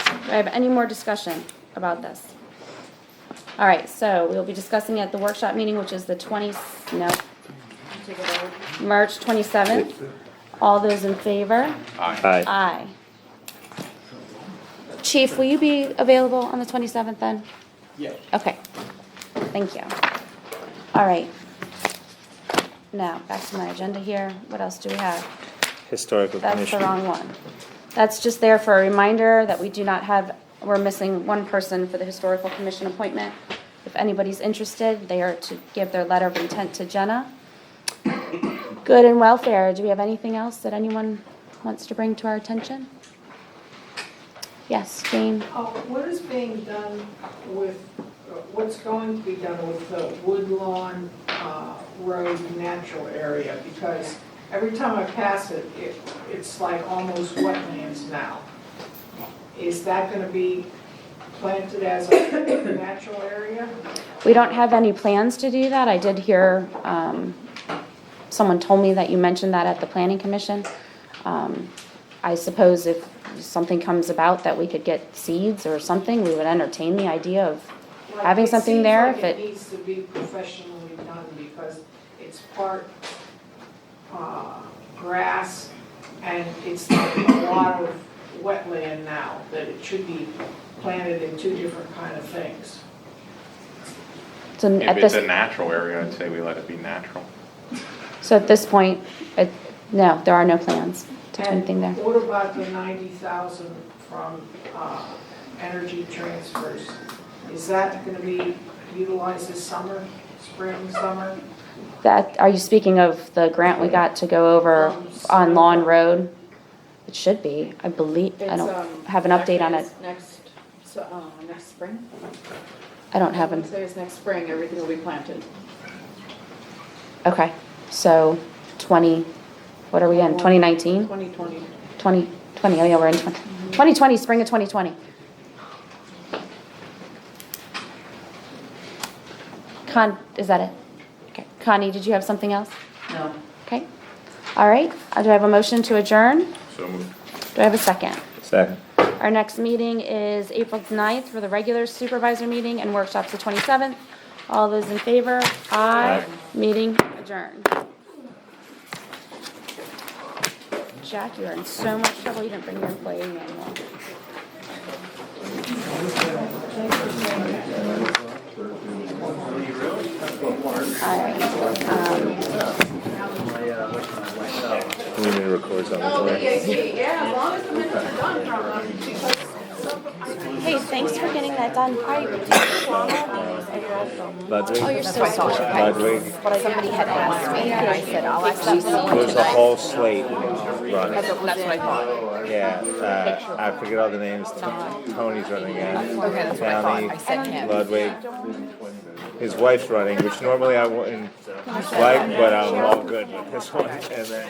Do I have any more discussion about this? All right, so we'll be discussing at the workshop meeting, which is the March 27th. All those in favor? Aye. Aye. Chief, will you be available on the 27th then? Yeah. Okay, thank you. All right. Now, back to my agenda here. What else do we have? Historical That's Commission. the wrong one. That's just there for a reminder that we do not have, we're missing one person for the Historical Commission appointment. If anybody's interested, they are to give their letter of intent to Jenna. Good and welfare, do we have anything else that anyone wants to bring to our attention? Yes, Jane? What is being done with, what's going to be done with the Woodlawn Road natural area? Because every time I pass it, it's like almost wetlands now. Is that going to be planted as a natural area? We don't have any plans to do that. I did hear, someone told me that you mentioned that at the Planning Commission. I suppose if something comes about that we could get seeds or something, we would entertain the idea of having something there. If It needs to be professionally done because it's part grass and it's a lot of wetland now, that it should be planted in two different kind of things. So If at it's this, a natural area, I'd say we let it be natural. so at this point, no, there are no plans to do anything there. And what about the 90,000 from energy transfers? Is that going to be utilized this summer, spring, summer? That, are you speaking of the grant we got to go over on Lawn Road? It should be, I believe, I don't have an update on it. Next spring? I don't have I an, would say it's next spring, everything will be planted. okay, so 20, what are we in, 2019? 2020. 2020, oh yeah, we're in 2020, spring of 2020. Is that it? Okay, Connie, did you have something else? No. Okay, all right, do I have a motion to adjourn? So moved. Do I have a second? Second. Our next meeting is April 9th for the regular supervisor meeting and workshops the 27th. All those in favor? Aye. Meeting adjourned. Jack, you are in so much trouble, you didn't bring your employee manual. Alright, We need to record something. Yeah, as long as the minutes are done from them, because hey, thanks for getting that done. Ludwig? Oh, you're so sweet. Ludwig. Somebody had asked me, and I said, I'll ask them someone There's a tonight. whole slate running. That's what I thought. Yeah, I forget all the names. Tony's running it. Okay, that's what I thought. I sent him. Ludwig. His wife's running, which normally I wouldn't like, but I'm all good with this one. And then